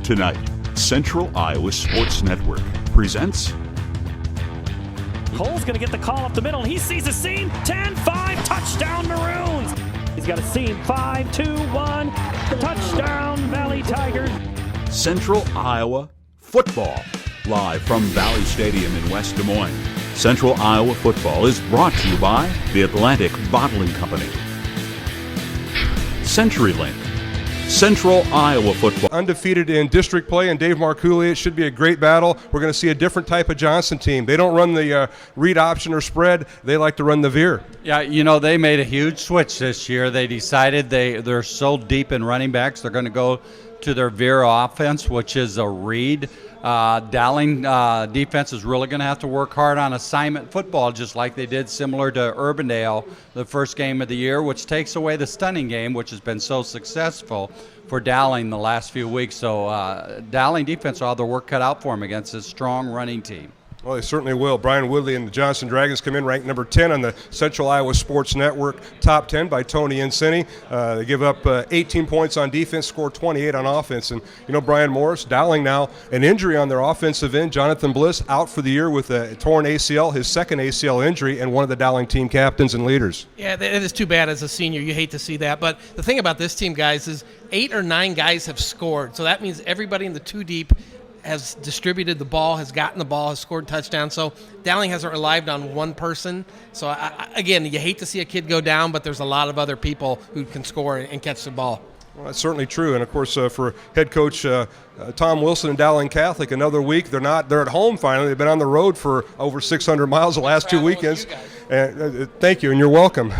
Tonight, Central Iowa Sports Network presents. Cole's going to get the call up the middle. He sees a seam. 10-5, touchdown Maroons. He's got a seam. 5-2-1, touchdown Valley Tigers. Central Iowa Football, live from Valley Stadium in West Des Moines. Central Iowa Football is brought to you by the Atlantic Bottling Company, CenturyLink, Central Iowa Football. Undefeated in district play, and Dave Marcouli. It should be a great battle. We're going to see a different type of Johnston team. They don't run the read option or spread. They like to run the veer. Yeah, you know, they made a huge switch this year. They decided they're so deep in running backs, they're going to go to their veer offense, which is a read. Dowling defense is really going to have to work hard on assignment football, just like they did similar to Urbandale the first game of the year, which takes away the stunning game, which has been so successful for Dowling the last few weeks. So Dowling defense will have their work cut out for them against this strong running team. Well, they certainly will. Brian Woodley and the Johnston Dragons come in ranked number 10 on the Central Iowa Sports Network, top 10 by Tony Insigne. They give up 18 points on defense, score 28 on offense. And, you know, Brian Morris, Dowling now, an injury on their offensive end. Jonathan Bliss out for the year with a torn ACL, his second ACL injury, and one of the Dowling team captains and leaders. Yeah, it is too bad as a senior. You hate to see that. But the thing about this team, guys, is 8 or 9 guys have scored. So that means everybody in the two deep has distributed the ball, has gotten the ball, has scored touchdowns. So Dowling hasn't relied on one person. So, again, you hate to see a kid go down, but there's a lot of other people who can score and catch the ball. Well, that's certainly true. And, of course, for head coach Tom Wilson and Dowling Catholic, another week. They're at home finally. They've been on the road for over 600 miles the last 2 weekends. Thank you, and you're welcome.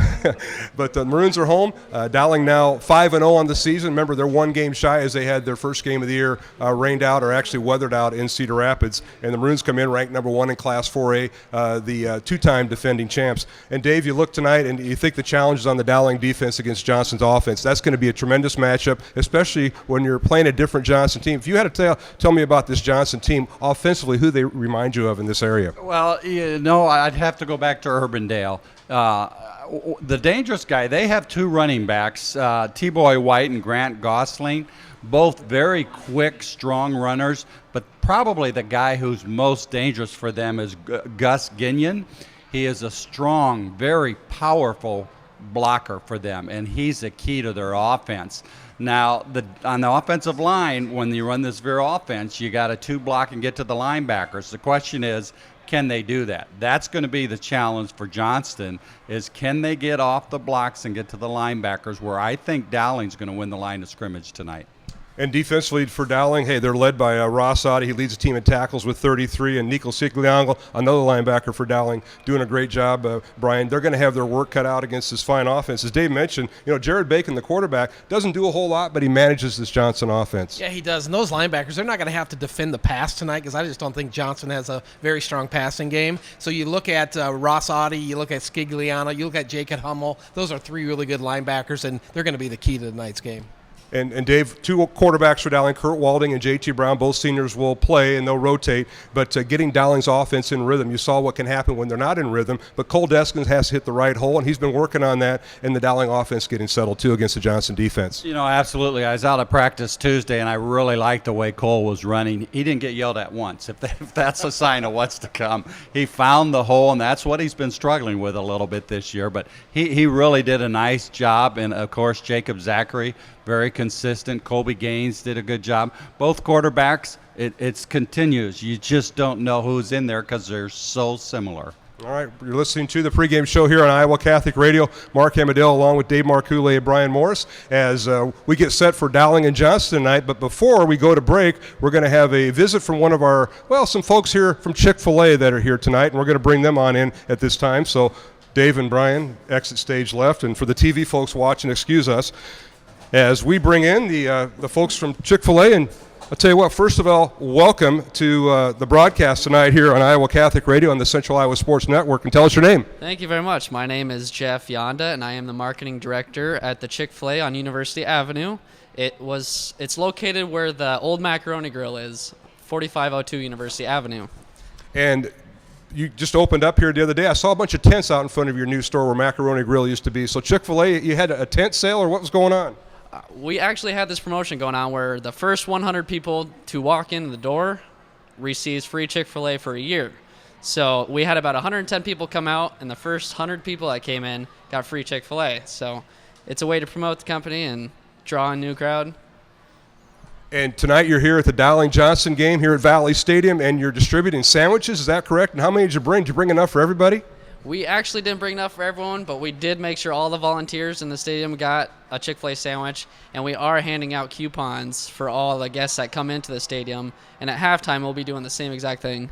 But the Maroons are home. Dowling now 5-0 on the season. Remember, they're one game shy as they had their first game of the year rained out, or actually weathered out in Cedar Rapids. And the Maroons come in ranked number 1 in Class 4A, the two-time defending champs. And Dave, you look tonight and you think the challenge is on the Dowling defense against Johnston's offense. That's going to be a tremendous matchup, especially when you're playing a different Johnston team. If you had to tell me about this Johnston team offensively, who they remind you of in this area? Well, you know, I'd have to go back to Urbandale. The dangerous guy, they have 2 running backs, T-Boy White and Grant Gosling, both very quick, strong runners, but probably the guy who's most dangerous for them is Gus Ginion. He is a strong, very powerful blocker for them, and he's the key to their offense. Now, on the offensive line, when you run this veer offense, you got to 2-block and get to the linebackers. The question is, can they do that? That's going to be the challenge for Johnston, is can they get off the blocks and get to the linebackers, where I think Dowling's going to win the line of scrimmage tonight. And defensively for Dowling, hey, they're led by Ross Oddie. He leads the team in tackles with 33. And Nico Sigliango, another linebacker for Dowling, doing a great job, Brian. They're going to have their work cut out against this fine offense. As Dave mentioned, you know, Jared Bacon, the quarterback, doesn't do a whole lot, but he manages this Johnston offense. Yeah, he does. And those linebackers, they're not going to have to defend the pass tonight, because I just don't think Johnston has a very strong passing game. So you look at Ross Oddie, you look at Scigliano, you look at Jacob Hummel. Those are 3 really good linebackers, and they're going to be the key to tonight's game. And Dave, 2 quarterbacks for Dowling, Kurt Walding and J.T. Brown, both seniors will play and they'll rotate. But getting Dowling's offense in rhythm, you saw what can happen when they're not in rhythm. But Cole Deskins has to hit the right hole, and he's been working on that, and the Dowling offense getting settled, too, against the Johnston defense. You know, absolutely. I was out of practice Tuesday, and I really liked the way Cole was running. He didn't get yelled at once, if that's a sign of what's to come. He found the hole, and that's what he's been struggling with a little bit this year. But he really did a nice job. And, of course, Jacob Zachary, very consistent. Colby Gaines did a good job. Both quarterbacks, it continues. You just don't know who's in there because they're so similar. All right, you're listening to the pregame show here on Iowa Catholic Radio. Mark Hamadale along with Dave Marcouli and Brian Morris as we get set for Dowling and Johnston tonight. But before we go to break, we're going to have a visit from one of our, some folks here from Chick-fil-A that are here tonight, and we're going to bring them on in at this time. So Dave and Brian, exit stage left. And for the TV folks watching, excuse us as we bring in the folks from Chick-fil-A. And I'll tell you what, first of all, welcome to the broadcast tonight here on Iowa Catholic Radio on the Central Iowa Sports Network. And tell us your name. Thank you very much. My name is Jeff Yonda, and I am the marketing director at the Chick-fil-A on University Avenue. It's located where the old Macaroni Grill is, 4502 University Avenue. And you just opened up here the other day. I saw a bunch of tents out in front of your new store where Macaroni Grill used to be. So Chick-fil-A, you had a tent sale, or what was going on? We actually had this promotion going on where the first 100 people to walk in the door receives free Chick-fil-A for a year. So we had about 110 people come out, and the first 100 people that came in got free Chick-fil-A. So it's a way to promote the company and draw a new crowd. And tonight you're here at the Dowling Johnston game here at Valley Stadium, and you're distributing sandwiches. Is that correct? And how many did you bring? Did you bring enough for everybody? We actually didn't bring enough for everyone, but we did make sure all the volunteers in the stadium got a Chick-fil-A sandwich, and we are handing out coupons for all the guests that come into the stadium. And at halftime, we'll be doing the same exact thing.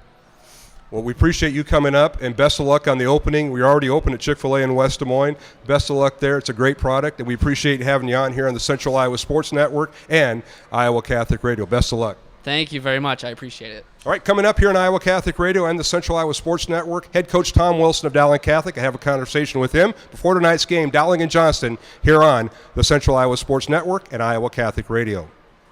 Well, we appreciate you coming up, and best of luck on the opening. We already opened at Chick-fil-A in West Des Moines. Best of luck there. It's a great product, and we appreciate having you on here on the Central Iowa Sports Network and Iowa Catholic Radio. Best of luck. Thank you very much. I appreciate it. All right, coming up here on Iowa Catholic Radio and the Central Iowa Sports Network, head coach Tom Wilson of Dowling Catholic. I have a conversation with him before tonight's game, Dowling and Johnston, here on the Central Iowa Sports Network and Iowa Catholic Radio.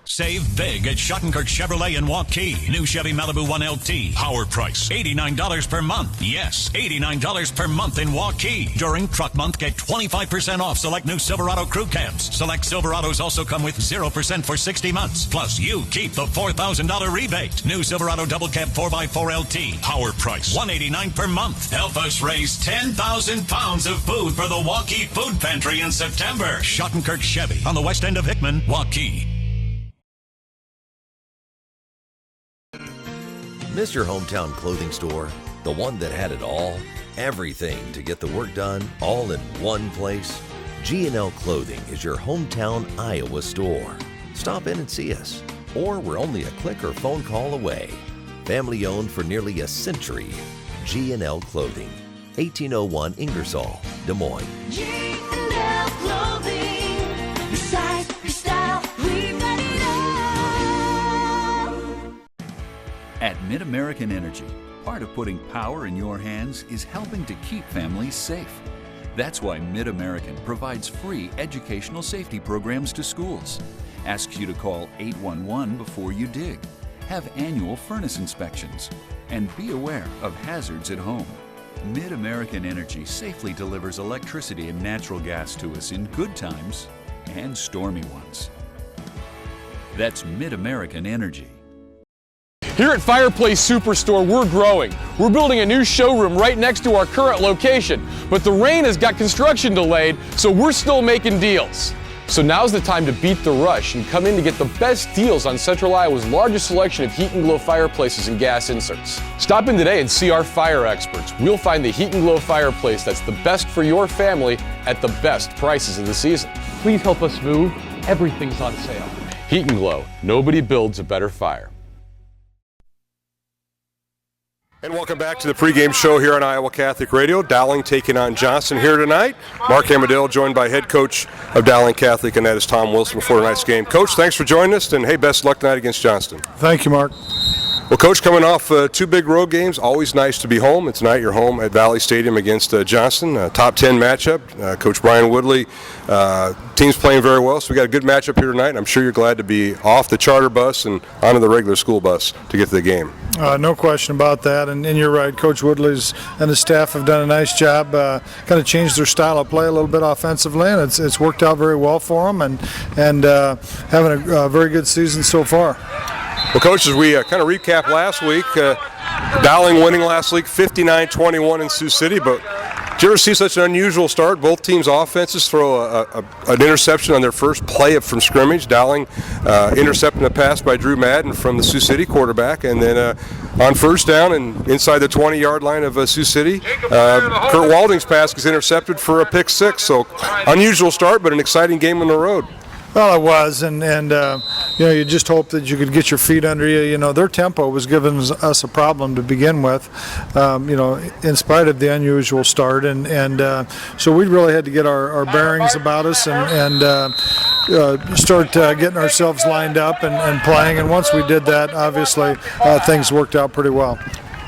Save big at Schottenkirk Chevrolet in Waukee. New Chevy Malibu 1LT. Power price. $89 per month. Yes, $89 per month in Waukee. During Truck Month, get 25% off select new Silverado crew cabs. Select Silverados also come with 0% for 60 months. Plus, you keep the $4,000 rebate. New Silverado Double Cab 4x4 LT. Power price. $189 per month. Help us raise 10,000 pounds of food for the Waukee Food Pantry in September. Schottenkirk Chevy on the west end of Hickman, Waukee. Miss your hometown clothing store? The one that had it all? Everything to get the work done, all in one place? G&L Clothing is your hometown Iowa store. Stop in and see us, or we're only a click or phone call away. Family owned for nearly a century. G&L Clothing, 1801 Ingersoll, Des Moines. G&L Clothing, your size, your style, we've got it all. At Mid-American Energy, part of putting power in your hands is helping to keep families safe. That's why Mid-American provides free educational safety programs to schools, asks you to call 811 before you dig, have annual furnace inspections, and be aware of hazards at home. Mid-American Energy safely delivers electricity and natural gas to us in good times and stormy ones. That's Mid-American Energy. Here at Fireplace Superstore, we're growing. We're building a new showroom right next to our current location, but the rain has got construction delayed, so we're still making deals. So now's the time to beat the rush and come in to get the best deals on Central Iowa's largest selection of heat and glow fireplaces and gas inserts. Stop in today and see our fire experts. We'll find the heat and glow fireplace that's the best for your family at the best prices of the season. Please help us move. Everything's on sale. Heat and Glow. Nobody builds a better fire. And welcome back to the pregame show here on Iowa Catholic Radio. Dowling taking on Johnston here tonight. Mark Amadale joined by head coach of Dowling Catholic, and that is Tom Wilson before tonight's game. Coach, thanks for joining us, and hey, best of luck tonight against Johnston. Thank you, Mark. Well, Coach, coming off two big road games, always nice to be home. And tonight you're home at Valley Stadium against Johnston, top 10 matchup. Coach Brian Woodley, team's playing very well, so we got a good matchup here tonight. And I'm sure you're glad to be off the charter bus and onto the regular school bus to get to the game. No question about that, and you're right. Coach Woodley's and his staff have done a nice job, kind of changed their style of play a little bit offensively, and it's worked out very well for them, and having a very good season so far. Well, Coach, as we kind of recap last week, Dowling winning last week 59-21 in Sioux City, but did you ever see such an unusual start? Both teams' offenses throw an interception on their first play from scrimmage. Dowling intercepting a pass by Drew Madden from the Sioux City quarterback, and then on first down and inside the 20-yard line of Sioux City, Kurt Walding's pass gets intercepted for a pick six. So unusual start, but an exciting game on the road. Well, it was, and you just hope that you could get your feet under you. You know, their tempo was giving us a problem to begin with, in spite of the unusual start, and so we really had to get our bearings about us and start getting ourselves lined up and playing. And once we did that, obviously things worked out pretty well.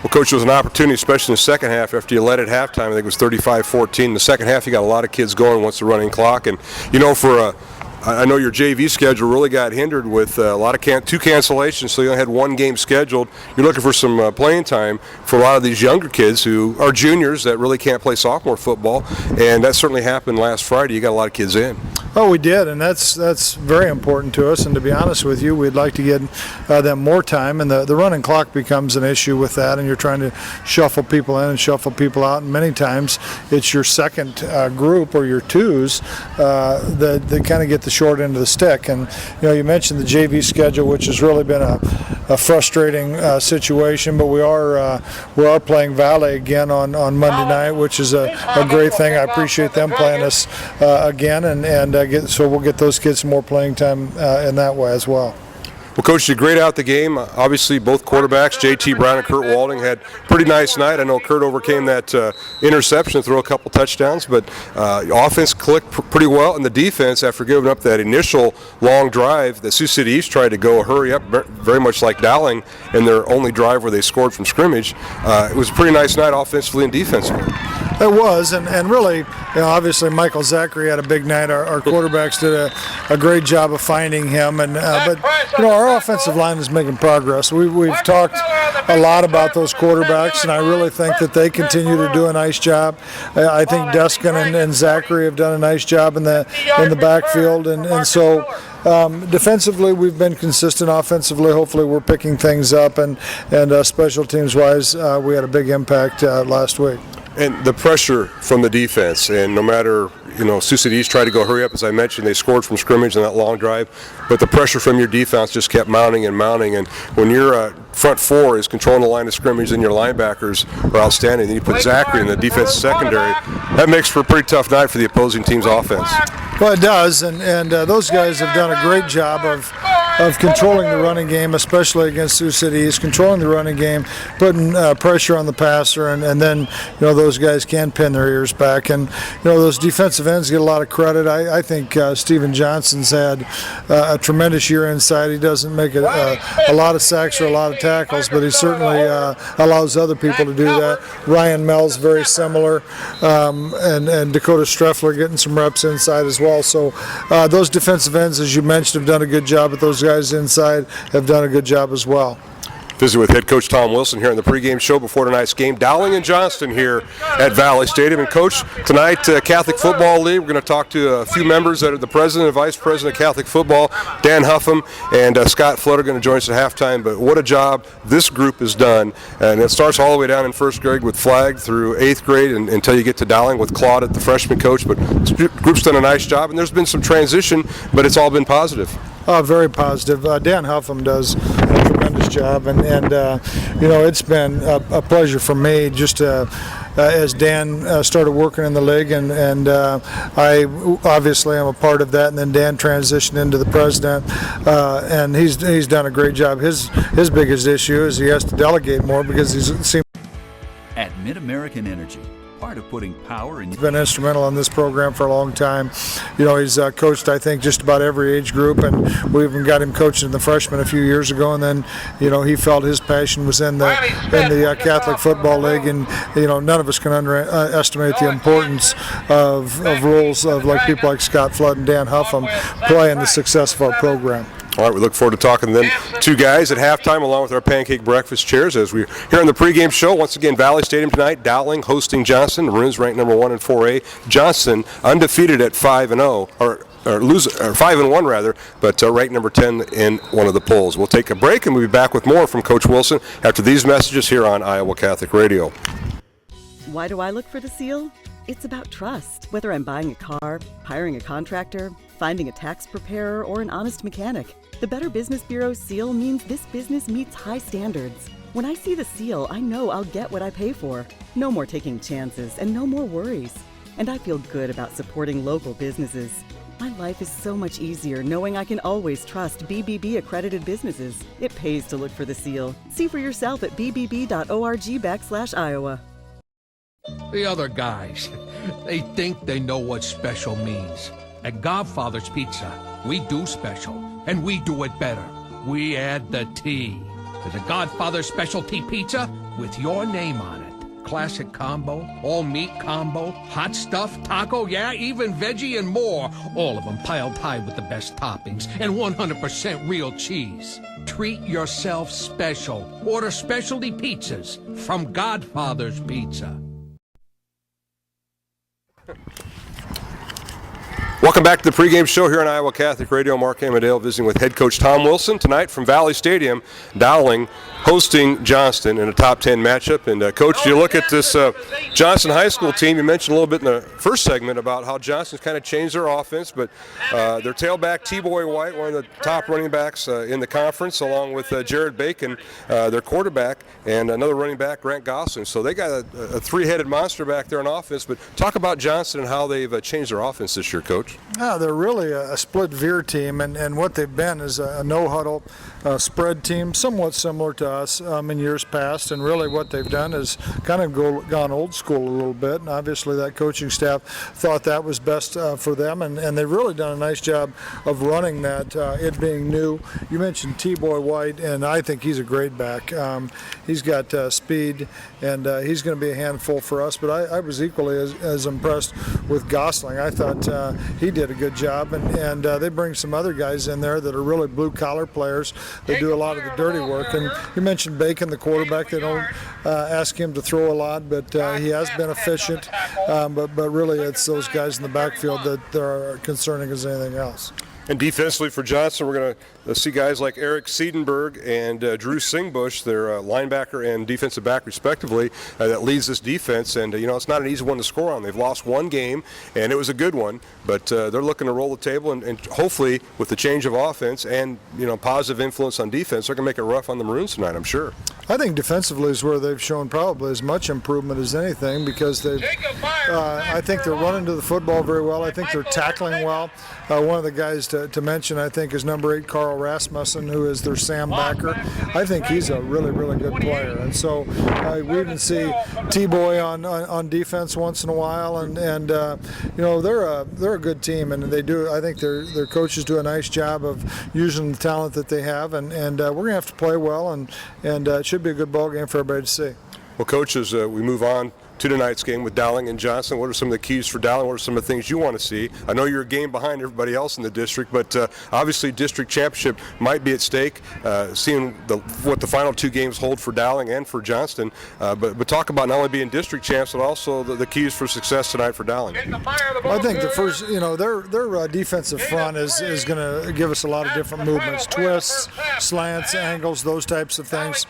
Well, Coach, there was an opportunity, especially in the second half, after you led at halftime. I think it was 35-14. In the second half, you got a lot of kids going once the running clock, and for I know your JV schedule really got hindered with a lot of two cancellations, so you only had one game scheduled. You're looking for some playing time for a lot of these younger kids who are juniors that really can't play sophomore football, and that certainly happened last Friday. You got a lot of kids in. Oh, we did, and that's very important to us. And to be honest with you, we'd like to get them more time. And the running clock becomes an issue with that, and you're trying to shuffle people in and shuffle people out. And many times it's your second group or your twos that kind of get the short end of the stick. And you mentioned the JV schedule, which has really been a frustrating situation. But we are playing Valley again on Monday night, which is a great thing. I appreciate them playing us again, and so we'll get those kids some more playing time in that way as well. Well, Coach, you grade out the game. Obviously, both quarterbacks, J.T. Brown and Kurt Walding, had a pretty nice night. I know Kurt overcame that interception to throw a couple touchdowns, but offense clicked pretty well, and the defense, after giving up that initial long drive that Sioux City East tried to go hurry up, very much like Dowling in their only drive where they scored from scrimmage. It was a pretty nice night offensively and defensively. It was, and really, obviously Michael Zachary had a big night. Our quarterbacks did a great job of finding him, and but our offensive line is making progress. We've talked a lot about those quarterbacks, and I really think that they continue to do a nice job. I think Deskin and Zachary have done a nice job in the backfield, and so. Defensively, we've been consistent. Offensively, hopefully, we're picking things up, and special teams wise, we had a big impact last week. And the pressure from the defense, and no matter, Sioux City East tried to go hurry up, as I mentioned, they scored from scrimmage on that long drive, but the pressure from your defense just kept mounting and mounting, and when your front four is controlling the line of scrimmage and your linebackers are outstanding, then you put Zachary in the defense secondary, that makes for a pretty tough night for the opposing team's offense. Well, it does, and those guys have done a great job of controlling the running game, especially against Sioux City East, controlling the running game, putting pressure on the passer, and then those guys can pin their ears back. And those defensive ends get a lot of credit. I think Stephen Johnston's had a tremendous year inside. He doesn't make a lot of sacks or a lot of tackles, but he certainly allows other people to do that. Ryan Mel's very similar, and Dakota Streffler getting some reps inside as well. So those defensive ends, as you mentioned, have done a good job, but those guys inside have done a good job as well. Visit with head coach Tom Wilson here in the pregame show before tonight's game. Dowling and Johnston here at Valley Stadium. And Coach, tonight Catholic Football League, we're going to talk to a few members that are the president and vice president of Catholic Football, Dan Huffam and Scott Flood are going to join us at halftime. But what a job this group has done. And it starts all the way down in first grade with Flag through 8th grade and until you get to Dowling with Claude at the freshman coach. But this group's done a nice job, and there's been some transition, but it's all been positive. Very positive. Dan Huffam does a tremendous job, and it's been a pleasure for me just as Dan started working in the league, and I obviously am a part of that, and then Dan transitioned into the president, and he's done a great job. His biggest issue is he has to delegate more because he's At Mid-American Energy, part of putting power in. He's been instrumental in this program for a long time. He's coached, I think, just about every age group, and we even got him coaching the freshmen a few years ago. And then, he felt his passion was in the Catholic Football League, and none of us can underestimate the importance of roles of people like Scott Flood and Dan Huffam play in the success of our program. All right, we look forward to talking to them two guys at halftime along with our pancake breakfast chairs as we're here on the pregame show. Once again, Valley Stadium tonight, Dowling hosting Johnston. The Maroons ranked number 1 in 4A. Johnston undefeated at 5-0, or 5-1 rather, but ranked number 10 in one of the polls. We'll take a break and we'll be back with more from Coach Wilson after these messages here on Iowa Catholic Radio. Why do I look for the seal? It's about trust. Whether I'm buying a car, hiring a contractor, finding a tax preparer, or an honest mechanic, the Better Business Bureau's seal means this business meets high standards. When I see the seal, I know I'll get what I pay for. No more taking chances and no more worries. And I feel good about supporting local businesses. My life is so much easier knowing I can always trust BBB accredited businesses. It pays to look for the seal. See for yourself at bbb.org/Iowa. The other guys, they think they know what special means. At Godfather's Pizza, we do special, and we do it better. We add the T. There's a Godfather specialty pizza with your name on it. classic combo, all meat combo, hot stuff, taco, yeah, even veggie and more. All of them piled high with the best toppings and 100% real cheese. Treat yourself special. Order specialty pizzas from Godfather's Pizza. Welcome back to the pregame show here on Iowa Catholic Radio. Mark Amadale visiting with head coach Tom Wilson tonight from Valley Stadium. Dowling hosting Johnston in a top 10 matchup. And Coach, you look at this Johnston High School team. You mentioned a little bit in the first segment about how Johnston's kind of changed their offense, but their tailback T-Boy White, one of the top running backs in the conference, along with Jared Bacon, their quarterback, and another running back, Grant Gosling. So they got a three-headed monster back there on offense. But talk about Johnston and how they've changed their offense this year, Coach. Yeah, they're really a split veer team, and what they've been is a no-huddle spread team, somewhat similar to us in years past. And really what they've done is kind of gone old school a little bit, and obviously that coaching staff thought that was best for them, and they've really done a nice job of running that, it being new. You mentioned T-Boy White, and I think he's a great back. He's got speed, and he's going to be a handful for us, but I was equally as impressed with Gosling. I thought he did a good job, and they bring some other guys in there that are really blue-collar players. They do a lot of the dirty work. And you mentioned Bacon, the quarterback. They don't ask him to throw a lot, but he has been efficient. But really, it's those guys in the backfield that are concerning as anything else. And defensively for Johnston, we're going to see guys like Eric Siedenberg and Drew Singbush, their linebacker and defensive back respectively, that leads this defense. And, it's not an easy one to score on. They've lost one game, and it was a good one. But they're looking to roll the table, and hopefully with the change of offense and, positive influence on defense, they're going to make it rough on the Maroons tonight, I'm sure. I think defensively is where they've shown probably as much improvement as anything, because they've, I think they're running to the football very well. I think they're tackling well. One of the guys to mention, I think, is number 8, Carl Rasmussen, who is their Sam backer. I think he's a really, really good player. And so we even see T-Boy on defense once in a while, and they're a good team, and they do. I think their coaches do a nice job of using the talent that they have, and we're going to have to play well, and it should be a good ball game for everybody to see. Well, Coach, as we move on to tonight's game with Dowling and Johnston, what are some of the keys for Dowling? What are some of the things you want to see? I know you're a game behind everybody else in the district, but obviously district championship might be at stake, seeing what the final two games hold for Dowling and for Johnston. But talk about not only being district champs, but also the keys for success tonight for Dowling. I think the first, their defensive front is going to give us a lot of different movements, twists, slants, angles, those types of things.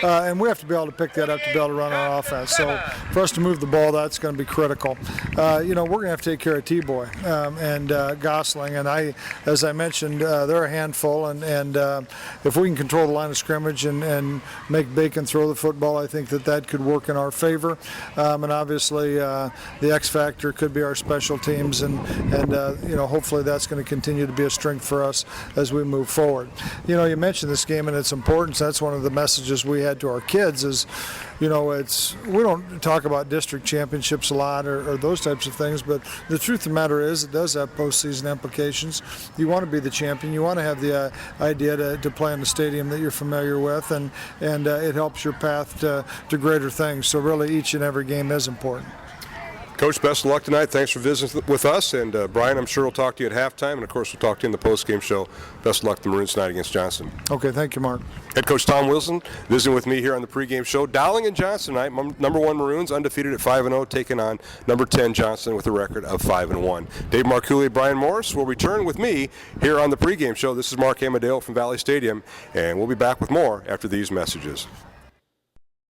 And we have to be able to pick that up to be able to run our offense. So for us to move the ball, that's going to be critical. We're going to have to take care of T-Boy and Gosling. And as I mentioned, they're a handful. And if we can control the line of scrimmage and make Bacon throw the football, I think that could work in our favor. And obviously, the X factor could be our special teams. And hopefully that's going to continue to be a strength for us as we move forward. You mentioned this game and its importance. That's one of the messages we had to our kids is, we don't talk about district championships a lot or those types of things, but the truth of the matter is it does have postseason implications. You want to be the champion. You want to have the idea to play in the stadium that you're familiar with, and it helps your path to greater things. So really each and every game is important. Coach, best of luck tonight. Thanks for visiting with us. And Brian, I'm sure we'll talk to you at halftime. And, of course, we'll talk to you in the post-game show. Best of luck to the Maroons tonight against Johnston. Okay, thank you, Mark. Head coach Tom Wilson visiting with me here on the pregame show. Dowling and Johnston tonight. Number 1 Maroons undefeated at 5-0, taking on number 10 Johnston with a record of 5-1. Dave Marcouli, Brian Morris will return with me here on the pregame show. This is Mark Amadale from Valley Stadium, and we'll be back with more after these messages.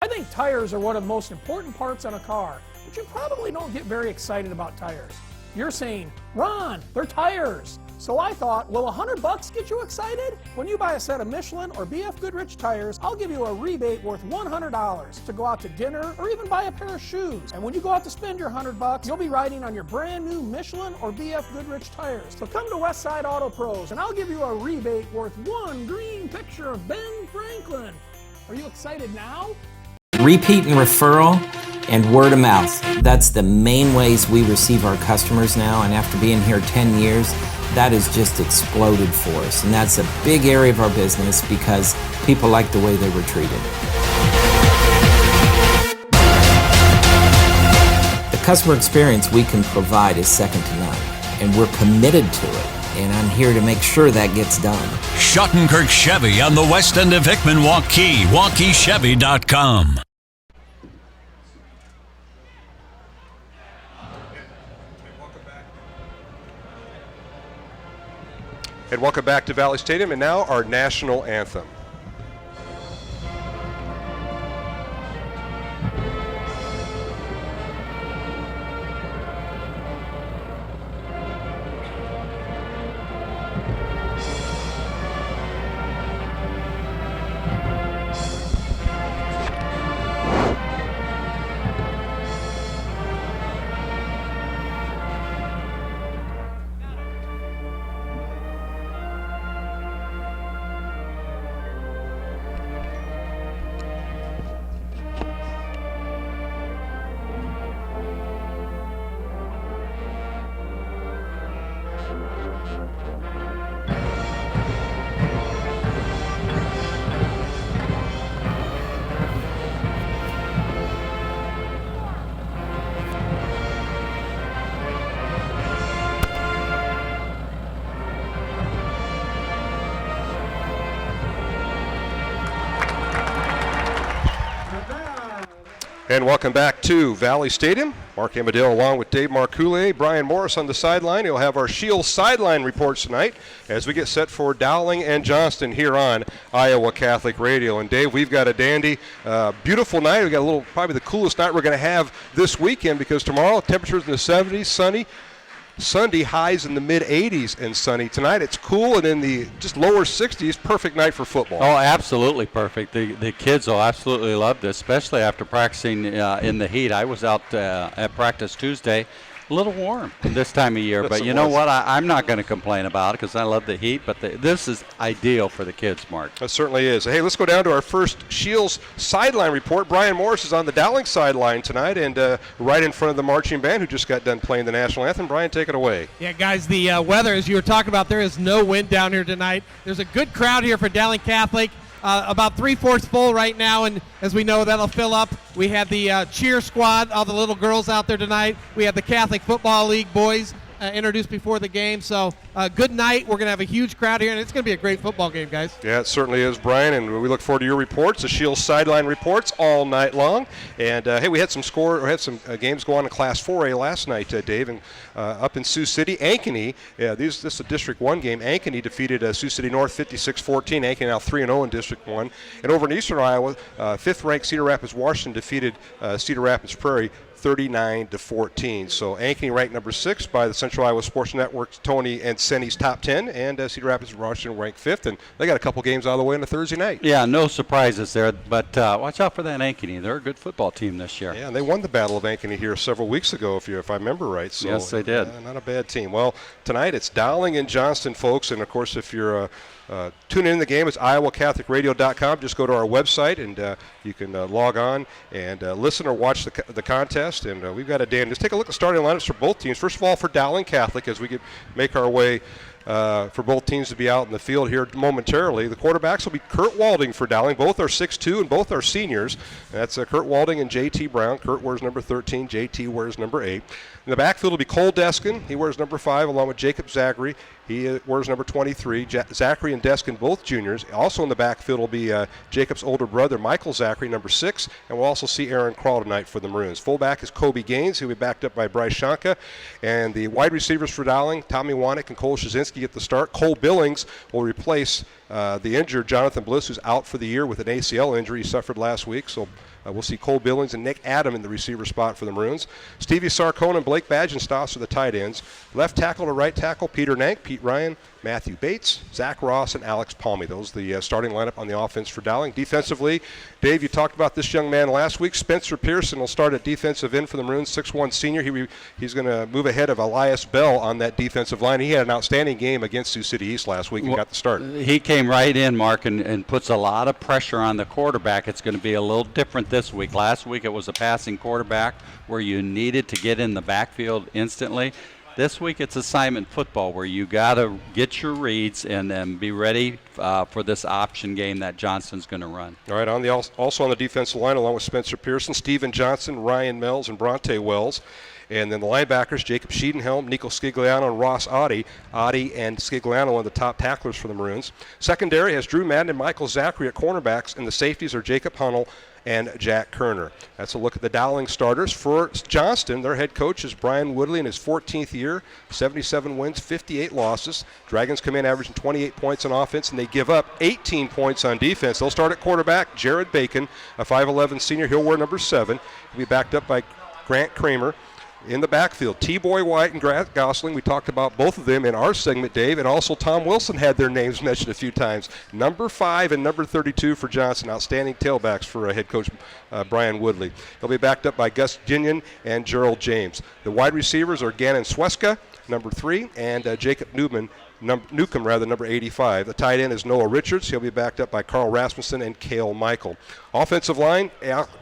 I think tires are one of the most important parts on a car. But you probably don't get very excited about tires. You're saying, Ron, they're tires. So I thought, will $100 get you excited? When you buy a set of Michelin or BF Goodrich tires, I'll give you a rebate worth $100 to go out to dinner or even buy a pair of shoes. And when you go out to spend your $100, you'll be riding on your brand new Michelin or BF Goodrich tires. So come to Westside Auto Pros and I'll give you a rebate worth one green picture of Ben Franklin. Are you excited now? Repeat and referral and word of mouth. That's the main ways we receive our customers now, and after being here 10 years, that has just exploded for us. And that's a big area of our business because people like the way they were treated. customer experience we can provide is second to none, and we're committed to it, and I'm here to make sure that gets done. Schottenkirk Chevy on the west end of Hickman, Waukee. WaukeeChevy.com. And welcome back to Valley Stadium, and now our national anthem. And welcome back to Valley Stadium. Mark Amadale along with Dave Marcoulé, Brian Morris on the sideline. You'll have our Shield sideline reports tonight as we get set for Dowling and Johnston here on Iowa Catholic Radio. And Dave, we've got a dandy, beautiful night. We've got probably the coolest night we're going to have this weekend, because tomorrow temperatures in the 70s, sunny. Sunday, highs in the mid-80s and sunny. Tonight it's cool and in the just lower 60s. Perfect night for football. Oh, absolutely perfect. The kids will absolutely love this, especially after practicing in the heat. I was out at practice Tuesday. A little warm this time of year, Yes, but you know what? I'm not going to complain about it because I love the heat, but this is ideal for the kids, Mark. It certainly is. Hey, let's go down to our first Shields sideline report. Brian Morris is on the Dowling sideline tonight and right in front of the marching band who just got done playing the national anthem. Brian, take it away. Yeah, guys, the weather, as you were talking about, there is no wind down here tonight. There's a good crowd here for Dowling Catholic. About 3/4 full right now, and as we know, that'll fill up. We had the cheer squad, all the little girls out there tonight. We had the Catholic Football League boys introduced before the game. So good night. We're going to have a huge crowd here, and it's going to be a great football game, guys. Yeah, it certainly is, Brian, and we look forward to your reports, the Shields sideline reports all night long. And hey, we had some games go on in Class 4A last night, Dave, and up in Sioux City, Ankeny. Yeah, this is a District 1 game. Ankeny defeated Sioux City North 56-14. Ankeny now 3-0 in District 1. And over in Eastern Iowa, 5th-ranked Cedar Rapids Washington defeated Cedar Rapids Prairie 39-14. So Ankeny ranked number 6 by the Central Iowa Sports Network's Tony and Senny's top 10, and Cedar Rapids Washington ranked 5th, and they got a couple games out of the way on a Thursday night. Yeah, no surprises there, but watch out for that Ankeny. They're a good football team this year. Yeah, and they won the Battle of Ankeny here several weeks ago, if I remember right. So, yes, they did. Not a bad team. Well, tonight it's Dowling and Johnston, folks, and of course, if you're tuning in the game, it's iowacatholicradio.com. Just go to our website, and you can log on and listen or watch the contest. And we've got a day. And just take a look at the starting lineups for both teams. First of all, for Dowling Catholic, as we make our way for both teams to be out in the field here momentarily. The quarterbacks will be Kurt Walding for Dowling. Both are 6'2", and both are seniors. That's Kurt Walding and J.T. Brown. Kurt wears number 13. J.T. wears number 8. In the backfield will be Cole Deskin. He wears number 5, along with Jacob Zachary. He wears number 23. Zachary and Deskin, both juniors. Also in the backfield will be Jacob's older brother, Michael Zachary, number 6. And we'll also see Aaron Crawl tonight for the Maroons. Fullback is Kobe Gaines, who will be backed up by Bryce Shanka. And the wide receivers for Dowling, Tommy Wanek and Cole Shazinski get the start. Cole Billings will replace the injured Jonathan Bliss, who's out for the year with an ACL injury he suffered last week. So we'll see Cole Billings and Nick Adam in the receiver spot for the Maroons. Stevie Sarcone and Blake Badgenstoss are the tight ends. Left tackle to right tackle, Peter Nank, Pete Ryan, Matthew Bates, Zach Ross, and Alex Palmy. Those are the starting lineup on the offense for Dowling. Defensively, Dave, you talked about this young man last week. Spencer Pearson will start at defensive end for the Maroons, 6'1" senior. He's going to move ahead of Elias Bell on that defensive line. He had an outstanding game against Sioux City East last week and got the start. He came right in, Mark, and puts a lot of pressure on the quarterback. It's going to be a little different this week. Last week it was a passing quarterback where you needed to get in the backfield instantly. This week it's assignment football where you got to get your reads and then be ready for this option game that Johnston's going to run. All right, also on the defensive line, along with Spencer Pearson, Stephen Johnson, Ryan Mills, and Bronte Wells. And then the linebackers, Jacob Schiedenhelm, Nico Scigliano, and Ross Audi. Audi and Scigliano, one of the top tacklers for the Maroons. Secondary has Drew Madden and Michael Zachary at cornerbacks, and the safeties are Jacob Hunnell and Jack Kerner. That's a look at the Dowling starters. For Johnston, their head coach is Brian Woodley in his 14th year, 77 wins, 58 losses. Dragons come in averaging 28 points on offense, and they give up 18 points on defense. They'll start at quarterback, Jared Bacon, a 5'11 senior. He'll wear number 7. He'll be backed up by Grant Kramer. In the backfield, T-Boy White and Grant Gosling. We talked about both of them in our segment, Dave, and also Tom Wilson had their names mentioned a few times. Number 5 and number 32 for Johnson, outstanding tailbacks for head coach Brian Woodley. He'll be backed up by Gus Ginion and Gerald James. The wide receivers are Gannon Sweska, number 3, and Jacob Newcomb, number 85. The tight end is Noah Richards. He'll be backed up by Carl Rasmussen and Cale Michael. Offensive line,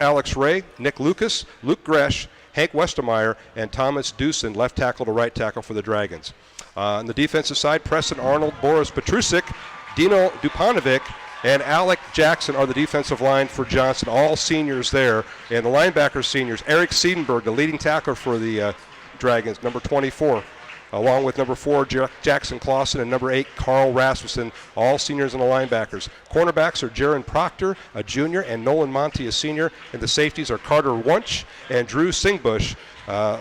Alex Ray, Nick Lucas, Luke Gresh, Hank Westermeyer, and Thomas Deussen, left tackle to right tackle for the Dragons. On the defensive side, Preston Arnold, Boris Petrusik, Dino Dupanovic, and Alec Jackson are the defensive line for Johnson, all seniors there. And the linebackers seniors, Eric Siedenberg, the leading tackler for the Dragons, number 24. Along with number 4, Jackson Clausen, and number 8, Carl Rasmussen, all seniors in the linebackers. Cornerbacks are Jaron Proctor, a junior, and Nolan Monty, a senior. And the safeties are Carter Wunsch and Drew Singbush,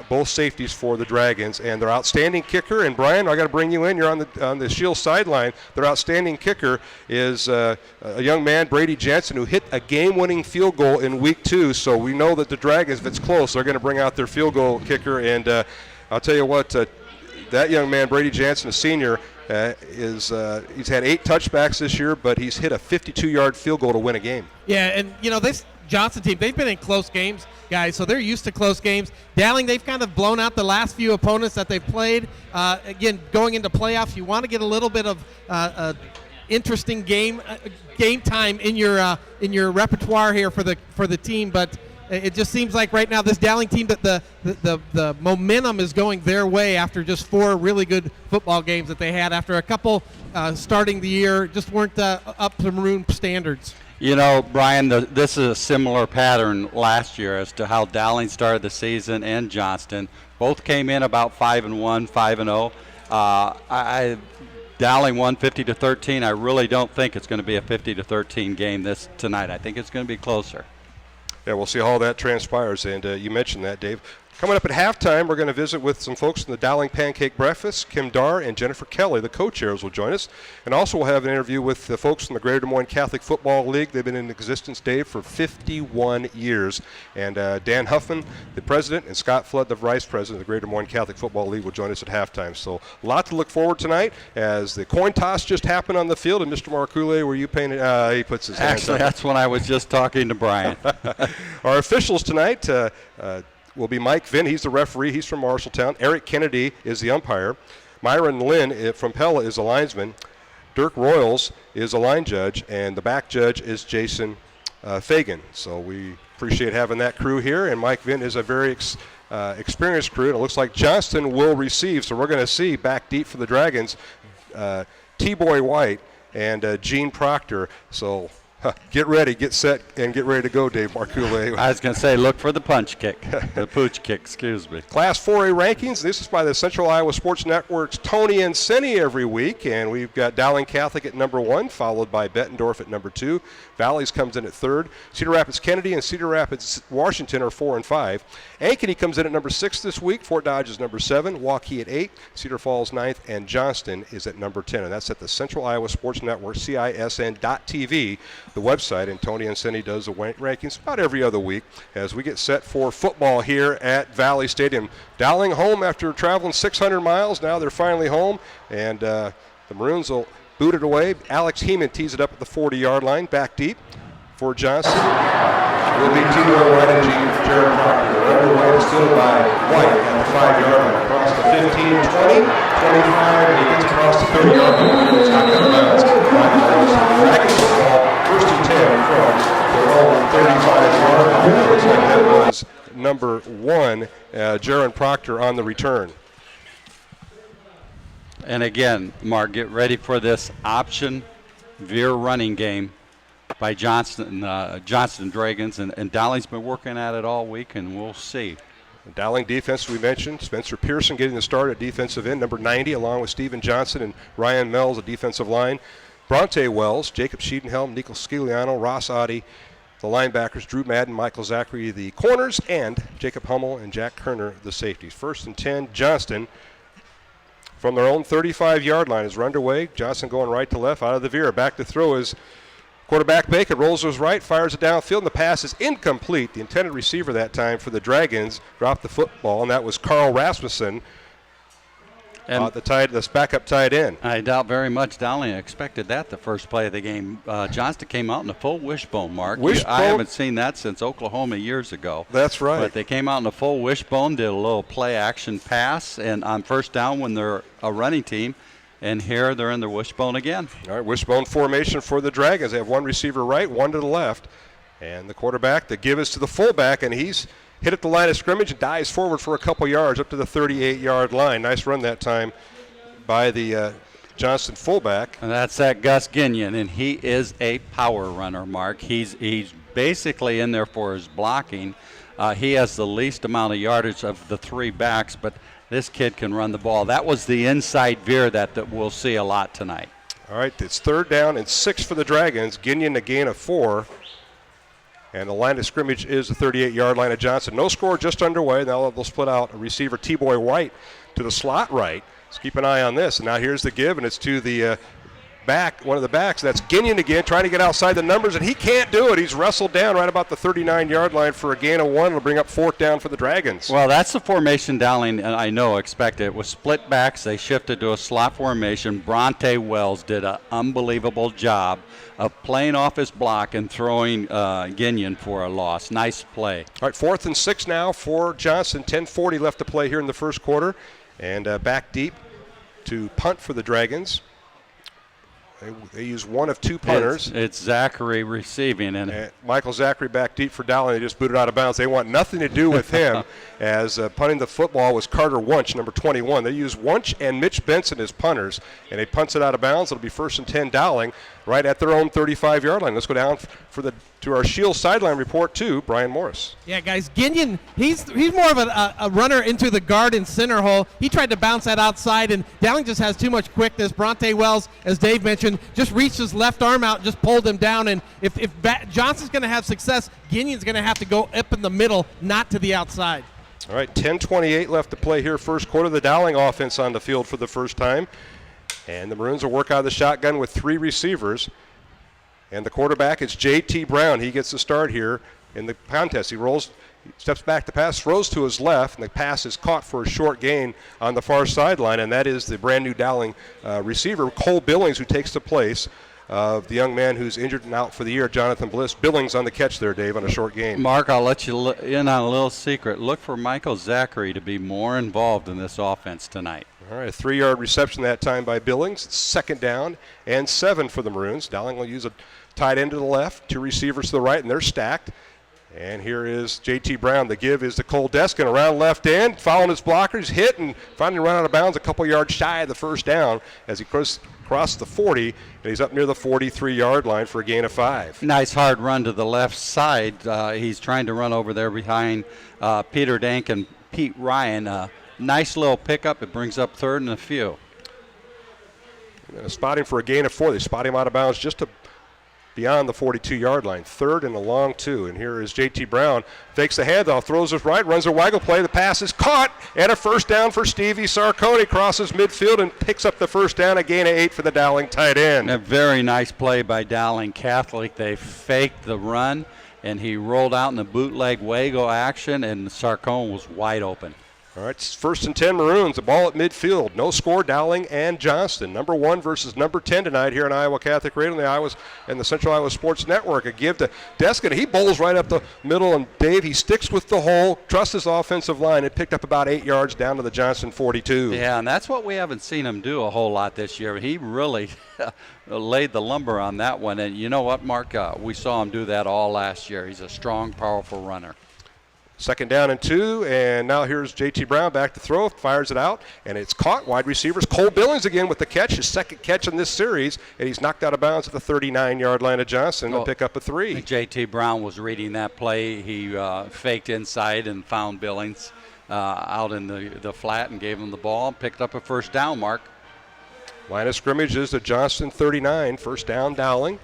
both safeties for the Dragons. And their outstanding kicker, and Brian, I got to bring you in. You're on the Shield sideline. Their outstanding kicker is a young man, Brady Jensen, who hit a game-winning field goal in Week 2. So we know that the Dragons, if it's close, they're going to bring out their field goal kicker. And I'll tell you what, that young man, Brady Jansen, a senior, he's had 8 touchbacks this year, but he's hit a 52-yard field goal to win a game. Yeah, and, this Johnston team, they've been in close games, guys, so they're used to close games. Dowling, they've kind of blown out the last few opponents that they've played. Again, going into playoffs, you want to get a little bit of interesting game time in your repertoire here for the team, but it just seems like right now this Dowling team that the momentum is going their way after just 4 really good football games that they had after a couple starting the year just weren't up to Maroon standards. Brian, this is a similar pattern last year as to how Dowling started the season and Johnston. Both came in about 5-1, 5-0. Dowling won 50-13. I really don't think it's going to be a 50-13 game tonight. I think it's going to be closer. Yeah, we'll see how that transpires, and you mentioned that, Dave. Coming up at halftime, we're going to visit with some folks from the Dowling Pancake Breakfast. Kim Darr and Jennifer Kelly, the co-chairs, will join us. And also we'll have an interview with the folks from the Greater Des Moines Catholic Football League. They've been in existence, Dave, for 51 years. And Dan Huffman, the president, and Scott Flood, the vice president of the Greater Des Moines Catholic Football League, will join us at halftime. So a lot to look forward tonight as the coin toss just happened on the field. And Mr. Marcoule, were you paying it? He puts his hands Actually, up. that's when I was just talking to Brian. Our officials tonight will be Mike Vinn. He's the referee. He's from Marshalltown. Eric Kennedy is the umpire. Myron Lynn from Pella is the linesman. Dirk Royals is the line judge. And the back judge is Jason Fagan. So we appreciate having that crew here. And Mike Vinn is a very experienced crew. And it looks like Johnston will receive. So we're going to see back deep for the Dragons, T-Boy White and Gene Proctor. So get ready, get set, and get ready to go, Dave Marcoule. I was going to say, look for the punch kick, the pooch kick, excuse me. Class 4A rankings. This is by the Central Iowa Sports Network's Tony and Senny every week, and we've got Dowling Catholic at number 1, followed by Bettendorf at number 2. Valleys comes in at 3rd. Cedar Rapids Kennedy and Cedar Rapids Washington are 4 and 5. Ankeny comes in at number 6 this week. Fort Dodge is number 7. Waukee at 8. Cedar Falls 9th, and Johnston is at number 10. And that's at the Central Iowa Sports Network, CISN.TV, the website. And Tony and Senny does the rankings about every other week as we get set for football here at Valley Stadium. Dowling home after traveling 600 miles. Now they're finally home, and the Maroons will boot it away. Alex Heeman tees it up at the 40-yard line, back deep for Johnston. Will be T-Boy White and Jared Proctor. Underway still by White at the 5-yard line. Across the 15, 20, 25, and he gets across the 30-yard line. It's not out of bounds. Dragons football, 1st and 10 from their own 35-yard line. Looks like that was number 1, Jaron Proctor on the return. And again, Mark, get ready for this option veer running game by Johnston Dragons, and Dowling's been working at it all week, and we'll see. The Dowling defense we mentioned, Spencer Pearson getting the start at defensive end, number 90, along with Stephen Johnston and Ryan Mells at defensive line. Bronte Wells, Jacob Schiedenhelm, Nico Scigliano, Ross Oddie, the linebackers, Drew Madden, Michael Zachary, the corners, and Jacob Hummel and Jack Kerner, the safeties. 1st and 10, Johnston from their own 35-yard line is underway. Johnston going right to left, out of the veer. Back to throw is quarterback Bacon, rolls to his right, fires it downfield, and the pass is incomplete. The intended receiver that time for the Dragons dropped the football, and that was Carl Rasmussen, the backup tight end. I doubt very much Dowling expected that the first play of the game. Johnston came out in a full wishbone, Mark. I haven't seen that since Oklahoma years ago. That's right. But they came out in a full wishbone, did a little play-action pass, and on first down when they're a running team, and here they're in their wishbone again. All right, wishbone formation for the Dragons. They have one receiver right, one to the left. And the quarterback, the give is to the fullback, and he's hit at the line of scrimmage and dives forward for a couple yards up to the 38-yard line. Nice run that time by the Johnston fullback. And that's that Gus Ginion, and he is a power runner, Mark. He's basically in there for his blocking. He has the least amount of yardage of the three backs, but this kid can run the ball. That was the inside veer that we'll see a lot tonight. All right, it's 3rd down and 6 for the Dragons. Ginion a gain of 4. And the line of scrimmage is the 38-yard line of Johnston. No score, just underway. Now they'll split out a receiver, T-Boy White, to the slot right. Let's keep an eye on this. And now here's the give, and it's to the back, one of the backs. That's Ginion again, trying to get outside the numbers, and he can't do it. He's wrestled down right about the 39-yard line for a gain of 1. It'll bring up 4th down for the Dragons. Well, that's the formation Dowling, I know, expected. It was split backs. They shifted to a slot formation. Bronte Wells did an unbelievable job of playing off his block and throwing Ginion for a loss. Nice play. All right, 4th and 6 now for Johnston. 10:40 left to play here in the first quarter. And back deep to punt for the Dragons. They use one of two punters. It's Zachary receiving. And Michael Zachary back deep for Dowling. They just booted out of bounds. They want nothing to do with him as punting the football was Carter Wunsch, number 21. They use Wunsch and Mitch Benson as punters, and he punts it out of bounds. It'll be 1st and 10 Dowling right at their own 35-yard line. Let's go down to our Shield sideline report to Brian Morris. Yeah, guys, Ginion, he's more of a runner into the guard and center hole. He tried to bounce that outside, and Dowling just has too much quickness. Bronte Wells, as Dave mentioned, just reached his left arm out and just pulled him down. And if Johnson's going to have success, Ginion's going to have to go up in the middle, not to the outside. All right, 10:28 left to play here first quarter. The Dowling offense on the field for the first time. And the Maroons will work out of the shotgun with 3 receivers. And the quarterback is J.T. Brown. He gets the start here in the contest. He steps back to pass, throws to his left, and the pass is caught for a short gain on the far sideline, and that is the brand-new Dowling receiver, Cole Billings, who takes the place of the young man who's injured and out for the year, Jonathan Bliss. Billings on the catch there, Dave, on a short gain. Mark, I'll let you in on a little secret. Look for Michael Zachary to be more involved in this offense tonight. All right, a 3-yard reception that time by Billings. It's 2nd down and 7 for the Maroons. Dowling will use a tight end to the left, 2 receivers to the right, and they're stacked. And here is J.T. Brown. The give is to Cole Deskin around left end, following his blockers, hit and finally run out of bounds a couple yards shy of the first down as he crossed the 40, and he's up near the 43-yard line for a gain of 5. Nice hard run to the left side. He's trying to run over there behind Peter Dank and Pete Ryan. Nice little pickup. It brings up 3rd and a few. And a spotting for a gain of 4. They spot him out of bounds just beyond the 42-yard line. 3rd and a long 2. And here is J.T. Brown. Fakes the handoff, throws his right, runs a waggle play. The pass is caught, and a first down for Stevie Sarcone. Crosses midfield and picks up the first down, a gain of 8 for the Dowling tight end. A very nice play by Dowling Catholic. They faked the run, and he rolled out in the bootleg waggle action, and Sarcone was wide open. All right, it's 1st and 10 Maroons. The ball at midfield. No score, Dowling and Johnston. Number 1 versus number 10 tonight here on Iowa Catholic Radio and the Central Iowa Sports Network. A give to Deskin. He bowls right up the middle, and Dave, he sticks with the hole, trusts his offensive line. It picked up about 8 yards down to the Johnston 42. Yeah, and that's what we haven't seen him do a whole lot this year. He really laid the lumber on that one. And you know what, Mark? We saw him do that all last year. He's a strong, powerful runner. 2nd down and 2, and now here's J.T. Brown back to throw, fires it out, and it's caught. Wide receivers, Cole Billings again with the catch, his 2nd catch in this series, and he's knocked out of bounds at the 39-yard line of Johnston. They'll pick up a 3. J.T. Brown was reading that play. He faked inside and found Billings. out in the flat and gave them the ball and picked up a first down, Mark. Line of scrimmage is the Johnston 39, first down Dowling.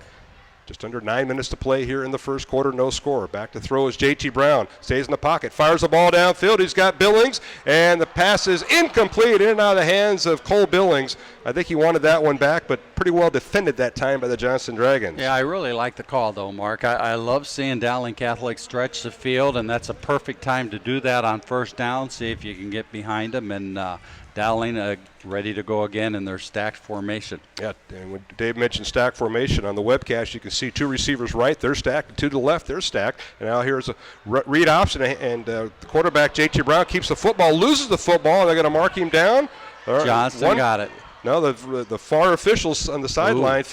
Just under 9 minutes to play here in the first quarter, no score. Back to throw is J.T. Brown. Stays in the pocket, fires the ball downfield. He's got Billings, and the pass is incomplete, in and out of the hands of Cole Billings. I think he wanted that one back, but pretty well defended that time by the Johnston Dragons. Yeah, I really like the call, though, Mark. I love seeing Dowling Catholic stretch the field, and that's a perfect time to do that on first down. See if you can get behind them, and Dowling ready to go again in their stacked formation. Yeah, and when Dave mentioned stacked formation on the webcast, you can see two receivers right, they're stacked, and two to the left, they're stacked. And now here's a read option, and the quarterback, J.T. Brown, keeps the football, loses the football, and they're going to mark him down. Johnston got it. No, the far officials on the sideline,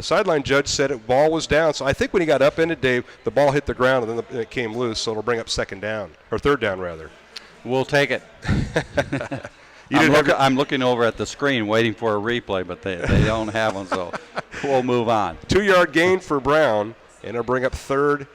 sideline judge said the ball was down. So I think when he got upended, Dave, the ball hit the ground, and then it came loose, so it'll bring up second down, or third down, rather. We'll take it. I'm looking over at the screen waiting for a replay, but they don't have one, so we'll move on. 2-yard gain for Brown, and it'll bring up third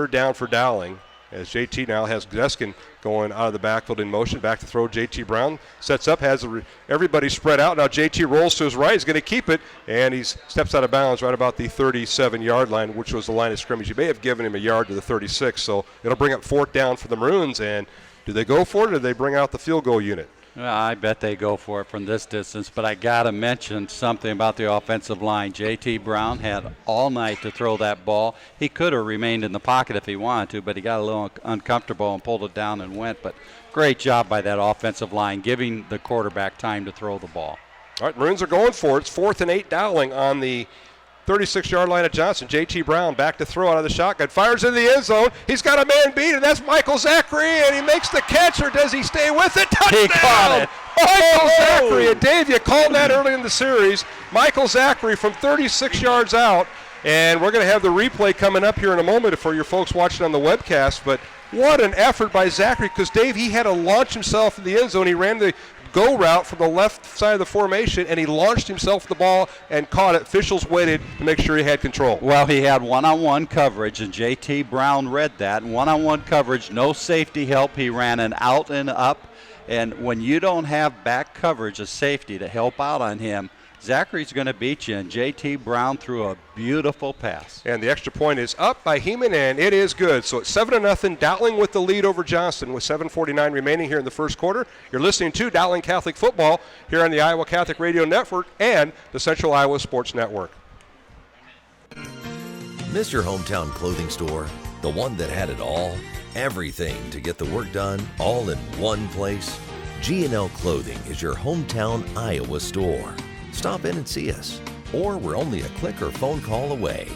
down for Dowling, as JT now has Guskin going out of the backfield in motion. Back to throw, JT Brown sets up, has everybody spread out. Now JT rolls to his right. He's going to keep it, and he steps out of bounds right about the 37-yard line, which was the line of scrimmage. You may have given him a yard to the 36, so it'll bring up fourth down for the Maroons. And do they go for it, or do they bring out the field goal unit? Well, I bet they go for it from this distance, but I got to mention something about the offensive line. J.T. Brown had all night to throw that ball. He could have remained in the pocket if he wanted to, but he got a little uncomfortable and pulled it down and went. But great job by that offensive line, giving the quarterback time to throw the ball. All right, Maroons are going for it. It's 4th and 8 Dowling on the 36-yard line of Johnston. J.T. Brown back to throw out of the shotgun. Fires in the end zone. He's got a man beat, and that's Michael Zachary, and he makes the catch, or does he stay with it? Touchdown! He caught it. Michael Zachary. And Dave, you called that early in the series. Michael Zachary from 36 yards out, and we're going to have the replay coming up here in a moment for your folks watching on the webcast. But what an effort by Zachary, because, Dave, he had to launch himself in the end zone. He ran the go route from the left side of the formation, and he launched himself the ball and caught it. Officials waited to make sure he had control. Well, he had one-on-one coverage, and J.T. Brown read that. One-on-one coverage, no safety help. He ran an out and up, and when you don't have back coverage, a safety to help out on him, Zachary's going to beat you, and J.T. Brown threw a beautiful pass. And the extra point is up by Heeman, and it is good. So it's 7-0, Dowling with the lead over Johnston with 7:49 remaining here in the first quarter. You're listening to Dowling Catholic Football here on the Iowa Catholic Radio Network and the Central Iowa Sports Network. Miss your hometown clothing store? The one that had it all? Everything to get the work done, all in one place? G&L Clothing is your hometown Iowa store. Stop in and see us, or we're only a click or phone call away.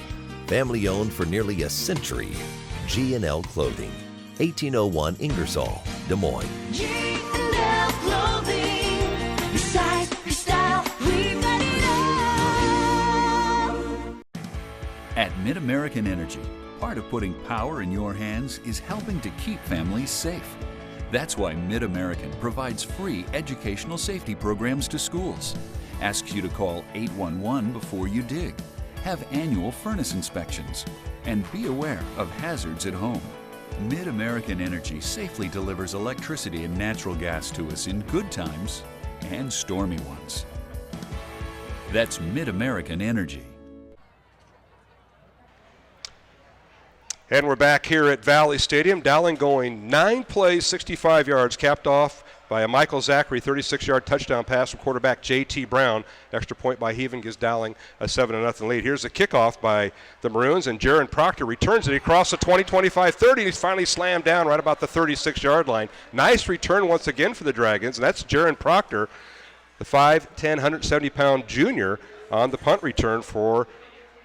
Family owned for nearly a century. G&L Clothing, 1801 Ingersoll, Des Moines. G&L Clothing, your size, your style, we've got it all. At Mid-American Energy, part of putting power in your hands is helping to keep families safe. That's why Mid-American provides free educational safety programs to schools, asks you to call 811 before you dig, have annual furnace inspections, and be aware of hazards at home. Mid-American Energy safely delivers electricity and natural gas to us in good times and stormy ones. That's Mid-American Energy. And we're back here at Valley Stadium. Dowling going 9 plays, 65 yards, capped off by a Michael Zachary 36-yard touchdown pass from quarterback J.T. Brown. Extra point by Heaven gives Dowling a 7-0 lead. Here's a kickoff by the Maroons, and Jaron Proctor returns it across the 20, 25, 30. He's finally slammed down right about the 36-yard line. Nice return once again for the Dragons, and that's Jaron Proctor, the 5'10", 170-pound junior on the punt return for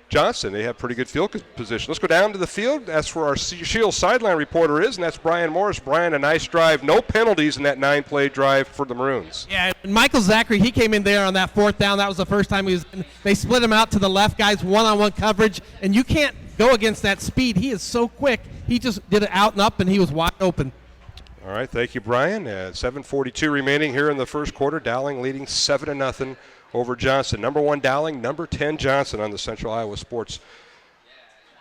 Johnston. They have pretty good field position. Let's go down to the field. That's where our Shield sideline reporter is, and that's Brian Morris. Brian, a nice drive. No penalties in that 9-play drive for the Maroons. Yeah, and Michael Zachary, he came in there on that fourth down. That was the first time they split him out to the left, guys, one-on-one coverage, and you can't go against that speed. He is so quick. He just did it out and up, and he was wide open. All right, thank you, Brian. 7:42 remaining here in the first quarter. Dowling leading 7-0 over Johnston. Number 1 Dowling, number 10 Johnston on the Central Iowa Sports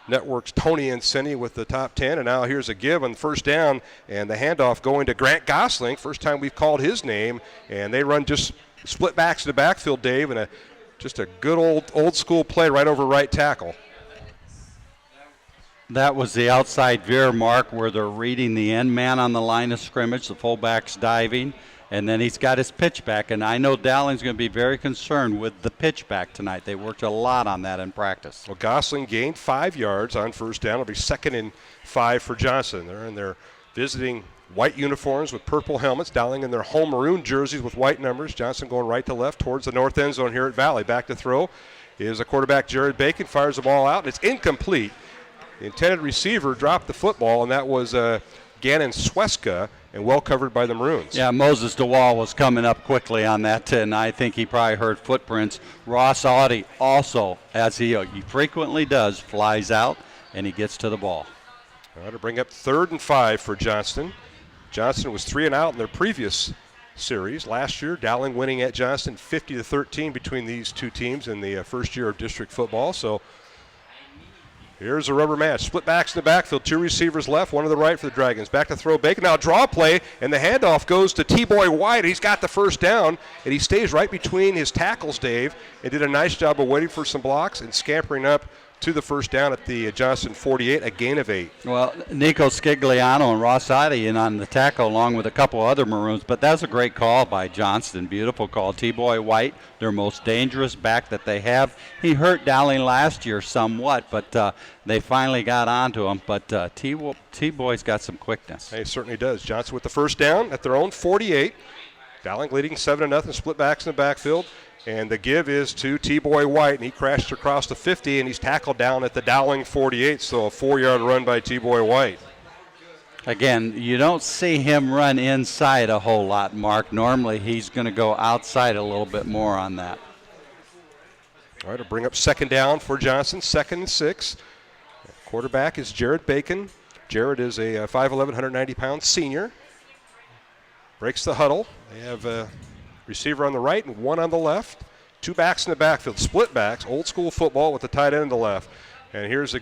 Network's Tony Incini with the top 10. And now here's a give on first down, and the handoff going to Grant Gosling. First time we've called his name, and they run just split backs to the backfield, Dave, and just a good old school play right over right tackle. That was the outside veer, Mark, where they're reading the end man on the line of scrimmage, the fullback's diving, and then he's got his pitch back. And I know Dowling's going to be very concerned with the pitch back tonight. They worked a lot on that in practice. Well, Gosling gained 5 yards on first down. It'll be 2nd and 5 for Johnston. They're in their visiting white uniforms with purple helmets. Dowling in their home maroon jerseys with white numbers. Johnston going right to left towards the north end zone here at Valley. Back to throw is a quarterback, Jared Bacon, fires the ball out, and it's incomplete. The intended receiver dropped the football, and that was Gannon Sweska, and well covered by the Maroons. Yeah, Moses DeWall was coming up quickly on that, and I think he probably heard footprints. Ross Audie also, as he frequently does, flies out, and he gets to the ball. All right, to bring up 3rd and 5 for Johnston. Johnston was 3 and out in their previous series. Last year, Dowling winning at Johnston 50-13 between these two teams in the first year of district football. So here's a rubber match. Split backs in the backfield. 2 receivers left, 1 to the right for the Dragons. Back to throw Bacon. Now draw play, and the handoff goes to T-Boy White. He's got the first down, and he stays right between his tackles, Dave, and did a nice job of waiting for some blocks and scampering up to the first down at the Johnston 48, a gain of 8. Well, Nico Scigliano and Ross Audie in on the tackle along with a couple other Maroons, but that's a great call by Johnston. Beautiful call. T-Boy White, their most dangerous back that they have. He hurt Dowling last year somewhat, but they finally got onto him. But T-Boy's got some quickness. He certainly does. Johnston with the first down at their own 48. Dowling leading 7-0, split backs in the backfield. And the give is to T-Boy White, and he crashed across the 50, and he's tackled down at the Dowling 48, so a 4-yard run by T-Boy White. Again, you don't see him run inside a whole lot, Mark. Normally he's going to go outside a little bit more on that. All right, to bring up 2nd down for Johnston, 2nd and 6. Quarterback is Jared Bacon. Jared is a 5'11", 190-pound senior. Breaks the huddle. They have a receiver on the right and 1 on the left. 2 backs in the backfield, split backs, old school football with the tight end on the left. And here's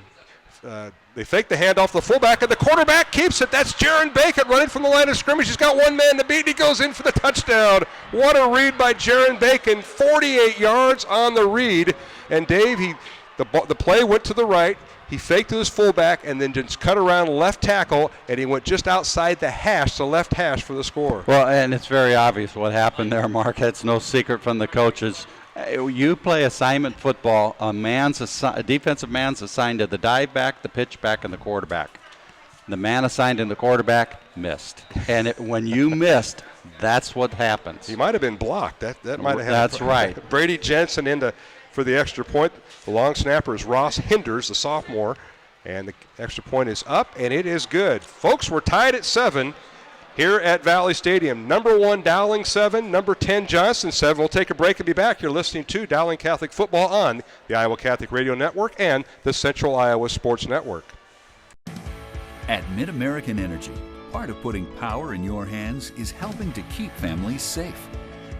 they fake the handoff to the fullback, and the quarterback keeps it. That's Jared Bacon running from the line of scrimmage. He's got 1 man to beat, and he goes in for the touchdown. What a read by Jared Bacon, 48 yards on the read. And Dave, the play went to the right. He faked to his fullback and then just cut around left tackle, and he went just outside the hash, the left hash for the score. Well, and it's very obvious what happened there, Mark. That's no secret from the coaches. You play assignment football, a defensive man's assigned to the dive back, the pitch back, and the quarterback. The man assigned to the quarterback missed. And when you missed, that's what happens. He might have been blocked. That might have happened. That's right. Brady Jensen into for the extra point. The long snapper is Ross Hinders, the sophomore, and the extra point is up, and it is good. Folks, we're tied at 7 here at Valley Stadium. Number 1, Dowling 7, number 10, Johnston 7. We'll take a break and be back. You're listening to Dowling Catholic Football on the Iowa Catholic Radio Network and the Central Iowa Sports Network. At Mid-American Energy, part of putting power in your hands is helping to keep families safe.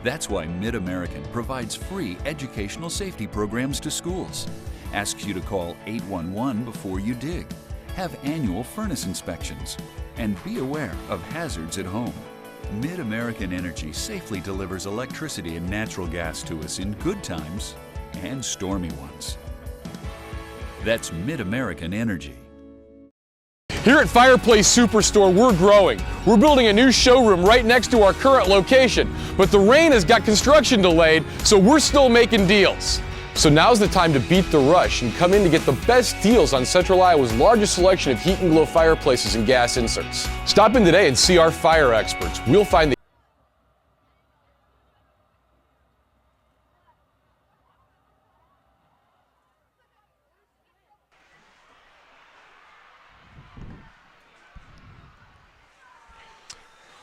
That's why Mid-American provides free educational safety programs to schools, asks you to call 811 before you dig, have annual furnace inspections, and be aware of hazards at home. Mid-American Energy safely delivers electricity and natural gas to us in good times and stormy ones. That's Mid-American Energy. Here at Fireplace Superstore, we're growing. We're building a new showroom right next to our current location, but the rain has got construction delayed, so we're still making deals. So now's the time to beat the rush and come in to get the best deals on Central Iowa's largest selection of heat and glow fireplaces and gas inserts. Stop in today and see our fire experts. We'll find the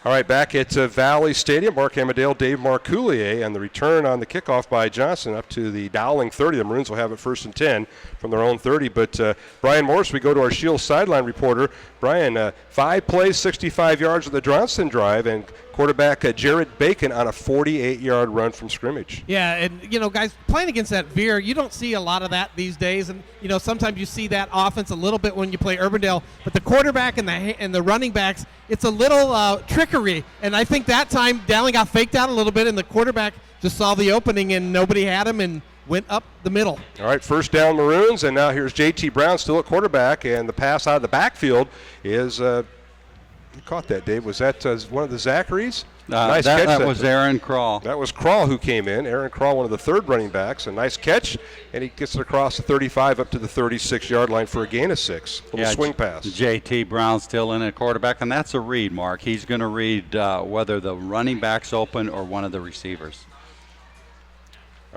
All right, back at Valley Stadium, Mark Amadale, Dave Marcoulier, and the return on the kickoff by Johnston up to the Dowling 30. The Maroons will have it 1st and 10 from their own 30. But Brian Morris, we go to our Shield sideline reporter. Brian, 5 plays, 65 yards of the Johnston drive, and quarterback Jared Bacon on a 48-yard run from scrimmage. Yeah, and, guys, playing against that veer, you don't see a lot of that these days. And, sometimes you see that offense a little bit when you play Urbandale. But the quarterback and the running backs, it's a little trickery. And I think that time Dowling got faked out a little bit, and the quarterback just saw the opening, and nobody had him and went up the middle. All right, first down Maroons, and now here's J.T. Brown still at quarterback, and the pass out of the backfield is you caught that, Dave. Was that one of the Zacharys? Nice catch. That was Aaron Crawl. That was Crawl who came in. Aaron Crawl, one of the third running backs. A nice catch, and he gets it across the 35 up to the 36-yard line for a gain of 6. Little swing pass. J.T. Brown still in at quarterback, and that's a read, Mark. He's going to read whether the running back's open or one of the receivers.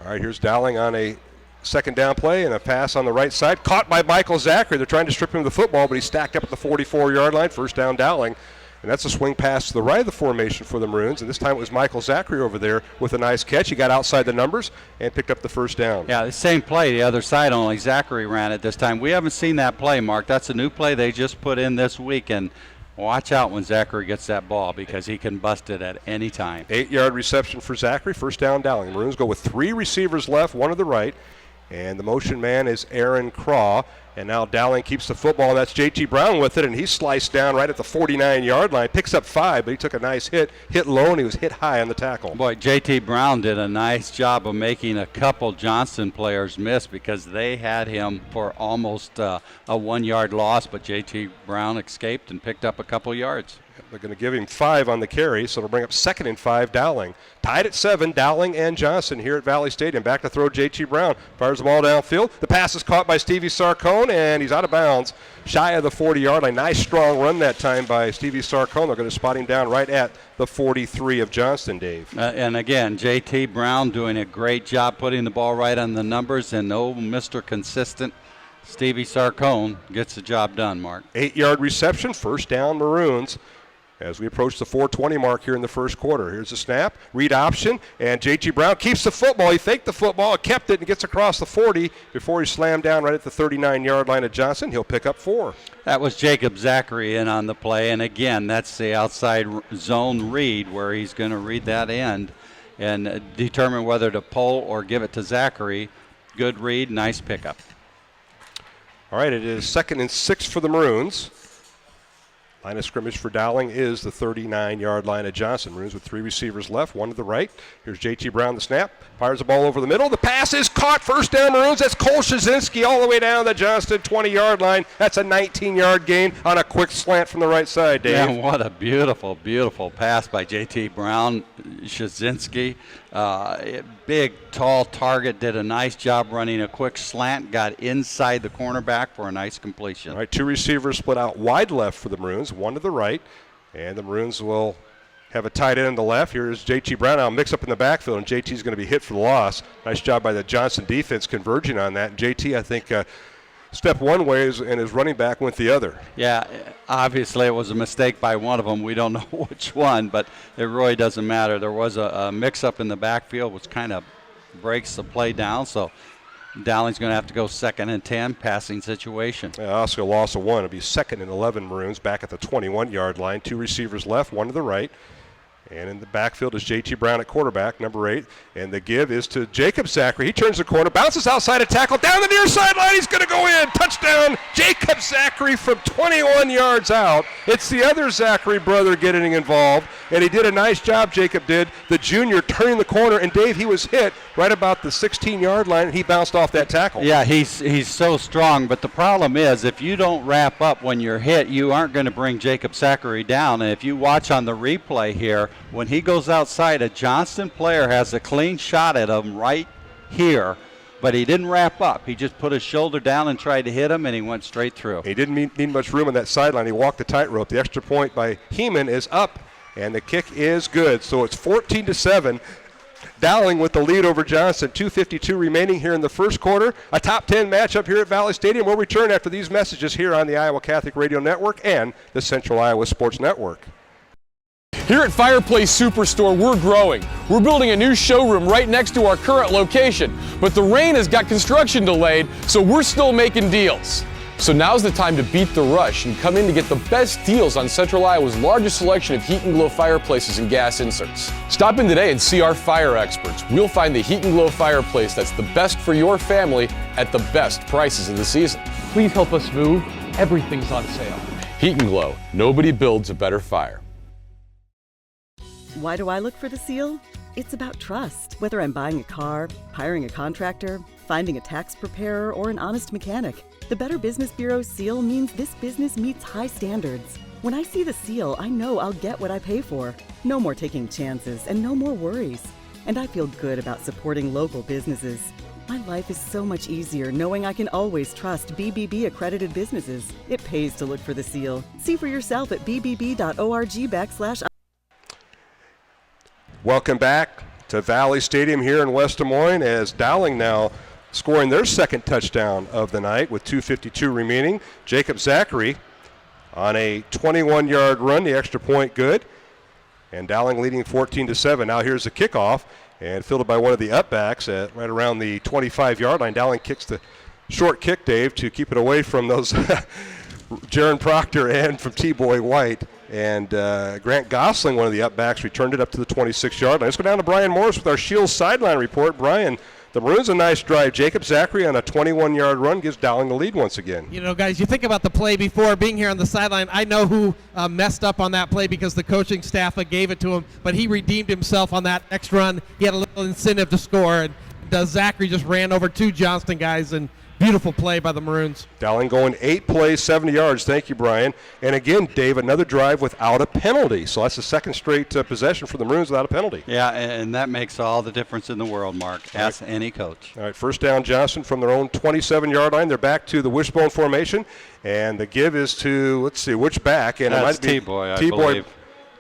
All right, here's Dowling on a second down play and a pass on the right side. Caught by Michael Zachary. They're trying to strip him of the football, but he's stacked up at the 44-yard line. First down Dowling. And that's a swing pass to the right of the formation for the Maroons. And this time it was Michael Zachary over there with a nice catch. He got outside the numbers and picked up the first down. Yeah, the same play, the other side only. Zachary ran it this time. We haven't seen that play, Mark. That's a new play they just put in this week. And watch out when Zachary gets that ball because he can bust it at any time. 8-yard reception for Zachary. First down Dowling. Maroons go with 3 receivers left, one to the right. And the motion man is Aaron Craw. And now Dowling keeps the football. That's J.T. Brown with it, and he's sliced down right at the 49-yard line. Picks up 5, but he took a nice hit low, and he was hit high on the tackle. Boy, J.T. Brown did a nice job of making a couple Johnston players miss because they had him for almost a 1-yard loss, but J.T. Brown escaped and picked up a couple yards. They're going to give him 5 on the carry, so it'll bring up 2nd and 5 Dowling. Tied at 7, Dowling and Johnston here at Valley Stadium. Back to throw J.T. Brown. Fires the ball downfield. The pass is caught by Stevie Sarcone, and he's out of bounds, shy of the 40-yard line. Nice strong run that time by Stevie Sarcone. They're going to spot him down right at the 43 of Johnston, Dave. And again, J.T. Brown doing a great job putting the ball right on the numbers, and Mr. Consistent Stevie Sarcone gets the job done, Mark. 8-yard reception, first down Maroons. As we approach the 4:20 mark here in the first quarter. Here's the snap, read option, and J.T. Brown keeps the football. He faked the football, kept it, and gets across the 40 before he's slammed down right at the 39-yard line of Johnston. He'll pick up 4. That was Jacob Zachary in on the play, and again, that's the outside zone read where he's going to read that end and determine whether to pull or give it to Zachary. Good read, nice pickup. All right, it is 2nd and 6 for the Maroons. Line of scrimmage for Dowling is the 39-yard line of Johnston. Maroons with 3 receivers left, 1 to the right. Here's J.T. Brown, the snap. Fires the ball over the middle. The pass is caught. First down Maroons. That's Cole Shazinski all the way down the Johnston 20-yard line. That's a 19-yard gain on a quick slant from the right side, Dave. Yeah, what a beautiful, beautiful pass by J.T. Brown. Shazinski, big, tall target, did a nice job running a quick slant, got inside the cornerback for a nice completion. All right, 2 receivers split out wide left for the Maroons, 1 to the right, and the Maroons will have a tight end on the left. Here's J.T. Brown now mix up in the backfield, and J.T.'s going to be hit for the loss. Nice job by the Johnston defense converging on that. And J.T., I think, stepped one way and his running back went the other. Yeah, obviously it was a mistake by one of them. We don't know which one, but it really doesn't matter. There was a mix-up in the backfield, which kind of breaks the play down, so Dowling's going to have to go 2nd and 10, passing situation. Yeah, Oscar loss of 1. It'll be 2nd and 11 Maroons back at the 21-yard line. 2 receivers left, 1 to the right. And in the backfield is J.T. Brown at quarterback, number 8. And the give is to Jacob Zachary. He turns the corner, bounces outside a tackle, down the near sideline. He's going to go in. Touchdown, Jacob Zachary from 21 yards out. It's the other Zachary brother getting involved. And he did a nice job, Jacob did, the junior, turning the corner. And, Dave, he was hit right about the 16-yard line, and he bounced off that tackle. Yeah, he's so strong. But the problem is if you don't wrap up when you're hit, you aren't going to bring Jacob Zachary down. And if you watch on the replay here, when he goes outside, a Johnston player has a clean shot at him right here, but he didn't wrap up. He just put his shoulder down and tried to hit him, and he went straight through. He didn't need much room on that sideline. He walked the tightrope. The extra point by Heeman is up, and the kick is good. So it's 14-7. Dowling with the lead over Johnston. 2:52 remaining here in the first quarter. A top 10 matchup here at Valley Stadium. We'll return after these messages here on the Iowa Catholic Radio Network and the Central Iowa Sports Network. Here at Fireplace Superstore, we're growing. We're building a new showroom right next to our current location, but the rain has got construction delayed, so we're still making deals. So now's the time to beat the rush and come in to get the best deals on Central Iowa's largest selection of heat and glow fireplaces and gas inserts. Stop in today and see our fire experts. We'll find the heat and glow fireplace that's the best for your family at the best prices of the season. Please help us move. Everything's on sale. Heat and Glow. Nobody builds a better fire. Why do I look for the seal? It's about trust. Whether I'm buying a car, hiring a contractor, finding a tax preparer, or an honest mechanic, the Better Business Bureau seal means this business meets high standards. When I see the seal, I know I'll get what I pay for. No more taking chances and no more worries. And I feel good about supporting local businesses. My life is so much easier knowing I can always trust BBB accredited businesses. It pays to look for the seal. See for yourself at bbb.org/. Welcome back to Valley Stadium here in West Des Moines as Dowling now scoring their second touchdown of the night with 2:52 remaining. Jacob Zachary on a 21-yard run, the extra point good. And Dowling leading 14-7. Now here's the kickoff and fielded by one of the upbacks at right around the 25-yard line. Dowling kicks the short kick, Dave, to keep it away from those Jaron Proctor and from T-Boy White. And Grant Gosling, one of the upbacks, returned it up to the 26-yard line. Let's go down to Brian Morris with our Shields sideline report. Brian, the Maroons a nice drive. Jacob Zachary on a 21-yard run gives Dowling the lead once again. You know, guys, you think about the play before being here on the sideline. I know who messed up on that play because the coaching staff gave it to him, but he redeemed himself on that next run. He had a little incentive to score, and Zachary just ran over two Johnston guys, and beautiful play by the Maroons. Dowling going 8 plays, 70 yards. Thank you, Brian. And again, Dave, another drive without a penalty. So that's the second straight possession for the Maroons without a penalty. Yeah, and that makes all the difference in the world, Mark. Ask any coach. All right, first down, Johnston from their own 27-yard line. They're back to the wishbone formation. And the give is to, let's see, which back? And that's it might be T-Boy, I believe.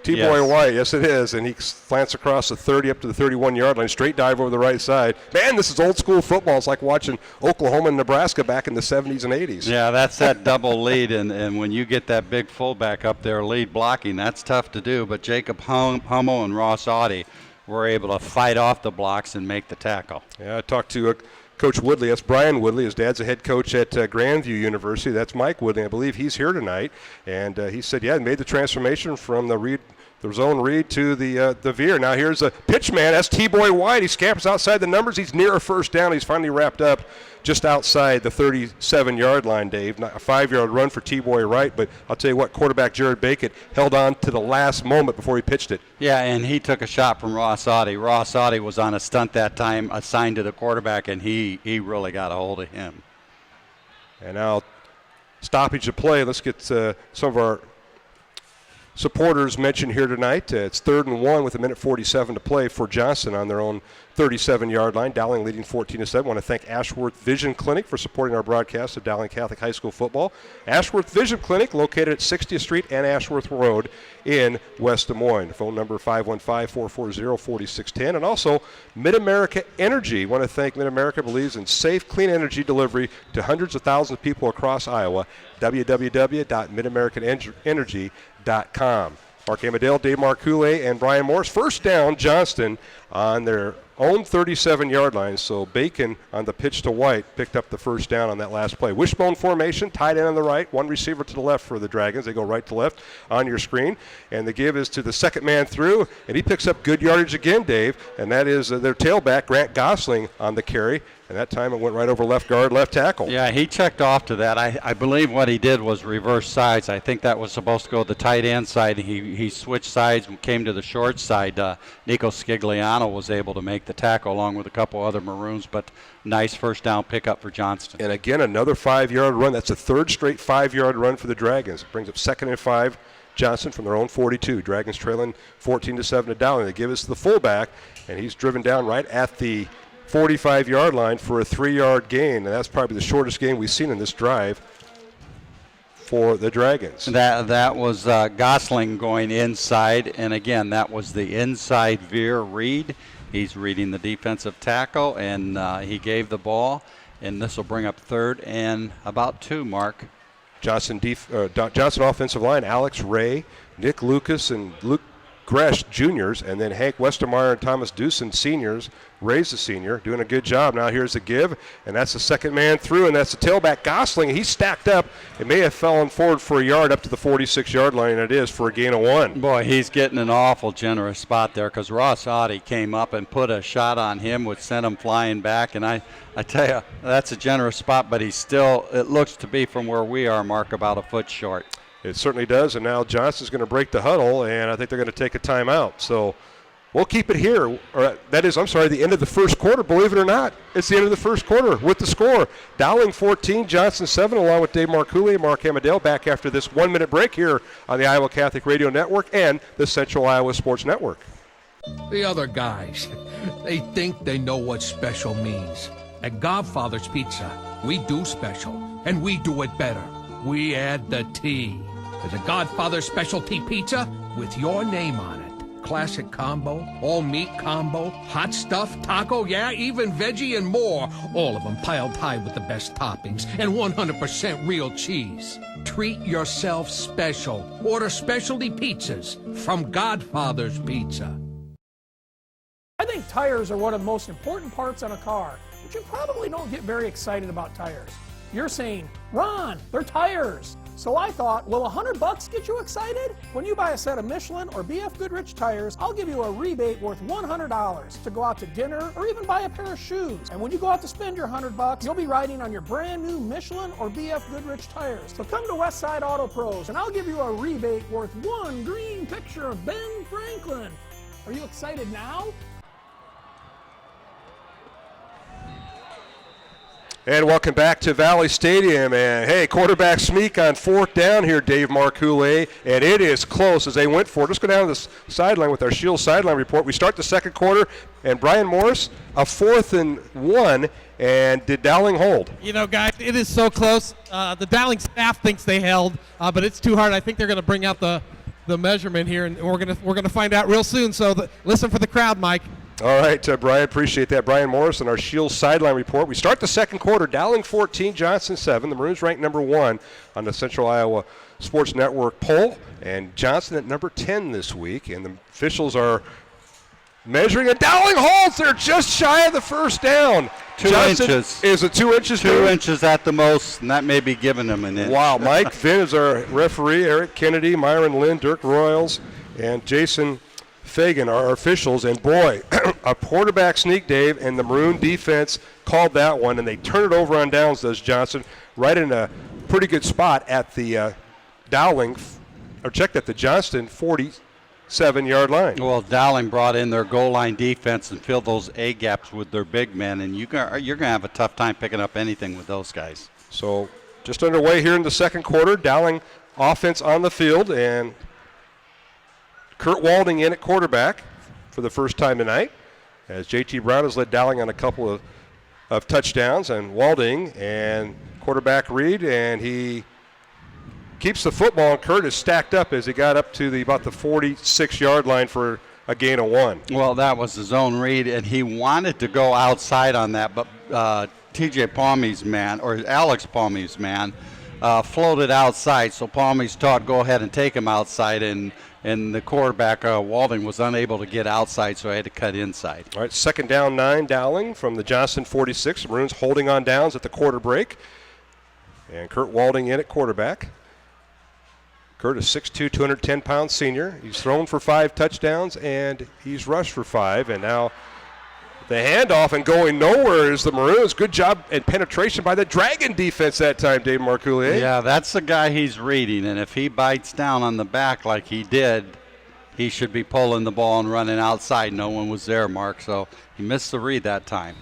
T-Boy White, yes it is, and he slants across the 30 up to the 31-yard line, straight dive over the right side. Man, this is old school football. It's like watching Oklahoma and Nebraska back in the 70s and 80s. Yeah, that's that double lead, and when you get that big fullback up there lead blocking, that's tough to do. But Jacob Hummel and Ross Audie were able to fight off the blocks and make the tackle. Yeah, I talked to Coach Woodley. That's Brian Woodley. His dad's a head coach at Grandview University. That's Mike Woodley. I believe he's here tonight. And he said, yeah, made the transformation from the zone read to the veer. Now here's a pitch man. That's T-Boy White. He scampers outside the numbers. He's near a first down. He's finally wrapped up just outside the 37-yard line, Dave. Not a 5-yard run for T-Boy White, but I'll tell you what, quarterback Jared Bacon held on to the last moment before he pitched it. Yeah, and he took a shot from Ross Audie. Ross Audie was on a stunt that time assigned to the quarterback, and he really got a hold of him. And now stoppage of play. Let's get some of our supporters mentioned here tonight. It's 3rd and 1 with 1:47 to play for Johnston on their own 37-yard line. Dowling leading 14-7. I want to thank Ashworth Vision Clinic for supporting our broadcast of Dowling Catholic High School football. Ashworth Vision Clinic located at 60th Street and Ashworth Road in West Des Moines. Phone number 515-440-4610. And also Mid-America Energy. I want to thank Mid-America, believes in safe, clean energy delivery to hundreds of thousands of people across Iowa. www.midamericanenergy.com. Mark Amadale, Dave Marcoulé, and Brian Morris. First down, Johnston on their own 37-yard line. So Bacon on the pitch to White picked up the first down on that last play. Wishbone formation, tight end on the right, one receiver to the left for the Dragons. They go right to left on your screen. And the give is to the second man through, and he picks up good yardage again, Dave, and that is their tailback, Grant Gosling, on the carry. And that time it went right over left guard, left tackle. Yeah, he checked off to that. I believe what he did was reverse sides. I think that was supposed to go to the tight end side. He switched sides and came to the short side. Nico Scigliano was able to make the tackle along with a couple other Maroons, but nice first down pickup for Johnston. And again, another 5-yard run. That's the third straight 5-yard run for the Dragons. It brings up 2nd and 5. Johnston from their own 42. Dragons trailing 14-7 to Dowling. They give us the fullback, and he's driven down right at the 45-yard line for a 3-yard gain, and that's probably the shortest gain we've seen in this drive for the Dragons. That was Gosling going inside, and again, that was the inside veer read. He's reading the defensive tackle, and he gave the ball, and this will bring up 3rd and about 2, Mark. Johnson offensive line, Alex Ray, Nick Lucas, and Luke Gresh juniors, and then Hank Westermeyer and Thomas Dewson seniors. Ray's the senior, doing a good job. Now here's the give, and that's the second man through, and that's the tailback Gosling. He's stacked up. It may have fallen forward for a yard up to the 46-yard line, and it is for a gain of 1. Boy, he's getting an awful generous spot there because Ross Audie came up and put a shot on him, which sent him flying back. And I tell you, that's a generous spot, but he's still, it looks to be from where we are, Mark, about a foot short. It certainly does, and now Johnston's going to break the huddle, and I think they're going to take a timeout. So we'll keep it here. Or that is, I'm sorry, the end of the first quarter, believe it or not. It's the end of the first quarter with the score. Dowling 14, Johnston 7, along with Dave Marcouli and Mark Hamadale back after this 1-minute break here on the Iowa Catholic Radio Network and the Central Iowa Sports Network. The other guys, they think they know what special means. At Godfather's Pizza, we do special, and we do it better. We add the T. There's a Godfather specialty pizza with your name on it. Classic combo, all meat combo, hot stuff, taco, yeah, even veggie and more. All of them piled high with the best toppings and 100% real cheese. Treat yourself special. Order specialty pizzas from Godfather's Pizza. I think tires are one of the most important parts on a car, but you probably don't get very excited about tires. You're saying, Ron, they're tires. So I thought, will $100 get you excited? When you buy a set of Michelin or BF Goodrich tires, I'll give you a rebate worth $100 to go out to dinner or even buy a pair of shoes. And when you go out to spend your $100, you'll be riding on your brand new Michelin or BF Goodrich tires. So come to Westside Auto Pros and I'll give you a rebate worth one green picture of Ben Franklin. Are you excited now? And welcome back to Valley Stadium. And, hey, quarterback sneak on 4th down here, Dave Marcouli. And it is close as they went for it. Let's go down to the sideline with our Shield sideline report. We start the second quarter, and Brian Morris, a 4th and 1. And did Dowling hold? You know, guys, it is so close. The Dowling staff thinks they held, but it's too hard. I think they're going to bring out the measurement here, and we're gonna find out real soon. So listen for the crowd, Mike. All right, Brian, appreciate that. Brian Morris on our Shield sideline report. We start the second quarter. Dowling 14, Johnston 7. The Maroons ranked number 1 on the Central Iowa Sports Network poll, and Johnston at number 10 this week. And the officials are measuring, and Dowling holds. They're just shy of the first down. 2 Johnston, inches. Is it 2 inches? 2 inches at the most, and that may be giving them an inch. Wow, Mike Finn is our referee. Eric Kennedy, Myron Lynn, Dirk Royals, and Jason Fagan are our officials. And boy, a quarterback sneak, Dave, and the Maroon defense called that one, and they turn it over on downs, does Johnston, right in a pretty good spot at the Dowling, or checked at the Johnston 47-yard line. Well, Dowling brought in their goal line defense and filled those A gaps with their big men, and you're going to have a tough time picking up anything with those guys. So just underway here in the second quarter. Dowling offense on the field, and Kurt Walding in at quarterback for the first time tonight, as J.T. Brown has led Dowling on a couple of touchdowns. And Walding and quarterback Reed, and he keeps the football, and Kurt is stacked up as he got up to about the 46-yard line for a gain of 1. Well, that was his own read, and he wanted to go outside on that, but T.J. Palmy's man, or Alex Palmy's man, floated outside, so Palmy's taught go ahead and take him outside, and the quarterback, Walding, was unable to get outside, so I had to cut inside. All right, second down 9, Dowling from the Johnston 46. The Maroons holding on downs at the quarter break. And Kurt Walding in at quarterback. Kurt is 6'2", 210-pound senior. He's thrown for 5 touchdowns, and he's rushed for 5. And now the handoff and going nowhere is the Maroons. Good job and penetration by the Dragon defense that time, Dave Marcouli. Yeah, that's the guy he's reading, and if he bites down on the back like he did, he should be pulling the ball and running outside. No one was there, Mark, so he missed the read that time.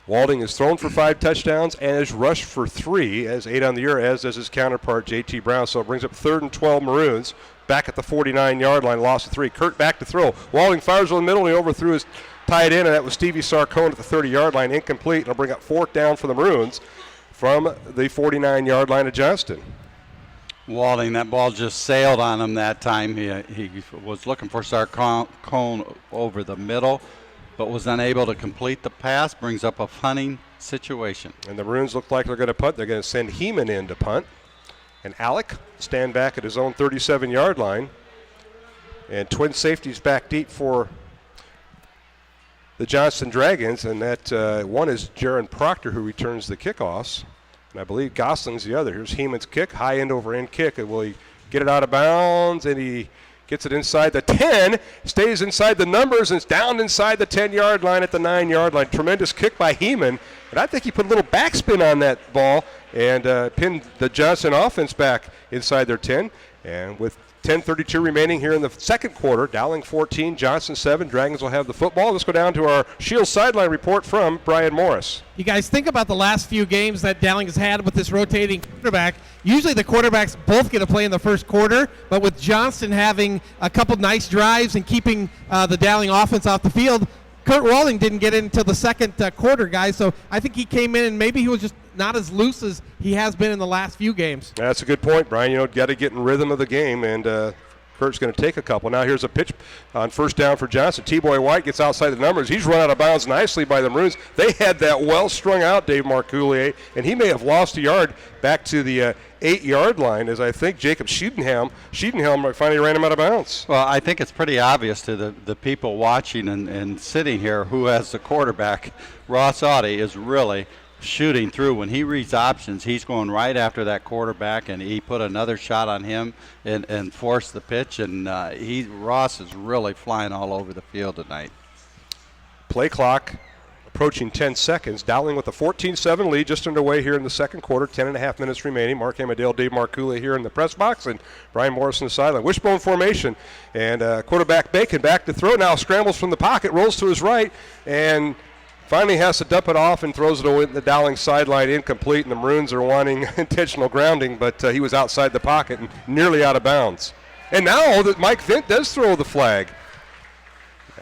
Walding has thrown for 5 touchdowns and has rushed for 3, as 8 on the year, as does his counterpart, J.T. Brown. So it brings up 3rd and 12 Maroons. Back at the 49-yard line, loss of 3. Kurt back to throw. Walding fires in the middle, and he overthrew his tight end, and that was Stevie Sarcone at the 30-yard line, incomplete. It'll bring up 4th down for the Maroons from the 49-yard line of Johnston. Walding, that ball just sailed on him that time. He was looking for Sarcone over the middle, but was unable to complete the pass. Brings up a punting situation. And the Maroons look like they're going to punt. They're going to send Heeman in to punt. And Alec stand back at his own 37-yard line. And twin safeties back deep for the Johnston Dragons, and that one is Jaron Proctor, who returns the kickoffs. And I believe Gosling's the other. Here's Heeman's kick, high end over end kick. And will he get it out of bounds? And he gets it inside the 10, stays inside the numbers, and it's down inside the 10-yard line at the 9-yard line. Tremendous kick by Heeman. And I think he put a little backspin on that ball and pinned the Johnston offense back inside their 10. And with 10:32 remaining here in the second quarter, Dowling 14, Johnston 7. Dragons will have the football. Let's go down to our Shield sideline report from Brian Morris. You guys think about the last few games that Dowling has had with this rotating quarterback. Usually the quarterbacks both get to play in the first quarter, but with Johnston having a couple nice drives and keeping the Dowling offense off the field, Kurt Walling didn't get in until the second quarter, guys. So I think he came in and maybe he was just not as loose as he has been in the last few games. That's a good point, Brian. You know, got to get in rhythm of the game, and Kurt's going to take a couple. Now here's a pitch on first down for Johnston. T-Boy White gets outside the numbers. He's run out of bounds nicely by the Maroons. They had that well strung out, Dave Marcoulier, and he may have lost a yard back to the 8-yard line, as I think Jacob Schiedenhelm finally ran him out of bounds. Well, I think it's pretty obvious to the people watching and sitting here who has the quarterback. Ross Audie is really shooting through. When he reads options, he's going right after that quarterback, and he put another shot on him and forced the pitch, and Ross is really flying all over the field tonight. Play clock approaching 10 seconds. Dowling with a 14-7 lead just underway here in the second quarter. 10.5 minutes remaining. Mark Amadale, Dave Marcoulier here in the press box, and Brian Morris on the sideline. Wishbone formation, and quarterback Bacon back to throw now. Scrambles from the pocket, rolls to his right, and finally has to dump it off and throws it away at the Dowling sideline, incomplete, and the Maroons are wanting intentional grounding, but he was outside the pocket and nearly out of bounds. And now that Mike Vint does throw the flag.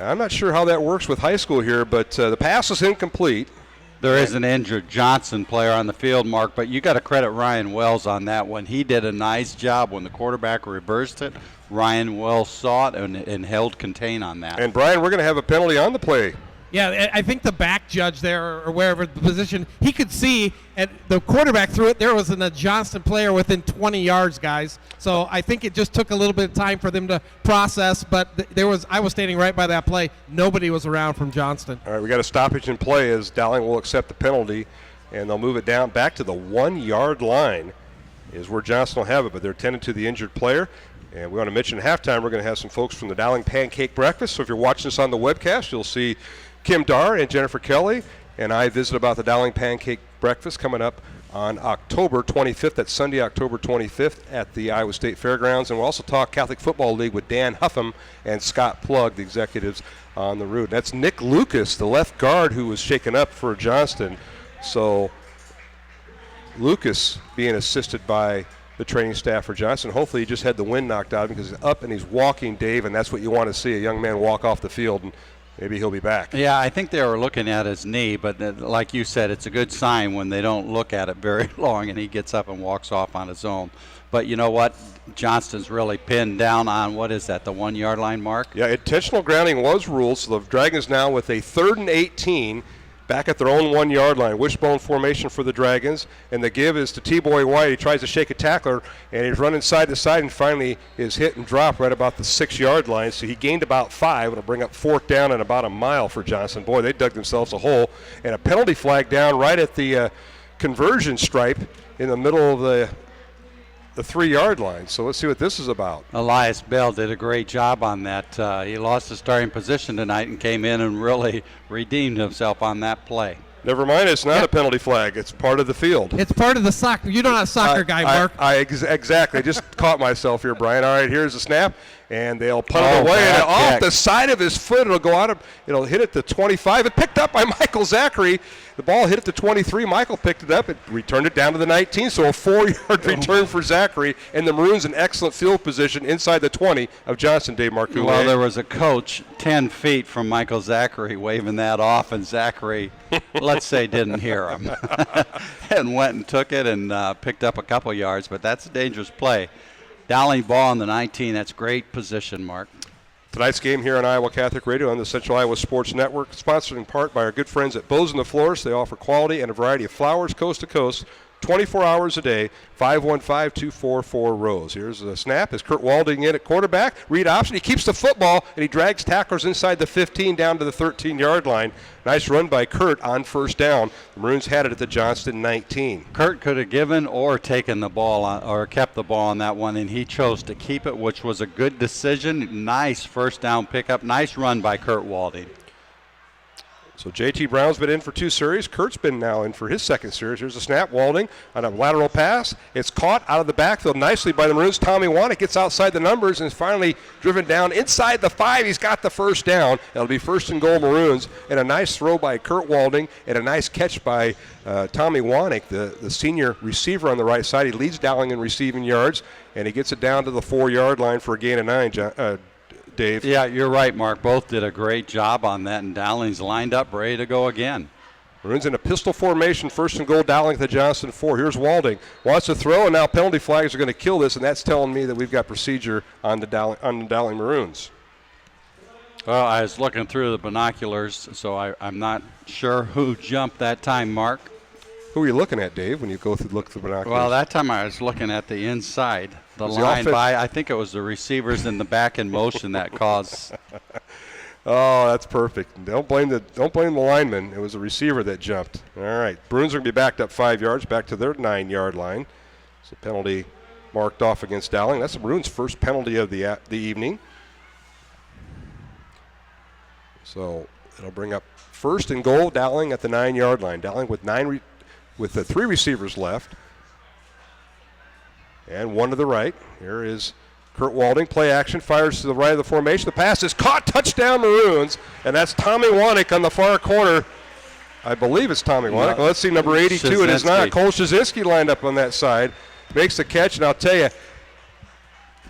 I'm not sure how that works with high school here, but the pass is incomplete. There is an injured Johnson player on the field, Mark, but you got to credit Ryan Wells on that one. He did a nice job when the quarterback reversed it. Ryan Wells saw it and held contain on that. And, Brian, we're going to have a penalty on the play. Yeah, I think the back judge there or wherever the position, he could see, and the quarterback threw it. There was a Johnston player within 20 yards, guys. So I think it just took a little bit of time for them to process, but I was standing right by that play. Nobody was around from Johnston. All right, we got a stoppage in play as Dowling will accept the penalty, and they'll move it down back to the 1-yard line is where Johnston will have it, but they're tending to the injured player. And we want to mention at halftime we're going to have some folks from the Dowling Pancake Breakfast. So if you're watching us on the webcast, you'll see Kim Dar and Jennifer Kelly and I visit about the Dowling Pancake Breakfast coming up on October 25th. That's Sunday, October 25th at the Iowa State Fairgrounds. And we'll also talk Catholic Football League with Dan Huffam and Scott Plug, the executives on the route. That's Nick Lucas, the left guard who was shaken up for Johnston. So Lucas being assisted by the training staff for Johnston. Hopefully he just had the wind knocked out of him because he's up and he's walking, Dave, and that's what you want to see, a young man walk off the field. And maybe he'll be back. Yeah, I think they were looking at his knee, but like you said, it's a good sign when they don't look at it very long and he gets up and walks off on his own. But you know what? Johnston's really pinned down on, what is that, the 1-yard line, Mark? Yeah, intentional grounding was ruled, so the Dragons now with a 3rd and 18 back at their own 1-yard line. Wishbone formation for the Dragons, and the give is to T-Boy White. He tries to shake a tackler, and he's running side to side and finally is hit and dropped right about the 6-yard line. So he gained about 5. It'll bring up 4th down and about a mile for Johnston. Boy, they dug themselves a hole. And a penalty flag down right at the conversion stripe in the middle of the 3-yard line. So let's see what this is about. Elias Bell did a great job on that. He lost his starting position tonight and came in and really redeemed himself on that play. Never mind, it's not a penalty flag. It's part of the field. It's part of the soccer. You're not a soccer guy, Mark. Exactly. I just caught myself here, Brian. All right, here's the snap, and they'll punt it away. And off the side of his foot, it'll go out. It'll hit at the 25. It picked up by Michael Zachary. The ball hit at the 23. Michael picked it up. It returned it down to the 19. So a 4-yard return for Zachary, and the Maroons in excellent field position inside the 20 of Johnston, Dave Marcoulier. Well, there was a coach 10 feet from Michael Zachary waving that off, and Zachary, let's say, didn't hear him and went and took it and picked up a couple yards. But that's a dangerous play. Dowling ball on the 19. That's great position, Mark. Tonight's game here on Iowa Catholic Radio on the Central Iowa Sports Network, sponsored in part by our good friends at Bows and the Florist. They offer quality and a variety of flowers coast to coast, 24 hours a day, 515-244-ROSE. Here's the snap. Is Kurt Walding in at quarterback? Read option. He keeps the football, and he drags tacklers inside the 15 down to the 13-yard line. Nice run by Kurt on first down. The Maroons had it at the Johnston 19. Kurt could have given or taken the ball or kept the ball on that one, and he chose to keep it, which was a good decision. Nice first down pickup. Nice run by Kurt Walding. So J.T. Brown's been in for 2 series. Kurt's been now in for his second series. Here's a snap. Walding on a lateral pass. It's caught out of the backfield nicely by the Maroons. Tommy Wanick gets outside the numbers and is finally driven down inside the 5. He's got the first down. It'll be 1st and goal Maroons. And a nice throw by Kurt Walding and a nice catch by Tommy Wanick, the senior receiver on the right side. He leads Dowling in receiving yards, and he gets it down to the 4-yard line for a gain of 9, Dave. Yeah, you're right, Mark. Both did a great job on that, and Dowling's lined up, ready to go again. Maroons in a pistol formation, 1st and goal, Dowling at the Johnston 4. Here's Walding. Wants to throw, and now penalty flags are going to kill this, and that's telling me that we've got procedure on the Dowling Maroons. Well, I was looking through the binoculars, so I'm not sure who jumped that time, Mark. Who are you looking at, Dave, when you look through the binoculars? Well, that time I was looking at the inside. The line by, I think it was the receivers in the back in motion that caused. Oh, that's perfect. Don't blame the lineman. It was the receiver that jumped. All right, Bruins are going to be backed up 5 yards, back to their 9-yard line. So penalty marked off against Dowling. That's the Bruins' first penalty of the evening. So it'll bring up 1st and goal, Dowling at the 9-yard line. Dowling with the 3 receivers left. And 1 to the right. Here is Kurt Walding. Play action, fires to the right of the formation. The pass is caught. Touchdown Maroons. And that's Tommy Wanick on the far corner. I believe it's Tommy Wanick. Well, let's see, number 82. It is not. Cole Shazinski lined up on that side. Makes the catch, and I'll tell you,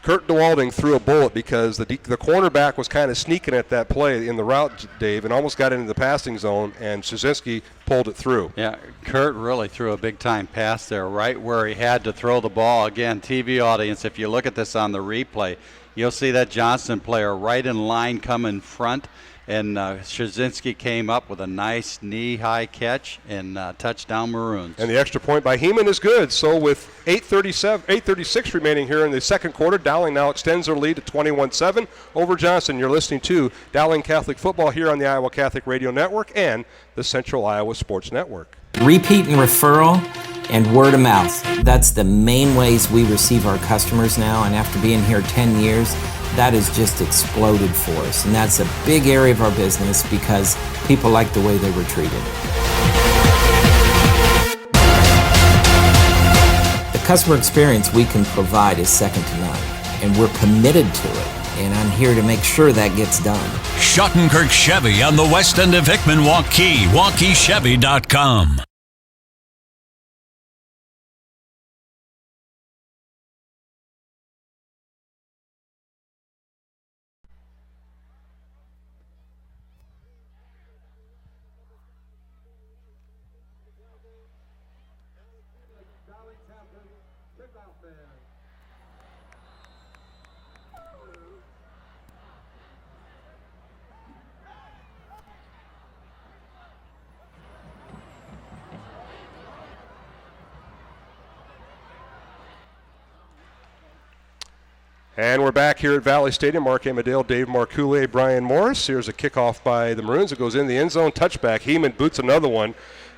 Kurt Walding threw a bullet because the cornerback was kind of sneaking at that play in the route, Dave, and almost got into the passing zone, and Shazinski pulled it through. Yeah, Kurt really threw a big-time pass there right where he had to throw the ball. Again, TV audience, if you look at this on the replay, you'll see that Johnston player right in line come in front, and Shazinski came up with a nice knee-high catch and touchdown Maroons. And the extra point by Heeman is good. So with 8:36 remaining here in the second quarter, Dowling now extends their lead to 21-7 over Johnston. You're listening to Dowling Catholic Football here on the Iowa Catholic Radio Network and the Central Iowa Sports Network. Repeat and referral and word of mouth. That's the main ways we receive our customers now, and after being here 10 years, that has just exploded for us. And that's a big area of our business because people like the way they were treated. The customer experience we can provide is second to none, and we're committed to it. And I'm here to make sure that gets done. Schottenkirk Chevy on the west end of Hickman, Waukee, WaukeeChevy.com. And we're back here at Valley Stadium. Mark Amadale, Dave Marcoulé, Brian Morris. Here's a kickoff by the Maroons. It goes in the end zone, touchback. Heeman boots another one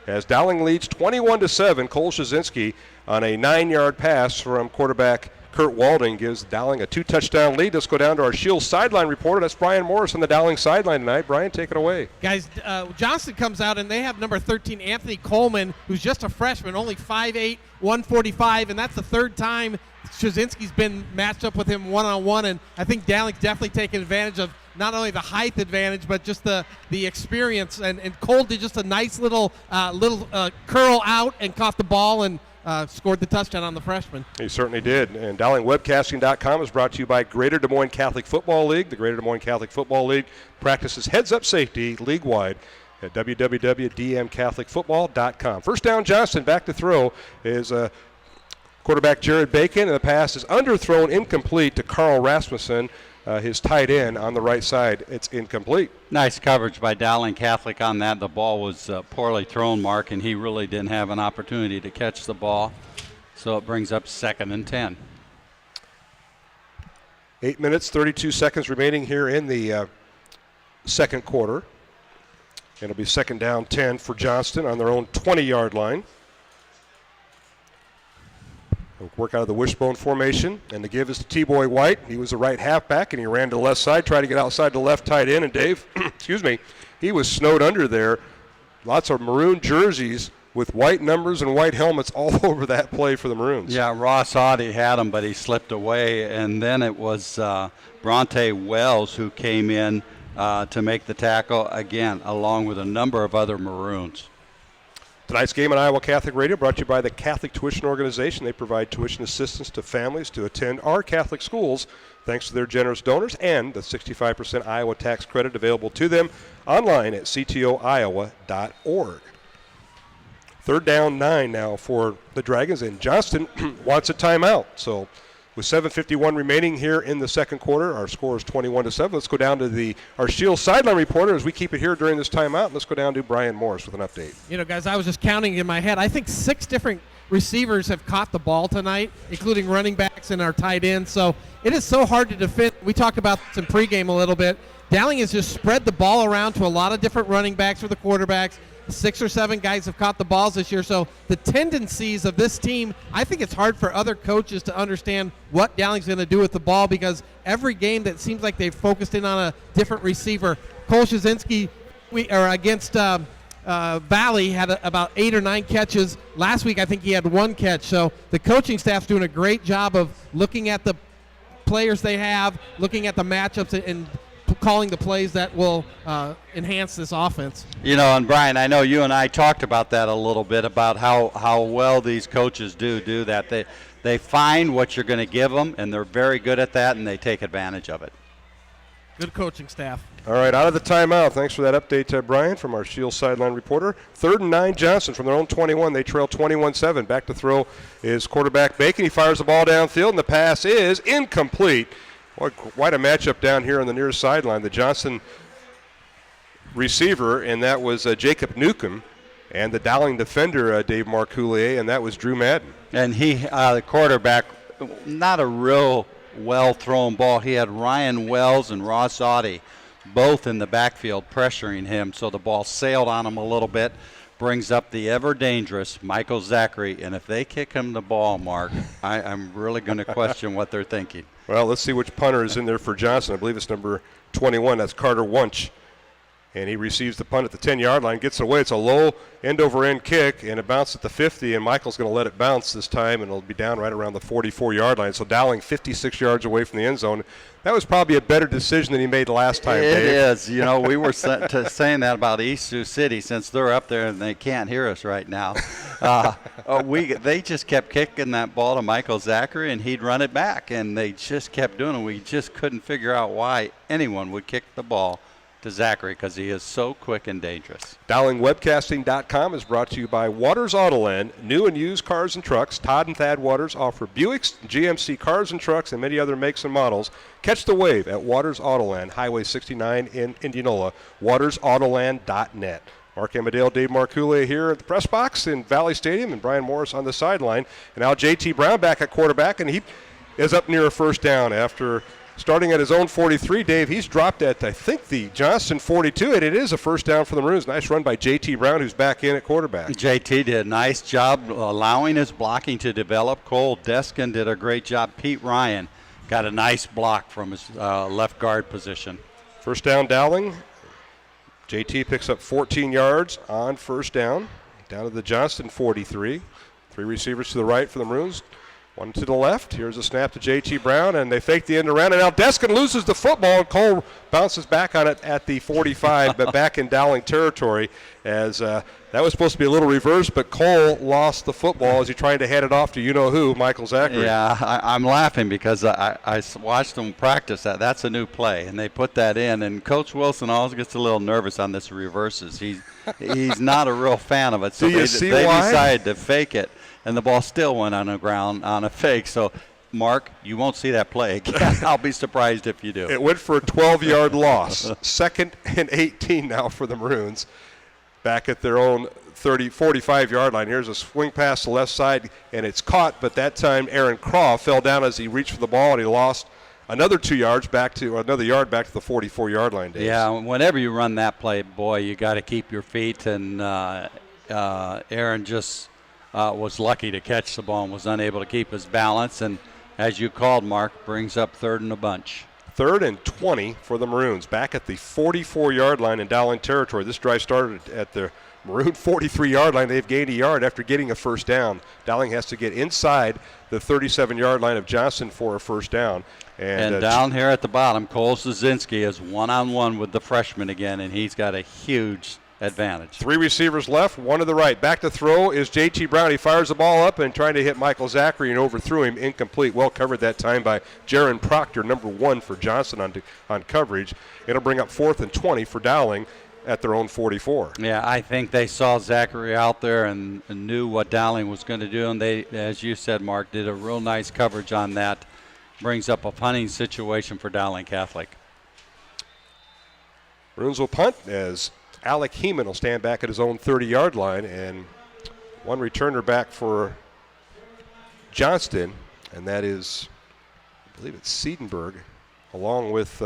as Dowling leads 21-7. Cole Shazinski on a 9-yard pass from quarterback Kurt Walding gives Dowling a 2-touchdown lead. Let's go down to our Shields sideline reporter. That's Brian Morris on the Dowling sideline tonight. Brian, take it away. Guys, Johnston comes out, and they have number 13, Anthony Coleman, who's just a freshman, only 5'8", 145, and that's the third time Shazinski's been matched up with him one-on-one, and I think Dowling's definitely taken advantage of not only the height advantage, but just the experience. And Cole did just a nice little curl out and caught the ball and scored the touchdown on the freshman. He certainly did. And DowlingWebcasting.com is brought to you by Greater Des Moines Catholic Football League. The Greater Des Moines Catholic Football League practices heads-up safety league-wide at www.dmcatholicfootball.com. First down, Johnston. Back to throw is quarterback Jared Bacon, and the pass is underthrown, incomplete to Carl Rasmussen. his tight end on the right side. It's incomplete. Nice coverage by Dowling Catholic on that. The ball was poorly thrown, Mark, and he really didn't have an opportunity to catch the ball. So it brings up 2nd and 10. 8 minutes, 32 seconds remaining here in the second quarter. It'll be 2nd down 10 for Johnston on their own 20-yard line. They'll work out of the wishbone formation, and the give is to T-Boy White. He was a right halfback, and he ran to the left side, tried to get outside the left tight end, and Dave, excuse me, he was snowed under there. Lots of maroon jerseys with white numbers and white helmets all over that play for the Maroons. Yeah, Ross Audie had him, but he slipped away, and then it was Bronte Wells who came in to make the tackle again, along with a number of other Maroons. Tonight's game on Iowa Catholic Radio brought to you by the Catholic Tuition Organization. They provide tuition assistance to families to attend our Catholic schools thanks to their generous donors and the 65% Iowa tax credit available to them online at ctoiowa.org. 3rd down 9 now for the Dragons, and Johnston wants a timeout. So with 7:51 remaining here in the second quarter, our score is 21-7. Let's go down to our Shield sideline reporter as we keep it here during this timeout. Let's go down to Brian Morris with an update. You know, guys, I was just counting in my head. I think 6 different receivers have caught the ball tonight, including running backs and our tight ends. So it is so hard to defend. We talked about this in pregame a little bit. Dowling has just spread the ball around to a lot of different running backs for the quarterbacks. 6 or 7 guys have caught the balls this year. So the tendencies of this team, I think it's hard for other coaches to understand what Dowling's going to do with the ball, because every game that seems like they've focused in on a different receiver. Cole Shazinski against Valley had about 8 or 9 catches. Last week I think he had 1 catch. So the coaching staff's doing a great job of looking at the players they have, looking at the matchups, and calling the plays that will enhance this offense. You know, and Brian, I know you and I talked about that a little bit, about how well these coaches do that. They find what you're going to give them, and they're very good at that, and they take advantage of it. Good coaching staff. All right, out of the timeout. Thanks for that update, Brian, from our Shield sideline reporter. 3rd and 9, Johnston from their own 21. They trail 21-7. Back to throw is quarterback Bacon. He fires the ball downfield, and the pass is incomplete. Quite a matchup down here on the near sideline. The Johnston receiver, and that was Jacob Newcomb, and the Dowling defender, Dave Marcoulier, and that was Drew Madden. And he, the quarterback, not a real well-thrown ball. He had Ryan Wells and Ross Audie both in the backfield pressuring him, so the ball sailed on him a little bit. Brings up the ever-dangerous Michael Zachary, and if they kick him the ball, Mark, I'm really going to question what they're thinking. Well, let's see which punter is in there for Johnston. I believe it's number 21. That's Carter Wunsch. And he receives the punt at the 10-yard line, gets it away. It's a low end-over-end kick, and it bounced at the 50, and Michael's going to let it bounce this time, and it'll be down right around the 44-yard line. So Dowling 56 yards away from the end zone. That was probably a better decision than he made last time, Dave. It is. You know, we were saying that about East Sioux City, since they're up there and they can't hear us right now. They just kept kicking that ball to Michael Zachary, and he'd run it back, and they just kept doing it. We just couldn't figure out why anyone would kick the ball to Zachary, because he is so quick and dangerous. DowlingWebcasting.com is brought to you by Waters Autoland. New and used cars and trucks. Todd and Thad Waters offer Buicks, GMC cars and trucks, and many other makes and models. Catch the wave at Waters Autoland, Highway 69 in Indianola. WatersAutoland.net. Mark Amadale, Dave Marcoulier here at the press box in Valley Stadium, and Brian Morris on the sideline. And now J.T. Brown back at quarterback, and he is up near a first down after starting at his own 43. Dave, he's dropped at, I think, the Johnston 42, and it is a first down for the Maroons. Nice run by J.T. Brown, who's back in at quarterback. J.T. did a nice job allowing his blocking to develop. Cole Deskin did a great job. Pete Ryan got a nice block from his left guard position. First down, Dowling. J.T. picks up 14 yards on first down. Down to the Johnston 43. 3 receivers to the right for the Maroons. 1 to the left. Here's a snap to J.T. Brown, and they fake the end around. And now Deskin loses the football, and Cole bounces back on it at the 45, but back in Dowling territory, as that was supposed to be a little reverse, but Cole lost the football as he tried to hand it off to you-know-who, Michael Zachary. Yeah, I'm laughing because I watched them practice that. That's a new play, and they put that in. And Coach Wilson always gets a little nervous on this reverses. He's not a real fan of it, so they decided to fake it. And the ball still went on the ground on a fake. So Mark, you won't see that play again. I'll be surprised if you do. It went for a 12-yard loss. 2nd and 18 now for the Maroons. Back at their own 45-yard line. Here's a swing pass to the left side, and it's caught, but that time Aaron Croft fell down as he reached for the ball, and he lost another 2 yards another yard back to the 44-yard line, Dave. Yeah, whenever you run that play, boy, you got to keep your feet, and Aaron just was lucky to catch the ball and was unable to keep his balance, and as you called, Mark, brings up 3rd and a bunch. 3rd and 20 for the Maroons, back at the 44-yard line in Dowling territory. This drive started at the Maroon 43-yard line. They've gained a yard after getting a first down. Dowling has to get inside the 37-yard line of Johnston for a first down. And down here at the bottom, Cole Szynski is one-on-one with the freshman again, and he's got a huge advantage. 3 receivers left, 1 to the right. Back to throw is J.T. Brown. He fires the ball up and trying to hit Michael Zachary and overthrew him. Incomplete. Well covered that time by Jaron Proctor, number 1 for Johnston on coverage. It'll bring up 4th and 20 for Dowling at their own 44. Yeah, I think they saw Zachary out there and knew what Dowling was going to do, and they, as you said, Mark, did a real nice coverage on that. Brings up a punting situation for Dowling Catholic. Maroons will punt as Alec Heeman will stand back at his own 30-yard line, and 1 returner back for Johnston, and that is, I believe it's Siedenberg, along with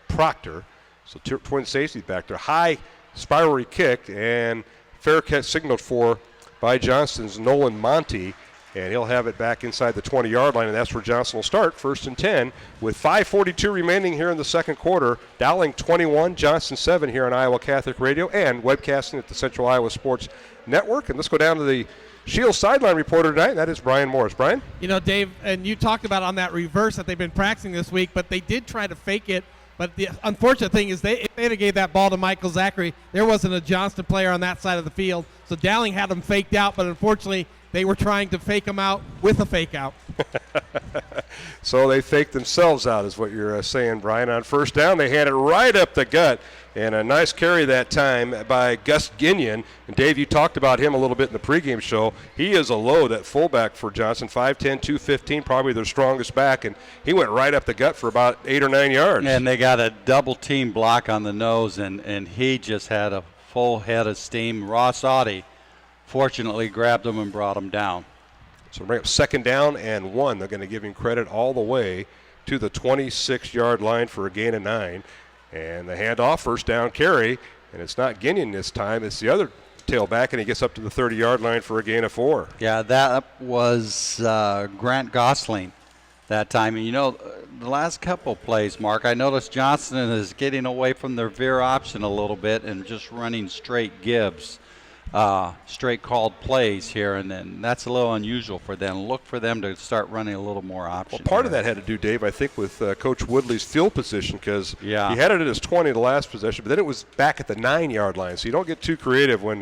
Proctor. So twin safety back there. High spirally kicked, and fair catch signaled for by Johnston's Nolan Monty, and he'll have it back inside the 20-yard line, and that's where Johnston will start, 1st and 10, with 5:42 remaining here in the second quarter. Dowling 21, Johnston 7 here on Iowa Catholic Radio and webcasting at the Central Iowa Sports Network. And let's go down to the Shields sideline reporter tonight, and that is Brian Morris. Brian? You know, Dave, and you talked about on that reverse that they've been practicing this week, but they did try to fake it. But the unfortunate thing is if they'd have gave that ball to Michael Zachary, there wasn't a Johnston player on that side of the field. So Dowling had them faked out, but unfortunately they were trying to fake them out with a fake out. So they faked themselves out is what you're saying, Brian. On first down, they had it right up the gut. And a nice carry that time by Gus Ginion. And, Dave, you talked about him a little bit in the pregame show. He is a load at fullback for Johnston, 5'10", 215, probably their strongest back. And he went right up the gut for about 8 or 9 yards. And they got a double-team block on the nose, and he just had a full head of steam. Ross Audie fortunately grabbed him and brought him down. So bring up 2nd down and 1. They're going to give him credit all the way to the 26-yard line for a gain of 9. And the handoff, 1st down carry, and it's not Ginion this time. It's the other tailback, and he gets up to the 30-yard line for a gain of 4. Yeah, that was Grant Gosling that time. And, you know, the last couple plays, Mark, I noticed Johnston is getting away from their veer option a little bit and just running straight Gibbs. Straight called plays here, and then that's a little unusual for them. Look for them to start running a little more option. Well, part of that had to do, Dave, I think, with Coach Woodley's field position, because he had it at his 20 the last possession, but then it was back at the 9-yard line. So you don't get too creative when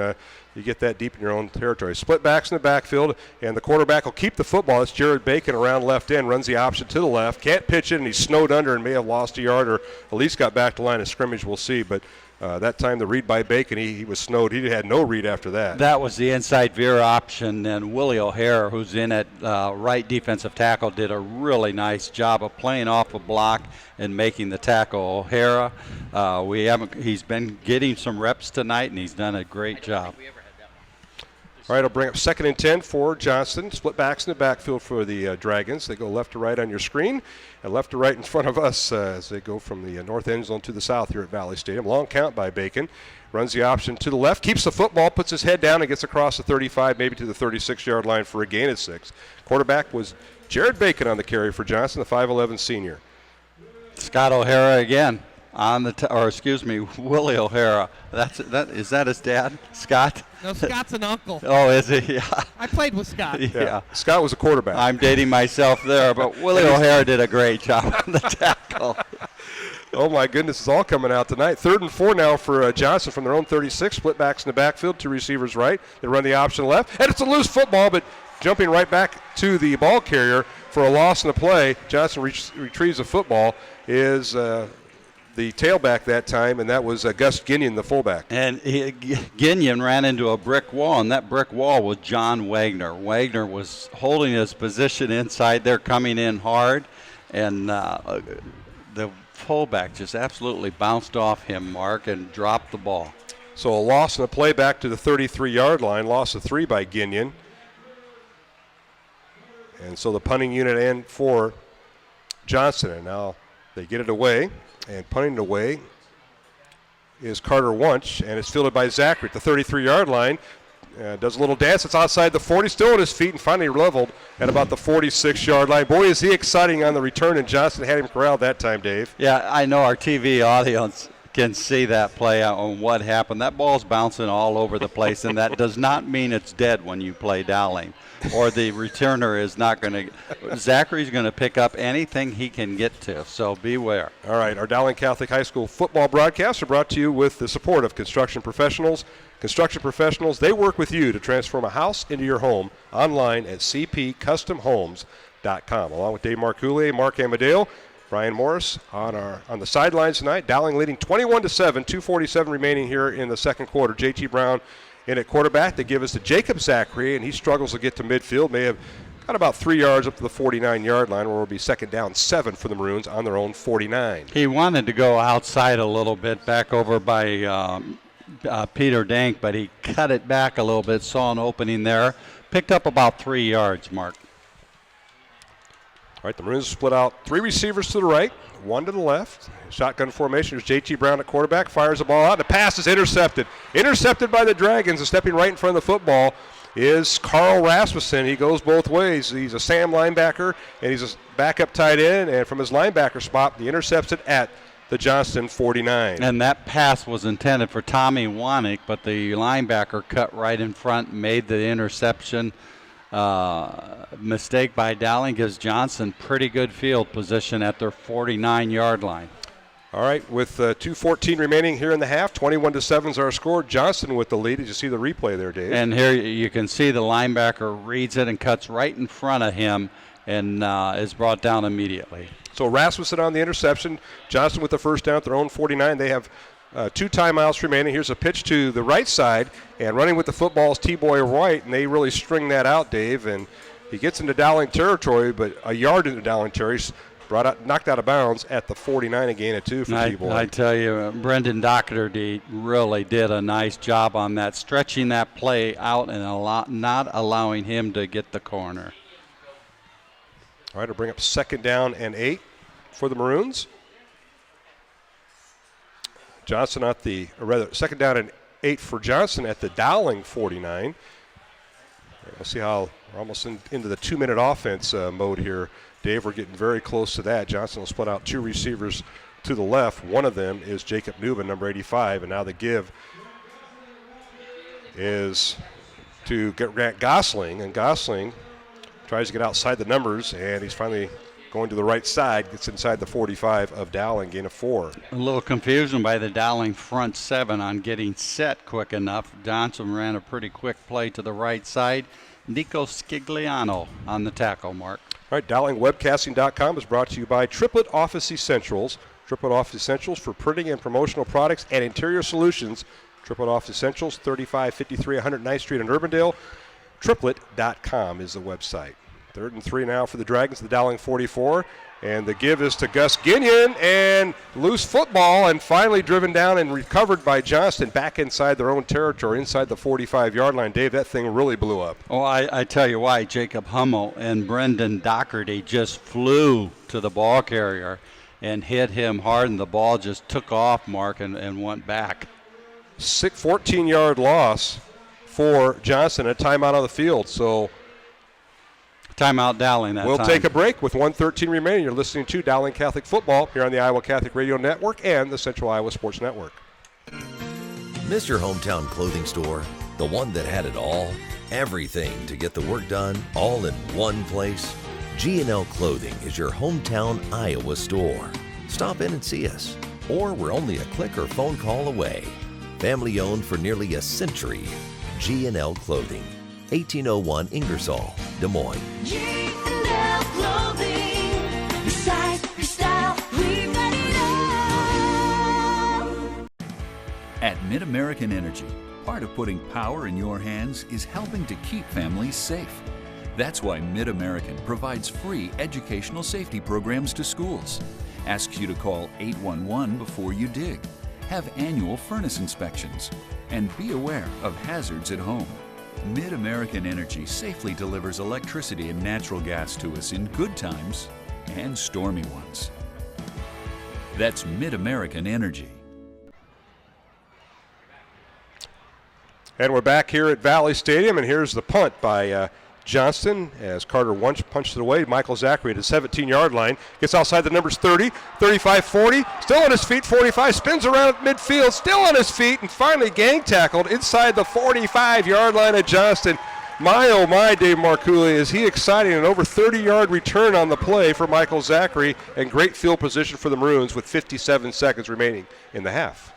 you get that deep in your own territory. Split backs in the backfield, and the quarterback will keep the football. It's Jared Bacon around left end, runs the option to the left, can't pitch it, and he's snowed under and may have lost a yard or at least got back to line of scrimmage. We'll see, but that time the read by Bacon, he was snowed. He had no read after that. That was the inside veer option, and Willie O'Hara, who's in at right defensive tackle, did a really nice job of playing off a block and making the tackle. O'Hara, he's been getting some reps tonight, and he's done a great job. All right, I'll bring up 2nd and 10 for Johnston. Split backs in the backfield for the Dragons. They go left to right on your screen and left to right in front of us as they go from the north end zone to the south here at Valley Stadium. Long count by Bacon. Runs the option to the left, keeps the football, puts his head down and gets across the 35, maybe to the 36-yard line for a gain of 6. Quarterback was Jared Bacon on the carry for Johnston, the 5'11 senior. Scott O'Hara again. Willie O'Hara. Is that his dad, Scott? No, Scott's an uncle. Oh, is he? Yeah. I played with Scott. Yeah. Scott was a quarterback. I'm dating myself there, but Willie O'Hara did a great job on the tackle. Oh, my goodness, it's all coming out tonight. 3rd and 4 now for Johnston from their own 36. Split backs in the backfield, 2 receivers right. They run the option left, and it's a loose football, but jumping right back to the ball carrier for a loss in the play. Johnston retrieves the football is the tailback that time, and that was Gus Ginion, the fullback. And Ginion ran into a brick wall, and that brick wall was John Wagner. Wagner was holding his position inside there, coming in hard, and the fullback just absolutely bounced off him, Mark, and dropped the ball. So a loss and a play back to the 33-yard line, loss of 3 by Ginion. And so the punting unit in for Johnston, and now they get it away, and punting it away is Carter Wunsch, and it's fielded by Zachary at the 33-yard line. Does a little dance. It's outside the 40, still on his feet, and finally leveled at about the 46-yard line. Boy, is he exciting on the return, and Johnston had him corralled that time, Dave. Yeah, I know our TV audience can see that play on what happened. That ball's bouncing all over the place, and that does not mean it's dead when you play Dowling, or the returner is not going to. Zachary's going to pick up anything he can get to, so beware. All right, our Dowling Catholic High School football broadcasts are brought to you with the support of Construction Professionals. Construction Professionals, they work with you to transform a house into your home online at cpcustomhomes.com. Along with Dave Marcoullier, Mark Amadeo, Brian Morris on the sidelines tonight. Dowling leading 21-7, 2:47 remaining here in the second quarter. JT Brown in at quarterback. They give us to Jacob Zachary, and he struggles to get to midfield. May have got about 3 yards up to the 49-yard line, where it will be second down 7 for the Maroons on their own 49. He wanted to go outside a little bit, back over by Peter Dank, but he cut it back a little bit, saw an opening there, picked up about 3 yards, Mark. All right, the Maroons split out 3 receivers to the right, 1 to the left. Shotgun formation. There's J.T. Brown at quarterback, fires the ball out. The pass is intercepted. Intercepted by the Dragons, and stepping right in front of the football is Carl Rasmussen. He goes both ways. He's a Sam linebacker, and he's a backup tight end, and from his linebacker spot, he intercepts it at the Johnston 49. And that pass was intended for Tommy Wanek, but the linebacker cut right in front and made the interception. Mistake by Dowling gives Johnston pretty good field position at their 49-yard line. All right, with 2:14 remaining here in the half, 21-7 is our score. Johnston with the lead. Did you see the replay there, Dave? And here you can see the linebacker reads it and cuts right in front of him and is brought down immediately. So Rasmussen on the interception. Johnston with the first down at their own 49. They have 2 timeouts remaining. Here's a pitch to the right side, and running with the football is T-Boy White, and they really string that out, Dave. And he gets into Dowling territory, but a yard into Dowling territory, knocked out of bounds at the 49, a gain of 2 for T-Boy. I tell you, Brendan Doherty really did a nice job on that, stretching that play out and not allowing him to get the corner. All right, to bring up second down and 8 for the Maroons. Johnston second down and 8 for Johnston at the Dowling 49. We'll see how we're almost into the 2-minute offense mode here. Dave, we're getting very close to that. Johnston will split out 2 receivers to the left. One of them is Jacob Newman, number 85, and now the give is to Grant Gosling, and Gosling tries to get outside the numbers, and he's finally going to the right side, gets inside the 45 of Dowling, gain of 4. A little confusion by the Dowling front 7 on getting set quick enough. Johnson ran a pretty quick play to the right side. Nico Scigliano on the tackle, Mark. All right, DowlingWebcasting.com is brought to you by Triplet Office Essentials. Triplet Office Essentials for printing and promotional products and interior solutions. Triplet Office Essentials, 3553 109th Street in Urbandale. Triplet.com is the website. 3rd and 3 now for the Dragons, the Dowling 44. And the give is to Gus Ginion, and loose football, and finally driven down and recovered by Johnston back inside their own territory, inside the 45-yard line. Dave, that thing really blew up. Oh, I tell you why. Jacob Hummel and Brendan Doherty just flew to the ball carrier and hit him hard, and the ball just took off, Mark, and went back. 14-yard loss for Johnston, a timeout on the field. So timeout Dowling that we'll time. take a break with 1:13 remaining. You're listening to Dowling Catholic Football here on the Iowa Catholic Radio Network and the Central Iowa Sports Network. Miss your hometown clothing store? The one that had it all? Everything to get the work done, all in one place? G&L Clothing is your hometown Iowa store. Stop in and see us. Or we're only a click or phone call away. Family owned for nearly a century. G&L Clothing. 1801 Ingersoll, Des Moines. G&L Clothing, your size, your style, we've got it all. At Mid-American Energy, part of putting power in your hands is helping to keep families safe. That's why Mid-American provides free educational safety programs to schools, asks you to call 811 before you dig, have annual furnace inspections, and be aware of hazards at home. Mid-American Energy safely delivers electricity and natural gas to us in good times and stormy ones. That's Mid-American Energy. And we're back here at Valley Stadium, and here's the punt by Johnston as Carter Wunsch punched it away. Michael Zachary at the 17-yard line. Gets outside the numbers 30, 35, 40. Still on his feet, 45. Spins around at midfield, still on his feet, and finally gang tackled inside the 45-yard line of Johnston. My, oh my, Dave Marcouli, is he exciting. An over 30-yard return on the play for Michael Zachary, and great field position for the Maroons with 57 seconds remaining in the half.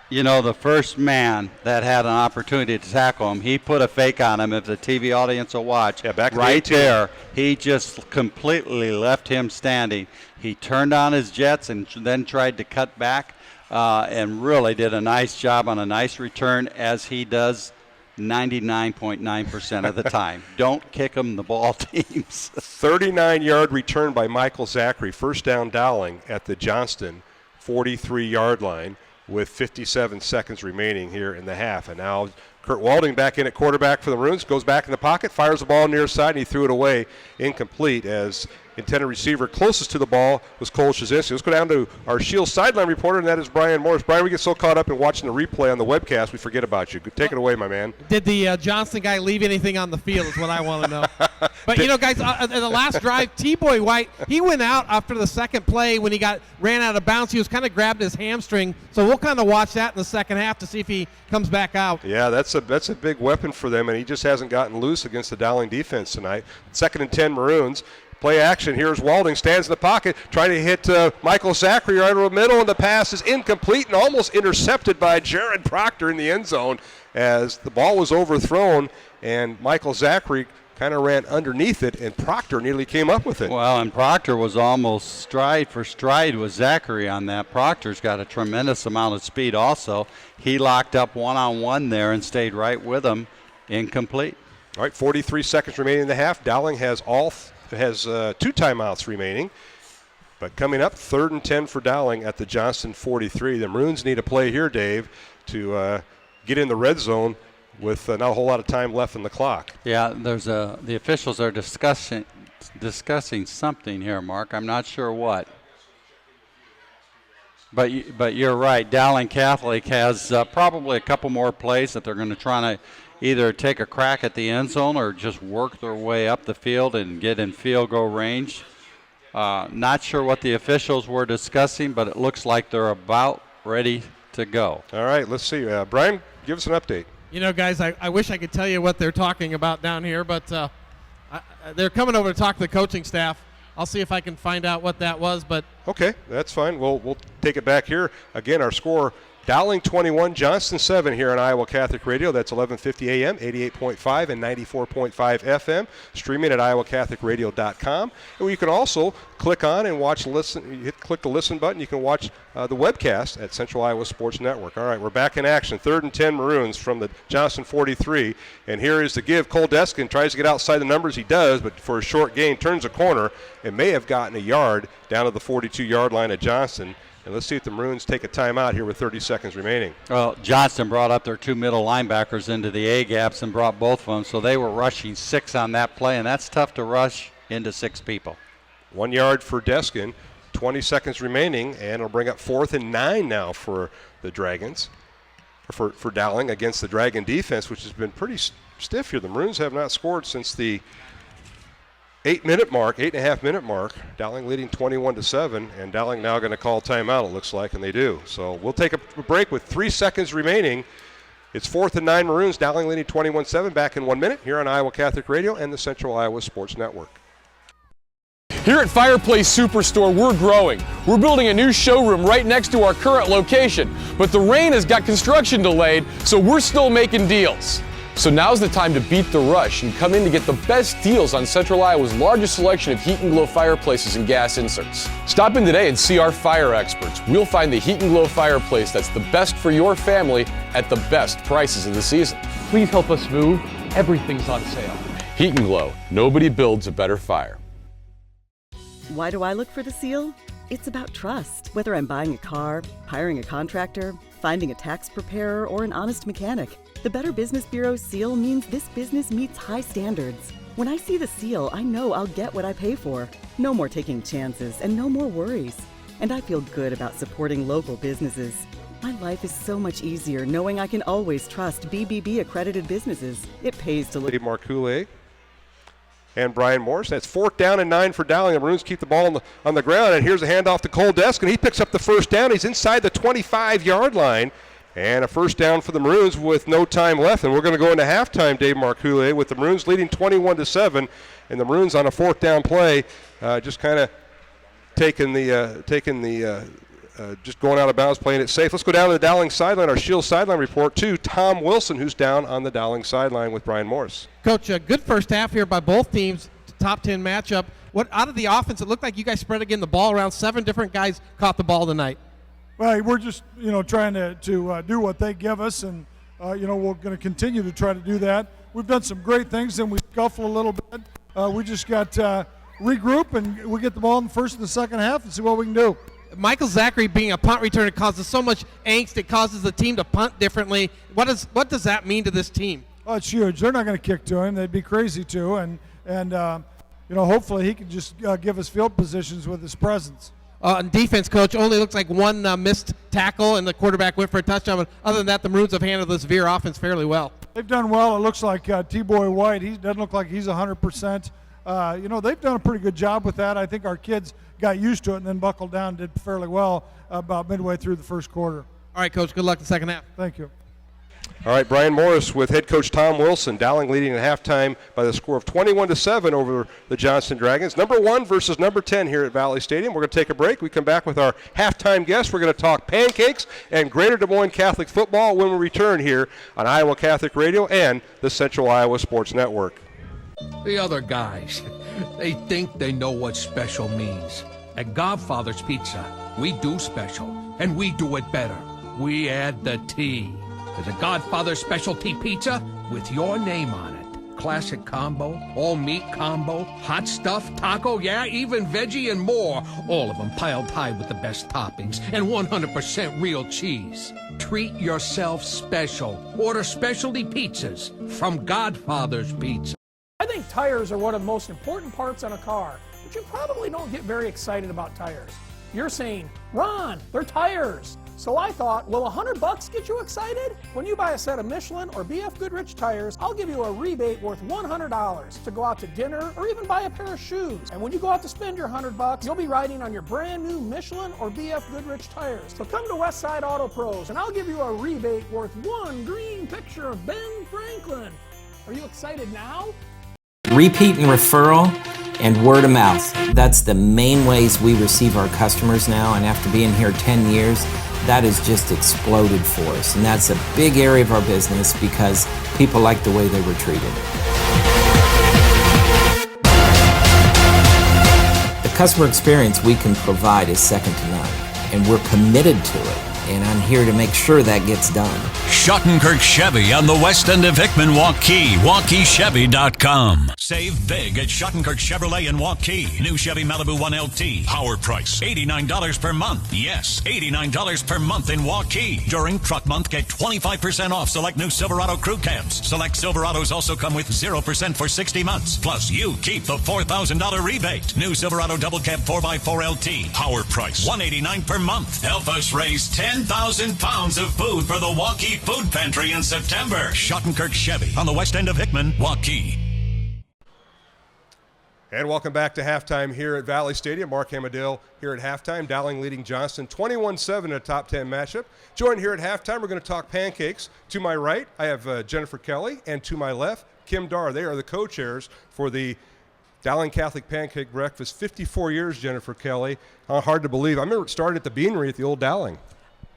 You know, the first man that had an opportunity to tackle him, he put a fake on him. If the TV audience will watch, back right there, he just completely left him standing. He turned on his jets and then tried to cut back and really did a nice job on a nice return, as he does 99.9% of the time. Don't kick him the ball, teams. 39-yard return by Michael Zachary. First down Dowling at the Johnston 43-yard line, with 57 seconds remaining here in the half. And now Kurt Walding back in at quarterback for the Maroons, goes back in the pocket, fires the ball near side, and he threw it away incomplete, as intended receiver closest to the ball was Cole Shazinski. Let's go down to our Shields sideline reporter, and that is Brian Morris. Brian, we get so caught up in watching the replay on the webcast, we forget about you. Take it away, my man. Did the Johnston guy leave anything on the field is what I want to know. But, you know, guys, in the last drive, T-Boy White, he went out after the second play when he ran out of bounds. He was kind of grabbed his hamstring, so we'll kind of watch that in the second half to see if he comes back out. Yeah, that's a big weapon for them, and he just hasn't gotten loose against the Dowling defense tonight. 2nd and 10 Maroons. Play action. Here's Walding, stands in the pocket, trying to hit Michael Zachary right over the middle, and the pass is incomplete and almost intercepted by Jared Proctor in the end zone as the ball was overthrown, and Michael Zachary kind of ran underneath it, and Proctor nearly came up with it. Well, and Proctor was almost stride for stride with Zachary on that. Proctor's got a tremendous amount of speed also. He locked up one-on-one there and stayed right with him. Incomplete. All right, 43 seconds remaining in the half. Dowling has has 2 timeouts remaining. But coming up, 3rd and 10 for Dowling at the Johnston 43. The Maroons need a play here, Dave, to get in the red zone with not a whole lot of time left in the clock. Yeah, the officials are discussing something here, Mark. I'm not sure what. But you're right. Dowling Catholic has probably a couple more plays that they're going to try to either take a crack at the end zone or just work their way up the field and get in field goal range. Not sure what the officials were discussing, but it looks like they're about ready to go. All right, let's see. Brian, give us an update. You know, guys, I wish I could tell you what they're talking about down here, but they're coming over to talk to the coaching staff. I'll see if I can find out what that was. But okay, that's fine. We'll take it back here. Again, our score, Dowling 21, Johnston 7 here on Iowa Catholic Radio. That's 1150 AM, 88.5 and 94.5 FM. Streaming at iowacatholicradio.com. And you can also click on and click the listen button. You can watch the webcast at Central Iowa Sports Network. All right, we're back in action. 3rd and 10 Maroons from the Johnston 43. And here is the give. Cole Deskin tries to get outside the numbers. He does, but for a short gain, turns a corner and may have gotten a yard down to the 42-yard line at Johnston. And let's see if the Maroons take a timeout here with 30 seconds remaining. Well, Johnston brought up their 2 middle linebackers into the A-gaps and brought both of them, so they were rushing 6 on that play, and that's tough to rush into 6 people. 1 yard for Deskin, 20 seconds remaining, and it'll bring up 4th and 9 now for the Dragons, or for Dowling against the Dragon defense, which has been pretty stiff here. The Maroons have not scored since the 8.5-minute mark. Dowling leading 21-7, and Dowling now going to call timeout, it looks like, and they do. So we'll take a break with 3 seconds remaining. It's 4th and 9 Maroons, Dowling leading 21-7, back in 1 minute here on Iowa Catholic Radio and the Central Iowa Sports Network. Here at Fireplace Superstore, we're growing. We're building a new showroom right next to our current location, but the rain has got construction delayed, so we're still making deals. So now's the time to beat the rush and come in to get the best deals on Central Iowa's largest selection of Heat and Glow fireplaces and gas inserts. Stop in today and see our fire experts. We'll find the Heat and Glow fireplace that's the best for your family at the best prices of the season. Please help us move. Everything's on sale. Heat and Glow. Nobody builds a better fire. Why do I look for the seal? It's about trust. Whether I'm buying a car, hiring a contractor, finding a tax preparer, or an honest mechanic, the Better Business Bureau seal means this business meets high standards. When I see the seal, I know I'll get what I pay for. No more taking chances and no more worries. And I feel good about supporting local businesses. My life is so much easier knowing I can always trust BBB accredited businesses. It pays to look. Marcoulé and Brian Morris. That's 4th down and 9 for Dowling. The Maroons keep the ball on the ground, and here's a handoff to Cole Desk, and he picks up the first down. He's inside the 25-yard line, and a first down for the Maroons with no time left. And we're going to go into halftime, Dave Marcoulé, with the Maroons leading 21-7, and the Maroons on a 4th down play, just kind of just going out of bounds, playing it safe. Let's go down to the Dowling sideline, our Shield sideline report to Tom Wilson, who's down on the Dowling sideline with Brian Morris. Coach, a good first half here by both teams. Top 10 matchup. What out of the offense? It looked like you guys spread again the ball around. 7 different guys caught the ball tonight. Well, we're just trying to do what they give us, and we're going to continue to try to do that. We've done some great things, and we scuffle a little bit. We just got regroup, and we get the ball in the first and the second half and see what we can do. Michael Zachary being a punt returner causes so much angst. It causes the team to punt differently. What does that mean to this team? Oh, it's huge. They're not going to kick to him. They'd be crazy to, and hopefully he can just give us field positions with his presence. On defense, Coach, only looks like one missed tackle, and the quarterback went for a touchdown. But other than that, the Maroons have handled this Veer offense fairly well. They've done well. It looks like T-Boy White, he doesn't look like he's 100%. They've done a pretty good job with that. I think our kids got used to it and then buckled down and did fairly well about midway through the first quarter. All right, Coach, good luck in the second half. Thank you. All right, Brian Morris with head coach Tom Wilson. Dowling leading at halftime by the score of 21-7 over the Johnston Dragons. Number 1 versus number 10 here at Valley Stadium. We're going to take a break. We come back with our halftime guests. We're going to talk pancakes and Greater Des Moines Catholic football when we return here on Iowa Catholic Radio and the Central Iowa Sports Network. The other guys, they think they know what special means. At Godfather's Pizza, we do special, and we do it better. We add the T. There's a Godfather specialty pizza with your name on it. Classic combo, all meat combo, hot stuff, taco, yeah, even veggie and more. All of them piled high with the best toppings and 100% real cheese. Treat yourself special. Order specialty pizzas from Godfather's Pizza. I think tires are one of the most important parts on a car, but you probably don't get very excited about tires. You're saying, Ron, they're tires. So I thought, will $100 get you excited? When you buy a set of Michelin or BF Goodrich tires, I'll give you a rebate worth $100 to go out to dinner or even buy a pair of shoes. And when you go out to spend your $100, you'll be riding on your brand new Michelin or BF Goodrich tires. So come to Westside Auto Pros and I'll give you a rebate worth one green picture of Ben Franklin. Are you excited now? Repeat and referral and word of mouth. That's the main ways we receive our customers now, and after being here 10 years, that has just exploded for us. And that's a big area of our business because people like the way they were treated. The customer experience we can provide is second to none, and we're committed to it. And I'm here to make sure that gets done. Schottenkirk Chevy on the west end of Hickman, Waukee. WaukeeChevy.com. Save big at Schottenkirk Chevrolet in Waukee. New Chevy Malibu 1LT. Power price. $89 per month. Yes, $89 per month in Waukee. During Truck Month, get 25% off select new Silverado crew cabs. Select Silverados also come with 0% for 60 months. Plus, you keep the $4,000 rebate. New Silverado Double Cab 4x4 LT. Power price. $189 per month. Help us raise 10,000 pounds of food for the Waukee Food Pantry in September. Schottenkirk Chevy on the west end of Hickman, Waukee. And welcome back to halftime here at Valley Stadium. Mark Hamadale here at halftime. Dowling leading Johnston 21-7 in a top 10 matchup. Joined here at halftime, we're going to talk pancakes. To my right, I have Jennifer Kelly, and to my left, Kim Darr. They are the co-chairs for the Dowling Catholic Pancake Breakfast. 54 years, Jennifer Kelly. Hard to believe. I remember it started at the Beanery at the old Dowling.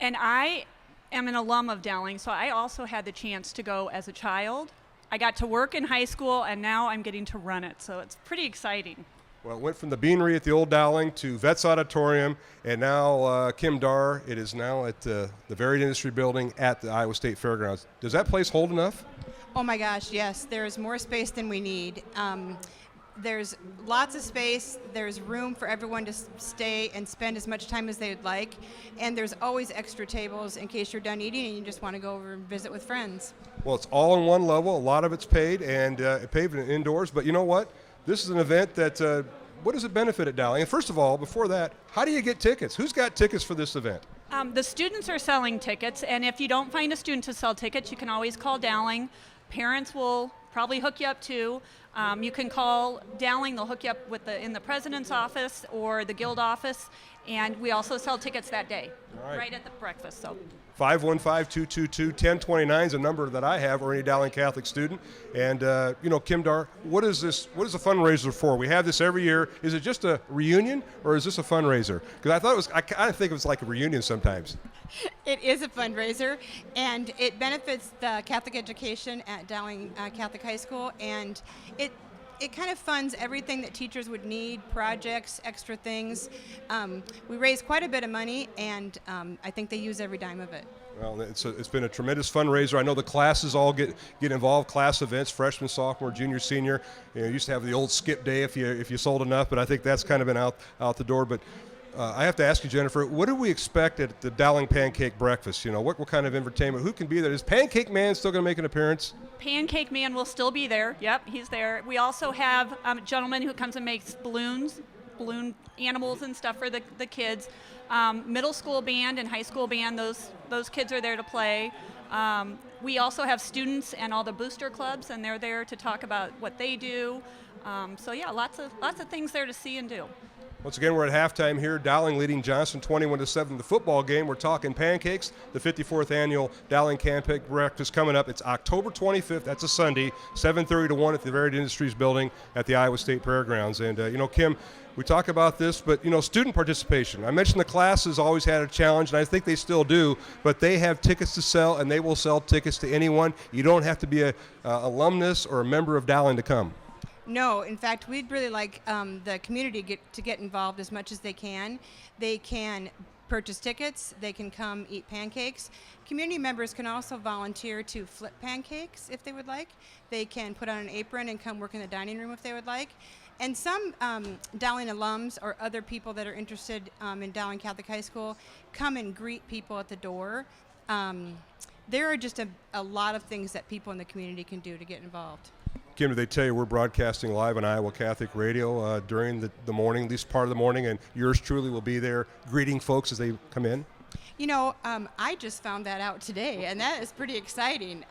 And I am an alum of Dowling, so I also had the chance to go as a child I got to work in high school, and now I'm getting to run it. So it's pretty exciting. Well, it went from the Beanery at the old Dowling to Vets Auditorium, and now Kim Dar, it is now at the Varied Industry Building at the Iowa State Fairgrounds. Does that place hold enough? Oh my gosh, yes. There's more space than we need. There's lots of space. There's room for everyone to stay and spend as much time as they would like. And there's always extra tables in case you're done eating and you just want to go over and visit with friends. Well, it's all on one level. A lot of it's paid and paved indoors. But you know what? This is an event that, what does it benefit at Dowling? And first of all, before that, how do you get tickets? Who's got tickets for this event? The students are selling tickets, and if you don't find a student to sell tickets, you can always call Dowling. Parents will probably hook you up too. You can call Dowling; they'll hook you up with in the president's office or the guild office, and we also sell tickets that day, right at the breakfast. So 515-222-1029 is a number that I have, or any Dowling Catholic student. And Kim Dar, what is this? What is a fundraiser for? We have this every year. Is it just a reunion, or is this a fundraiser? Because I thought it was. I kind of think it was like a reunion sometimes. It is a fundraiser, and it benefits the Catholic education at Dowling Catholic High School, and it kind of funds everything that teachers would need, projects, extra things. We raise quite a bit of money, and I think they use every dime of it. Well, it's been a tremendous fundraiser. I know the classes all get involved, class events, freshman, sophomore, junior, senior. You used to have the old skip day if you sold enough, but I think that's kind of been out the door. But I have to ask you, Jennifer, what do we expect at the Dowling Pancake Breakfast? What kind of entertainment? Who can be there? Is Pancake Man still going to make an appearance? Pancake Man will still be there. Yep, he's there. We also have a gentleman who comes and makes balloon animals and stuff for the kids. Middle school band and high school band, those kids are there to play. We also have students and all the booster clubs, and they're there to talk about what they do. So yeah, lots of things there to see and do. Once again, we're at halftime here. Dowling leading Johnston 21-7. The football game. We're talking pancakes. The 54th annual Dowling Pancake Breakfast coming up. It's October 25th. That's a Sunday, 7:30 to 1 at the Varied Industries Building at the Iowa State Fairgrounds. And Kim, we talk about this, but student participation. I mentioned the classes always had a challenge, and I think they still do. But they have tickets to sell, and they will sell tickets to anyone. You don't have to be a alumnus or a member of Dowling to come. No, in fact, we'd really like the community to get involved as much as they can. They can purchase tickets. They can come eat pancakes. Community members can also volunteer to flip pancakes if they would like. They can put on an apron and come work in the dining room if they would like. And some Dowling alums or other people that are interested in Dowling Catholic High School come and greet people at the door. There are just a lot of things that people in the community can do to get involved. Kim, did they tell you we're broadcasting live on Iowa Catholic Radio during the morning, at least part of the morning, and yours truly will be there greeting folks as they come in? I just found that out today, and that is pretty exciting.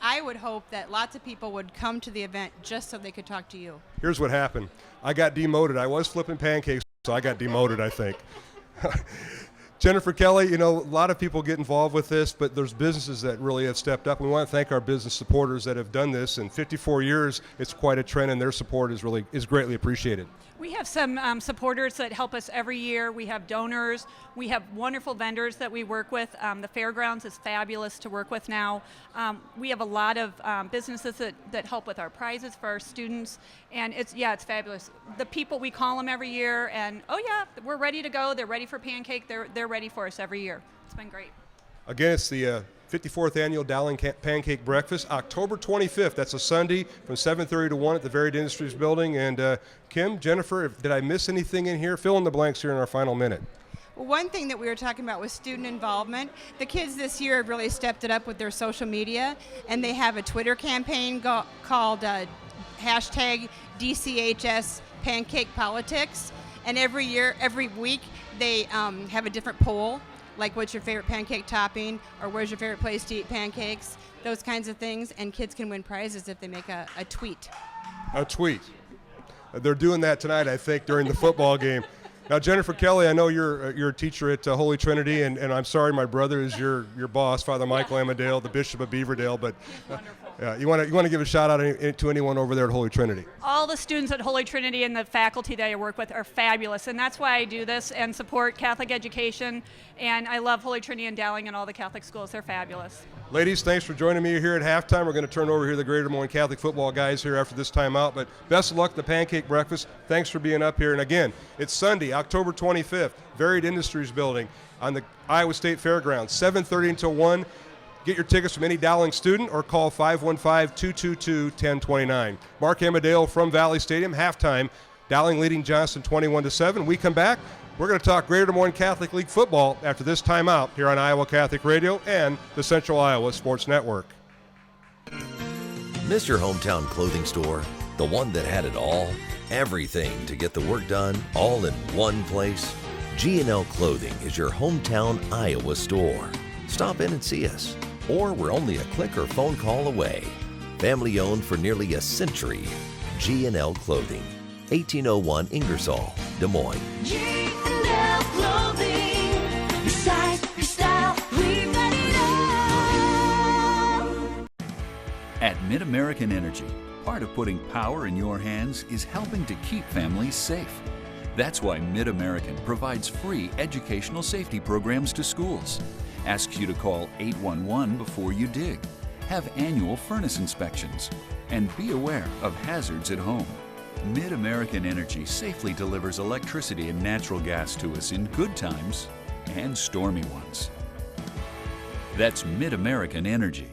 I would hope that lots of people would come to the event just so they could talk to you. Here's what happened. I got demoted. I was flipping pancakes, so I got demoted, I think. Jennifer Kelly, a lot of people get involved with this, but there's businesses that really have stepped up. We want to thank our business supporters that have done this. In 54 years, it's quite a trend, and their support is greatly appreciated. We have some supporters that help us every year. We have donors. We have wonderful vendors that we work with. The fairgrounds is fabulous to work with now. We have a lot of businesses that help with our prizes for our students, and it's fabulous. The people, we call them every year, and we're ready to go. They're ready for pancake. They're ready for us every year. It's been great. Again, it's the 54th annual Dowling Pancake Breakfast, October 25th. That's a Sunday from 7:30 to 1 at the Varied Industries Building. And Kim, Jennifer, did I miss anything in here? Fill in the blanks here in our final minute. Well, one thing that we were talking about was student involvement. The kids this year have really stepped it up with their social media, and they have a Twitter campaign called hashtag DCHS Pancake Politics. And every week, they have a different poll, like what's your favorite pancake topping, or where's your favorite place to eat pancakes, those kinds of things, and kids can win prizes if they make a tweet. A tweet. They're doing that tonight, I think, during the football game. Now, Jennifer Kelly, I know you're a teacher at Holy Trinity, and I'm sorry my brother is your boss, Father Michael Amadale, the Bishop of Beaverdale, but You want to give a shout out to anyone over there at Holy Trinity? All the students at Holy Trinity and the faculty that I work with are fabulous, and that's why I do this and support Catholic education. And I love Holy Trinity and Dowling and all the Catholic schools. They're fabulous. Ladies, thanks for joining me here at halftime. We're going to turn over here to the Greater Des Moines Catholic football guys here after this timeout. But best of luck at the pancake breakfast. Thanks for being up here. And again, it's Sunday, October 25th, Varied Industries Building on the Iowa State Fairgrounds, 7:30 until 1. Get your tickets from any Dowling student or call 515-222-1029. Mark Amadale from Valley Stadium, halftime. Dowling leading Johnston 21-7. We come back. We're going to talk Greater Des Moines Catholic League football after this timeout here on Iowa Catholic Radio and the Central Iowa Sports Network. Miss your hometown clothing store? The one that had it all? Everything to get the work done, all in one place? G&L Clothing is your hometown Iowa store. Stop in and see us. Or we're only a click or phone call away. Family owned for nearly a century. G&L Clothing, 1801 Ingersoll, Des Moines. G&L Clothing, your size, your style, we've got it all. At Mid-American Energy, part of putting power in your hands is helping to keep families safe. That's why Mid-American provides free educational safety programs to schools, asks you to call 811 before you dig, have annual furnace inspections, and be aware of hazards at home. Mid-American Energy safely delivers electricity and natural gas to us in good times and stormy ones. That's Mid-American Energy.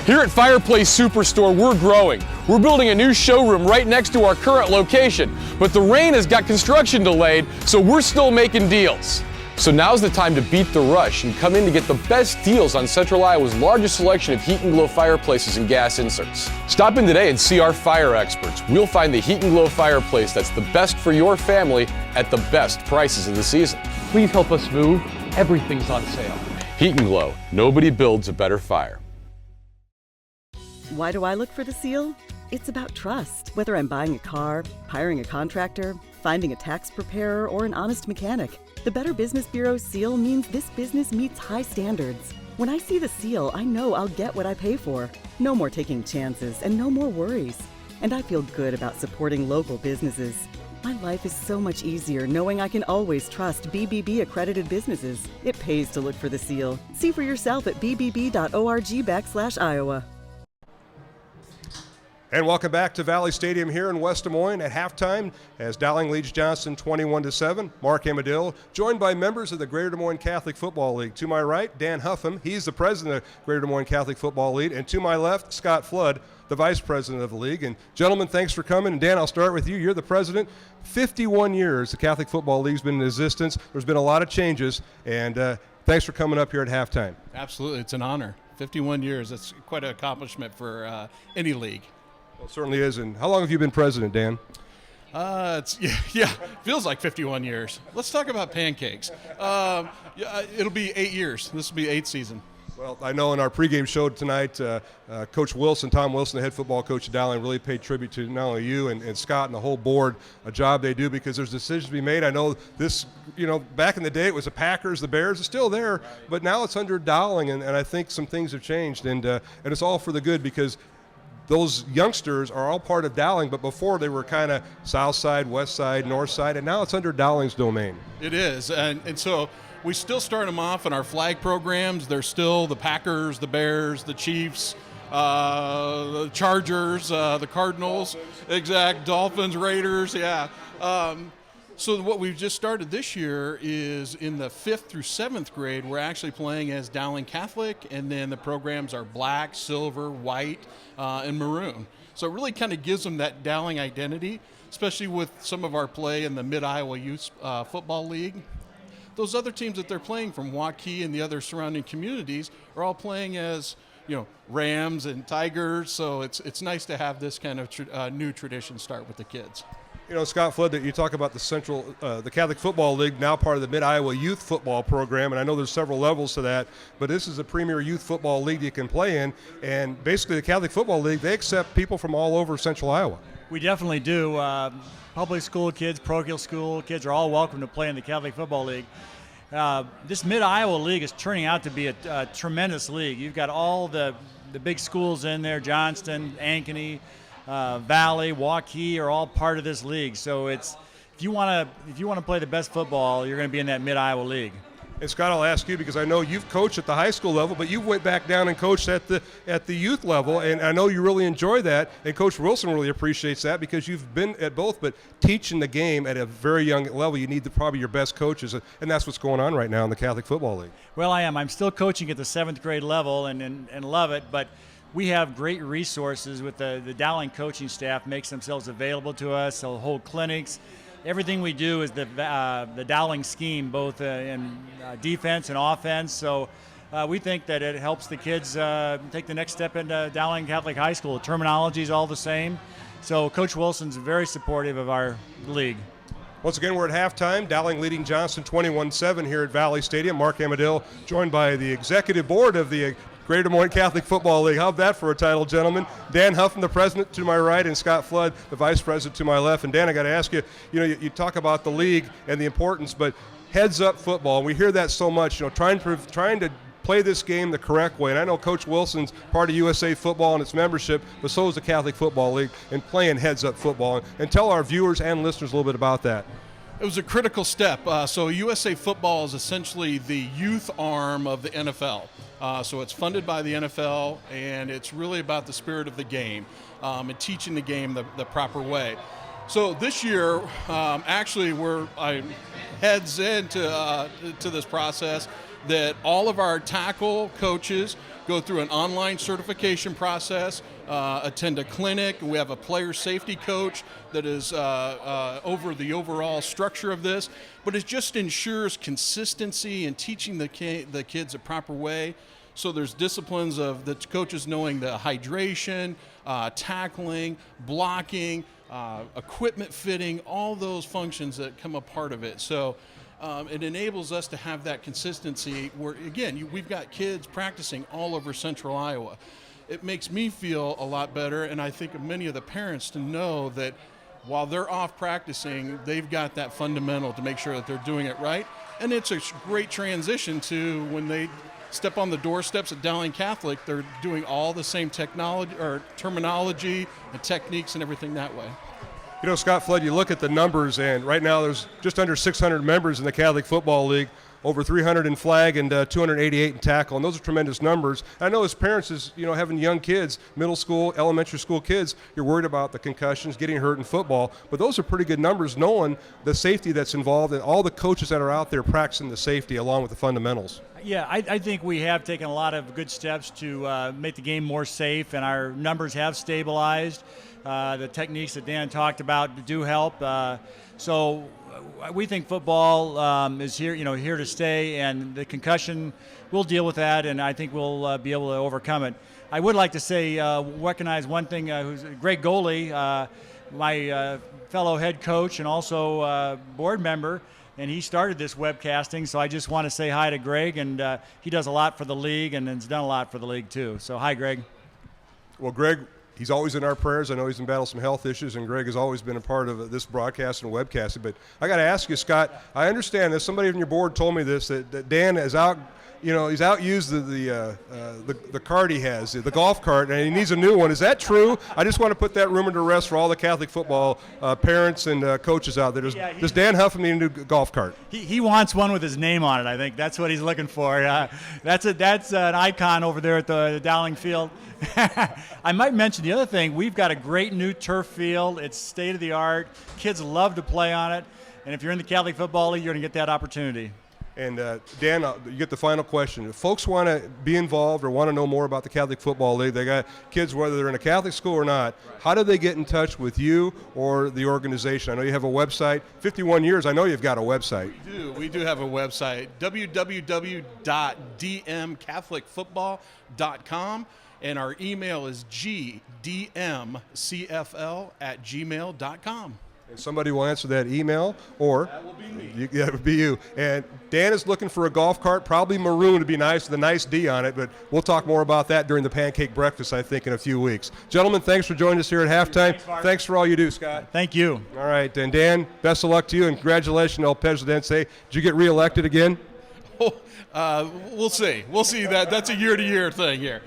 Here at Fireplace Superstore, we're growing. We're building a new showroom right next to our current location, but the rain has got construction delayed, so we're still making deals. So now's the time to beat the rush and come in to get the best deals on Central Iowa's largest selection of heat and glow fireplaces and gas inserts. Stop in today and see our fire experts. We'll find the heat and glow fireplace that's the best for your family at the best prices of the season. Please help us move. Everything's on sale. Heat and Glow. Nobody builds a better fire. Why do I look for the seal? It's about trust. Whether I'm buying a car, hiring a contractor, finding a tax preparer, or an honest mechanic, the Better Business Bureau's seal means this business meets high standards. When I see the seal, I know I'll get what I pay for. No more taking chances and no more worries. And I feel good about supporting local businesses. My life is so much easier knowing I can always trust BBB accredited businesses. It pays to look for the seal. See for yourself at bbb.org/Iowa. And welcome back to Valley Stadium here in West Des Moines at halftime as Dowling leads Johnston 21-7. Mark Amadale, joined by members of the Greater Des Moines Catholic Football League. To my right, Dan Huffam. He's the president of Greater Des Moines Catholic Football League. And to my left, Scott Flood, the vice president of the league. And gentlemen, thanks for coming. And Dan, I'll start with you. You're the president. 51 years the Catholic Football League's been in existence. There's been a lot of changes. And thanks for coming up here at halftime. Absolutely. It's an honor. 51 years. That's quite an accomplishment for any league. Well, it certainly is. And how long have you been president, Dan? Feels like 51 years. Let's talk about pancakes. It'll be 8 years. This will be 8th season. Well, I know in our pregame show tonight, Coach Wilson, Tom Wilson, the head football coach at Dowling, really paid tribute to not only you and Scott and the whole board, a job they do because there's decisions to be made. I know this, back in the day it was the Packers, the Bears, it's still there, but now it's under Dowling, and I think some things have changed, and it's all for the good because those youngsters are all part of Dowling, but before they were kind of south side, west side, north side, and now it's under Dowling's domain. It is, and so we still start them off in our flag programs. They're still the Packers, the Bears, the Chiefs, the Chargers, the Cardinals, Dolphins, Raiders, So what we've just started this year is in the 5th through 7th grade, we're actually playing as Dowling Catholic, and then the programs are black, silver, white, and maroon. So it really kind of gives them that Dowling identity, especially with some of our play in the Mid-Iowa Youth Football League. Those other teams that they're playing from Waukee and the other surrounding communities are all playing as, Rams and Tigers. So it's nice to have this kind of new tradition start with the kids. Scott Flood, that you talk about the Catholic Football League, now part of the Mid-Iowa Youth Football Program, and I know there's several levels to that, but this is a premier youth football league you can play in, and basically the Catholic Football League, they accept people from all over Central Iowa. We definitely do. Public school kids, parochial school kids are all welcome to play in the Catholic Football League. This Mid-Iowa League is turning out to be a tremendous league. You've got all the the big schools in there, Johnston, Ankeny, Valley, Waukee, are all part of this league. So it's if you want to play the best football, you're going to be in that Mid-Iowa League. And Scott, I'll ask you because I know you've coached at the high school level, but you went back down and coached at the youth level, and I know you really enjoy that. And Coach Wilson really appreciates that because you've been at both, but teaching the game at a very young level, you need probably your best coaches, and that's what's going on right now in the Catholic Football League. Well, I am. I'm still coaching at the 7th grade level and love it, but we have great resources with the Dowling coaching staff makes themselves available to us. They'll hold clinics. Everything we do is the Dowling scheme, both in defense and offense. So we think that it helps the kids take the next step into Dowling Catholic High School. The terminology is all the same. So Coach Wilson's very supportive of our league. Once again, we're at halftime. Dowling leading Johnston 21-7 here at Valley Stadium. Mark Amadil joined by the executive board of the Greater Des Moines Catholic Football League. How's that for a title, gentlemen? Dan Huffman, the president, to my right, and Scott Flood, the vice president, to my left. And Dan, I got to ask you, you talk about the league and the importance, but heads-up football, and we hear that so much, trying to play this game the correct way. And I know Coach Wilson's part of USA Football and its membership, but so is the Catholic Football League, and playing heads-up football. And tell our viewers and listeners a little bit about that. It was a critical step. So USA Football is essentially the youth arm of the NFL. So it's funded by the NFL, and it's really about the spirit of the game and teaching the game the proper way. So this year, actually, I heads into to this process that all of our tackle coaches go through an online certification process, attend a clinic. We have a player safety coach that is over the overall structure of this, but it just ensures consistency in teaching the kids a proper way. So there's disciplines of the coaches knowing the hydration, tackling, blocking, equipment fitting, all those functions that come a part of it. So it enables us to have that consistency where, again, we've got kids practicing all over central Iowa. It makes me feel a lot better, and I think of many of the parents to know that while they're off practicing, they've got that fundamental to make sure that they're doing it right. And it's a great transition to when they step on the doorsteps at Dowling Catholic, they're doing all the same technology or terminology and techniques and everything that way. Scott Flood, you look at the numbers, and right now there's just under 600 members in the Catholic Football League, over 300 in flag and 288 in tackle, and those are tremendous numbers. I know as parents, as having young kids, middle school, elementary school kids, you're worried about the concussions, getting hurt in football, but those are pretty good numbers knowing the safety that's involved and all the coaches that are out there practicing the safety along with the fundamentals. Yeah, I think we have taken a lot of good steps to make the game more safe, and our numbers have stabilized. The techniques that Dan talked about do help. So we think football is here to stay, and the concussion, we'll deal with that, and I think we'll be able to overcome it. I would like to say, recognize one thing, who's Greg Goley, my fellow head coach and also board member, and he started this webcasting, so I just want to say hi to Greg, and he does a lot for the league and has done a lot for the league too. So hi, Greg. Well, Greg, he's always in our prayers. I know he's been battling some health issues, and Greg has always been a part of this broadcast and webcasting. But I got to ask you, Scott, I understand this. Somebody from your board told me this, that Dan is out, he's outused the cart he has, the golf cart, and he needs a new one. Is that true? I just want to put that rumor to rest for all the Catholic football parents and coaches out there. Does Dan Huffman need a new golf cart? He wants one with his name on it, I think. That's what he's looking for. That's an icon over there at the Dowling field. I might mention the other thing. We've got a great new turf field. It's state-of-the-art. Kids love to play on it. And if you're in the Catholic Football League, you're going to get that opportunity. And Dan, you get the final question. If folks want to be involved or want to know more about the Catholic Football League, they got kids, whether they're in a Catholic school or not, how do they get in touch with you or the organization? I know you have a website. 51 years, I know you've got a website. We do have a website, www.dmcatholicfootball.com. And our email is gdmcfl@gmail.com. And somebody will answer that email, or that will be me. That would be you. And Dan is looking for a golf cart, probably maroon to be nice, with a nice D on it, but we'll talk more about that during the pancake breakfast, I think, in a few weeks. Gentlemen, thanks for joining us here at halftime. Thanks for all you do, Scott. Thank you. All right, and Dan, best of luck to you, and congratulations, El Presidente. Did you get reelected again? we'll see. We'll see that. That's a year-to-year thing here.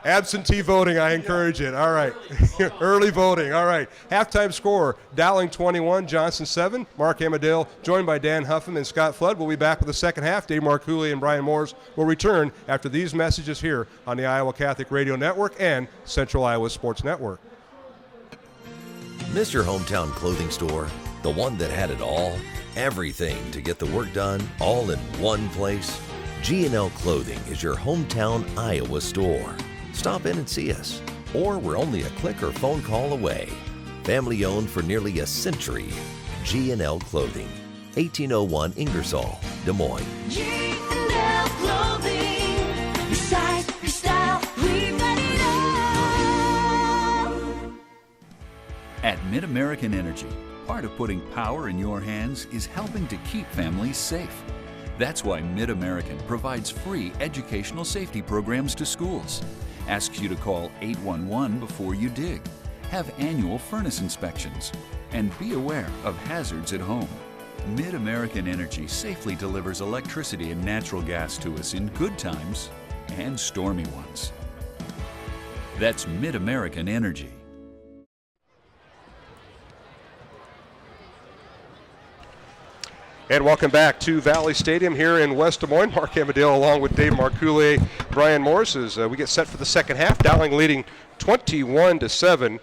Absentee voting, I encourage it. All right. Early voting. All right. Halftime score, Dowling 21, Johnston 7. Mark Amadale, joined by Dan Huffam and Scott Flood. We'll be back with the second half. Dave Marcooley and Brian Morris will return after these messages here on the Iowa Catholic Radio Network and Central Iowa Sports Network. Miss your hometown clothing store? The one that had it all? Everything to get the work done, all in one place? G&L Clothing is your hometown Iowa store. Stop in and see us, or we're only a click or phone call away. Family owned for nearly a century. G&L Clothing, 1801 Ingersoll, Des Moines. G&L Clothing, your size, your style, we've got it all. At Mid-American Energy, part of putting power in your hands is helping to keep families safe. That's why Mid-American provides free educational safety programs to schools, asks you to call 811 before you dig, have annual furnace inspections, and be aware of hazards at home. Mid-American Energy safely delivers electricity and natural gas to us in good times and stormy ones. That's Mid-American Energy. And welcome back to Valley Stadium here in West Des Moines. Mark Amadale along with Dave Marcooley, Brian Morris as we get set for the second half. Dowling leading 21-7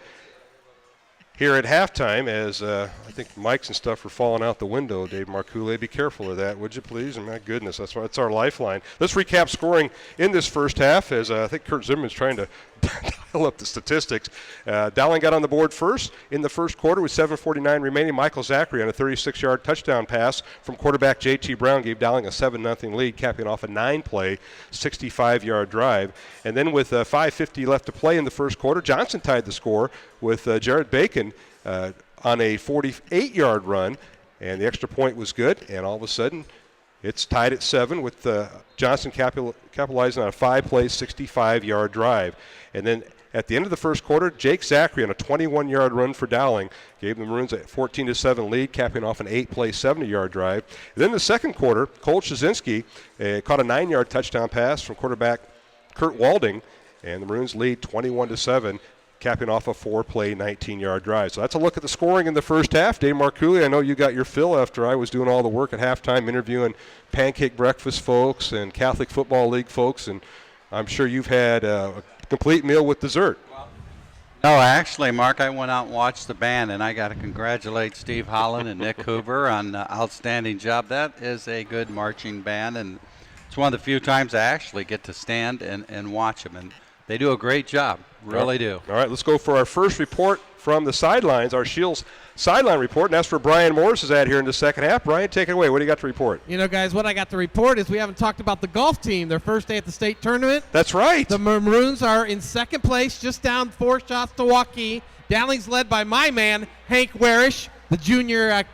here at halftime as I think mics and stuff are falling out the window. Dave Marcooley, be careful of that, would you please? And my goodness, that's our lifeline. Let's recap scoring in this first half as I think Kurt Zimmerman's trying to dial up the statistics. Dowling got on the board first in the first quarter with 7:49 remaining. Michael Zachary on a 36-yard touchdown pass from quarterback J.T. Brown gave Dowling a 7-0 lead, capping off a 9-play, 65-yard drive. And then with 5:50 left to play in the first quarter, Johnston tied the score with Jared Bacon on a 48-yard run, and the extra point was good, and all of a sudden it's tied at 7 with Johnston capitalizing on a 5-play, 65-yard drive. And then at the end of the first quarter, Jake Zachary on a 21-yard run for Dowling gave the Maroons a 14-7 lead, capping off an 8-play, 70-yard drive. And then in the second quarter, Cole Shazinski caught a 9-yard touchdown pass from quarterback Kurt Walding, and the Maroons lead 21-7. Capping off a 4-play, 19-yard drive. So that's a look at the scoring in the first half. Dave Marcooley, I know you got your fill after I was doing all the work at halftime interviewing pancake breakfast folks and Catholic Football League folks, and I'm sure you've had a complete meal with dessert. No, actually, Mark, I went out and watched the band, and I got to congratulate Steve Holland and Nick Hoover on an outstanding job. That is a good marching band, and it's one of the few times I actually get to stand and watch them, and they do a great job. Really do. All right, let's go for our first report from the sidelines, our Shields sideline report, and that's where Brian Morris is at here in the second half. Brian, take it away. What do you got to report? You know, guys, what I got to report is we haven't talked about the golf team, their first day at the state tournament. That's right. The Maroons are in second place, just down 4 shots to Waukee. Dowling's led by my man, Hank Warish, the junior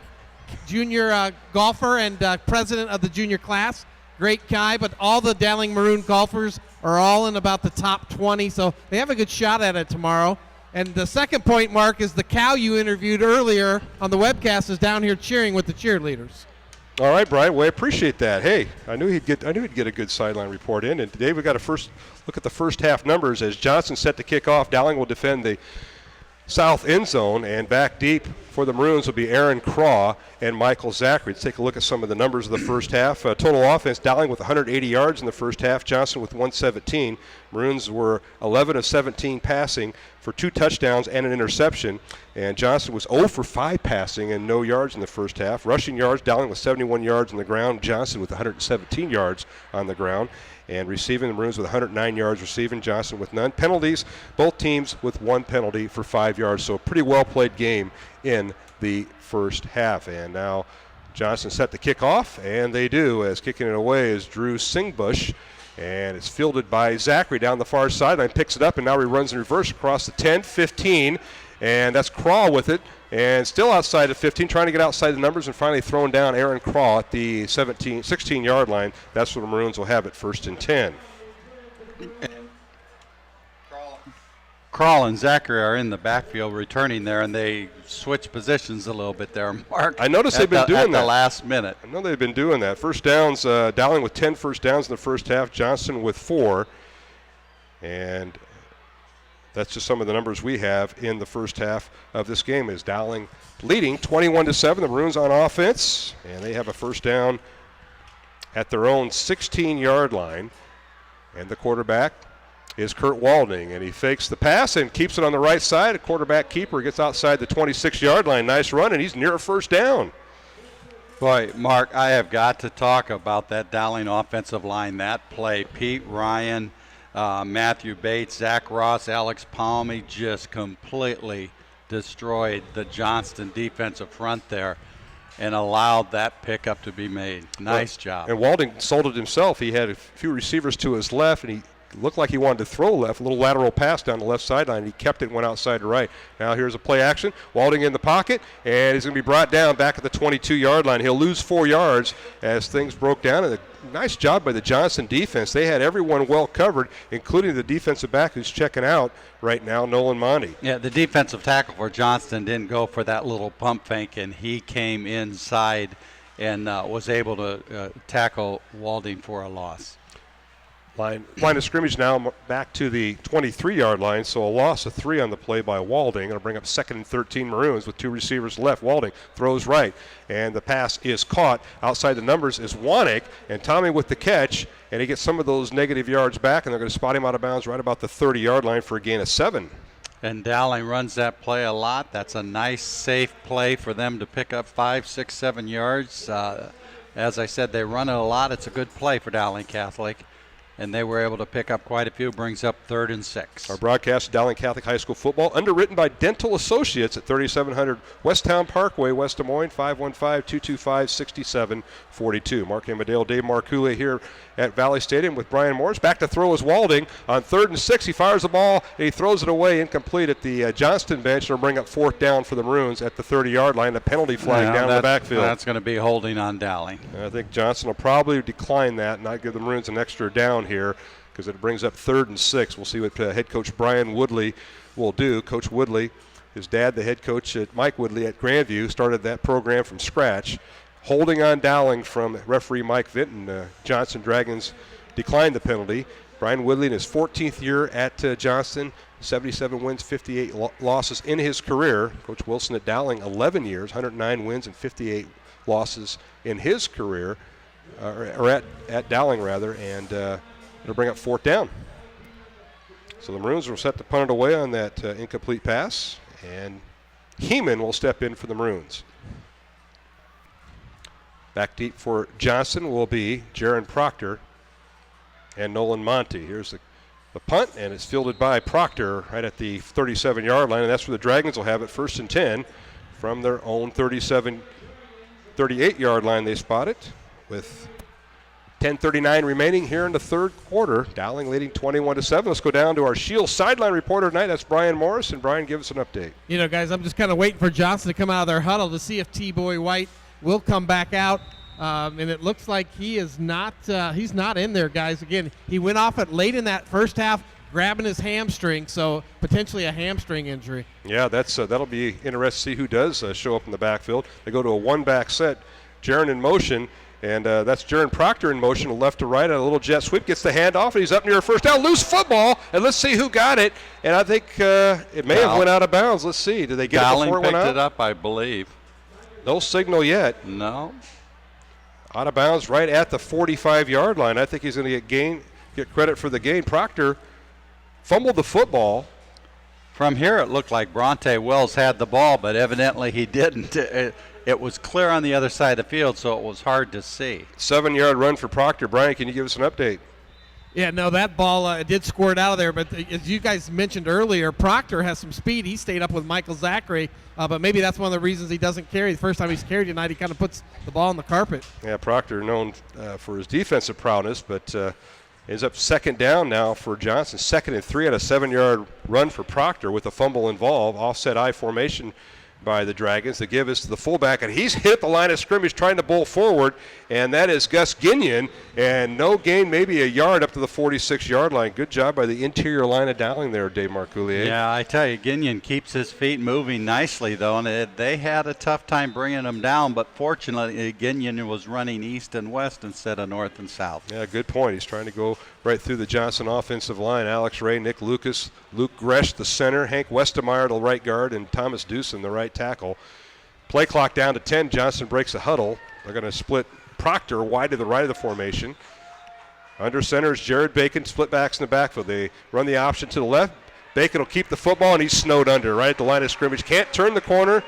golfer and president of the junior class. Great guy, but all the Dowling Maroon golfers are all in about the top 20, so they have a good shot at it tomorrow. And the second point, Mark, is the cow you interviewed earlier on the webcast is down here cheering with the cheerleaders. All right, Brian. Well, I appreciate that. Hey, I knew he'd get a good sideline report in. And today we got a first look at the first half numbers as Johnston set to kick off. Dowling will defend the south end zone, and back deep for the Maroons will be Aaron Craw and Michael Zachary. Let's take a look at some of the numbers of the first half. Total offense, Dowling with 180 yards in the first half, Johnston with 117. Maroons were 11 of 17 passing for 2 touchdowns and an interception, and Johnston was 0 for 5 passing and no yards in the first half. Rushing yards, Dowling with 71 yards on the ground, Johnston with 117 yards on the ground. And receiving, the Maroons with 109 yards receiving, Johnston with none. Penalties, both teams with 1 penalty for 5 yards. So a pretty well-played game in the first half. And now Johnston set to kick off, and they do, as kicking it away is Drew Singbush. And it's fielded by Zachary down the far sideline, picks it up, and now he runs in reverse across the 10, 15. And that's Craw with it, and still outside of 15, trying to get outside the numbers, and finally throwing down Aaron Craw at the 16-yard line. That's where the Maroons will have it, 1st and 10. Kroll and Zachary are in the backfield returning there, and they switch positions a little bit there, Mark. I noticed they've been doing that. At the last minute. I know they've been doing that. First downs, Dowling with 10 first downs in the first half, Johnston with 4. And that's just some of the numbers we have in the first half of this game. Is Dowling leading 21-7, the Maroons on offense, and they have a first down at their own 16-yard line. And the quarterback is Kurt Walding, and he fakes the pass and keeps it on the right side. A quarterback keeper gets outside the 26-yard line. Nice run, and he's near a first down. Boy, Mark, I have got to talk about that Dowling offensive line. That play, Pete Ryan, Matthew Bates, Zach Ross, Alex Palmy just completely destroyed the Johnston defensive front there and allowed that pickup to be made. Nice job. And Walding sold it himself. He had a few receivers to his left, and he looked like he wanted to throw left, a little lateral pass down the left sideline. He kept it and went outside to right. Now here's a play action. Walding in the pocket, and he's going to be brought down back at the 22-yard line. He'll lose 4 yards as things broke down. And a nice job by the Johnston defense. They had everyone well covered, including the defensive back who's checking out right now, Nolan Monty. Yeah, the defensive tackle for Johnston didn't go for that little pump fake, and he came inside and was able to tackle Walding for a loss. Line of scrimmage now back to the 23-yard line, so a loss of 3 on the play by Walding. It'll bring up 2nd and 13 Maroons with 2 receivers left. Walding throws right, and the pass is caught. Outside the numbers is Wanek, and Tommy with the catch, and he gets some of those negative yards back, and they're going to spot him out of bounds right about the 30-yard line for a gain of 7. And Dowling runs that play a lot. That's a nice, safe play for them to pick up 5, 6, 7 yards. As I said, they run it a lot. It's a good play for Dowling Catholic. And they were able to pick up quite a few, brings up 3rd and 6. Our broadcast of Dowling Catholic High School football, underwritten by Dental Associates at 3700 Westtown Parkway, West Des Moines, 515-225-6742. Mark Amadale, Dave Marcoule here at Valley Stadium with Brian Morris. Back to throw is Walding on 3rd and 6. He fires the ball, and he throws it away incomplete at the Johnston bench. They'll bring up 4th down for the Maroons at the 30-yard line. A penalty flag down in the backfield. That's going to be holding on Dowling. And I think Johnston will probably decline that and not give the Maroons an extra down here because it brings up 3rd and 6. We'll see what head coach Brian Woodley will do. Coach Woodley, his dad, the head coach Mike Woodley at Grandview, started that program from scratch. Holding on Dowling from referee Mike Vinton. Johnston Dragons declined the penalty. Brian Woodley in his 14th year at Johnston, 77 wins, 58 losses in his career. Coach Wilson at Dowling, 11 years, 109 wins and 58 losses in his career, or at Dowling rather, and it'll bring up 4th down. So the Maroons will set to punt it away on that incomplete pass, and Heeman will step in for the Maroons. Back deep for Johnston will be Jaron Proctor and Nolan Monty. Here's the punt, and it's fielded by Proctor right at the 37-yard line, and that's where the Dragons will have it 1st and 10 from their own 38-yard line. They spot it with 10:39 remaining here in the 3rd quarter. Dowling leading 21-7. Let's go down to our Shield sideline reporter tonight. That's Brian Morris, and Brian, give us an update. You know, guys, I'm just kind of waiting for Johnston to come out of their huddle to see if T-Boy White will come back out, and it looks like he is not. He's not in there, guys. Again, he went off it late in that first half, grabbing his hamstring, so potentially a hamstring injury. Yeah, that'll be interesting to see who does show up in the backfield. They go to a one-back set. Jaron in motion, and that's Jaron Proctor in motion, left to right on a little jet sweep. Gets the handoff, and he's up near a first down. Loose football, and let's see who got it. And I think it may have went out of bounds. Let's see. Did they get Dowling it before it went out? picked it up, I believe. No signal yet. No. Out of bounds right at the 45-yard line. I think he's going to get credit for the gain. Proctor fumbled the football. From here, it looked like Bronte Wells had the ball, but evidently he didn't. It was clear on the other side of the field, so it was hard to see. 7-yard run for Proctor. Brian, can you give us an update? Yeah, no, that ball did squirt out of there, but as you guys mentioned earlier, Proctor has some speed. He stayed up with Michael Zachary, but maybe that's one of the reasons he doesn't carry. The first time he's carried tonight, he kind of puts the ball on the carpet. Yeah, Proctor known for his defensive prowess, but ends up 2nd down now for Johnston. 2nd and 3 at a 7-yard run for Proctor with a fumble involved. Offset I formation by the Dragons. The give is to the fullback, and he's hit the line of scrimmage trying to bowl forward, and that is Gus Ginion, and no gain, maybe a yard up to the 46-yard line. Good job by the interior line of Dowling there, Dave Marcoulier. Yeah, I tell you, Ginion keeps his feet moving nicely, though, and they had a tough time bringing him down, but fortunately, Ginion was running east and west instead of north and south. Yeah, good point. He's trying to go right through the Johnston offensive line. Alex Ray, Nick Lucas, Luke Gresh, the center, Hank Westemeyer, the right guard, and Thomas Dewson, the right tackle. Play clock down to 10. Johnston breaks a huddle. They're going to split Proctor wide to the right of the formation. Under center is Jared Bacon, split backs in the backfield. They run the option to the left. Bacon will keep the football, and he's snowed under right at the line of scrimmage. Can't turn the corner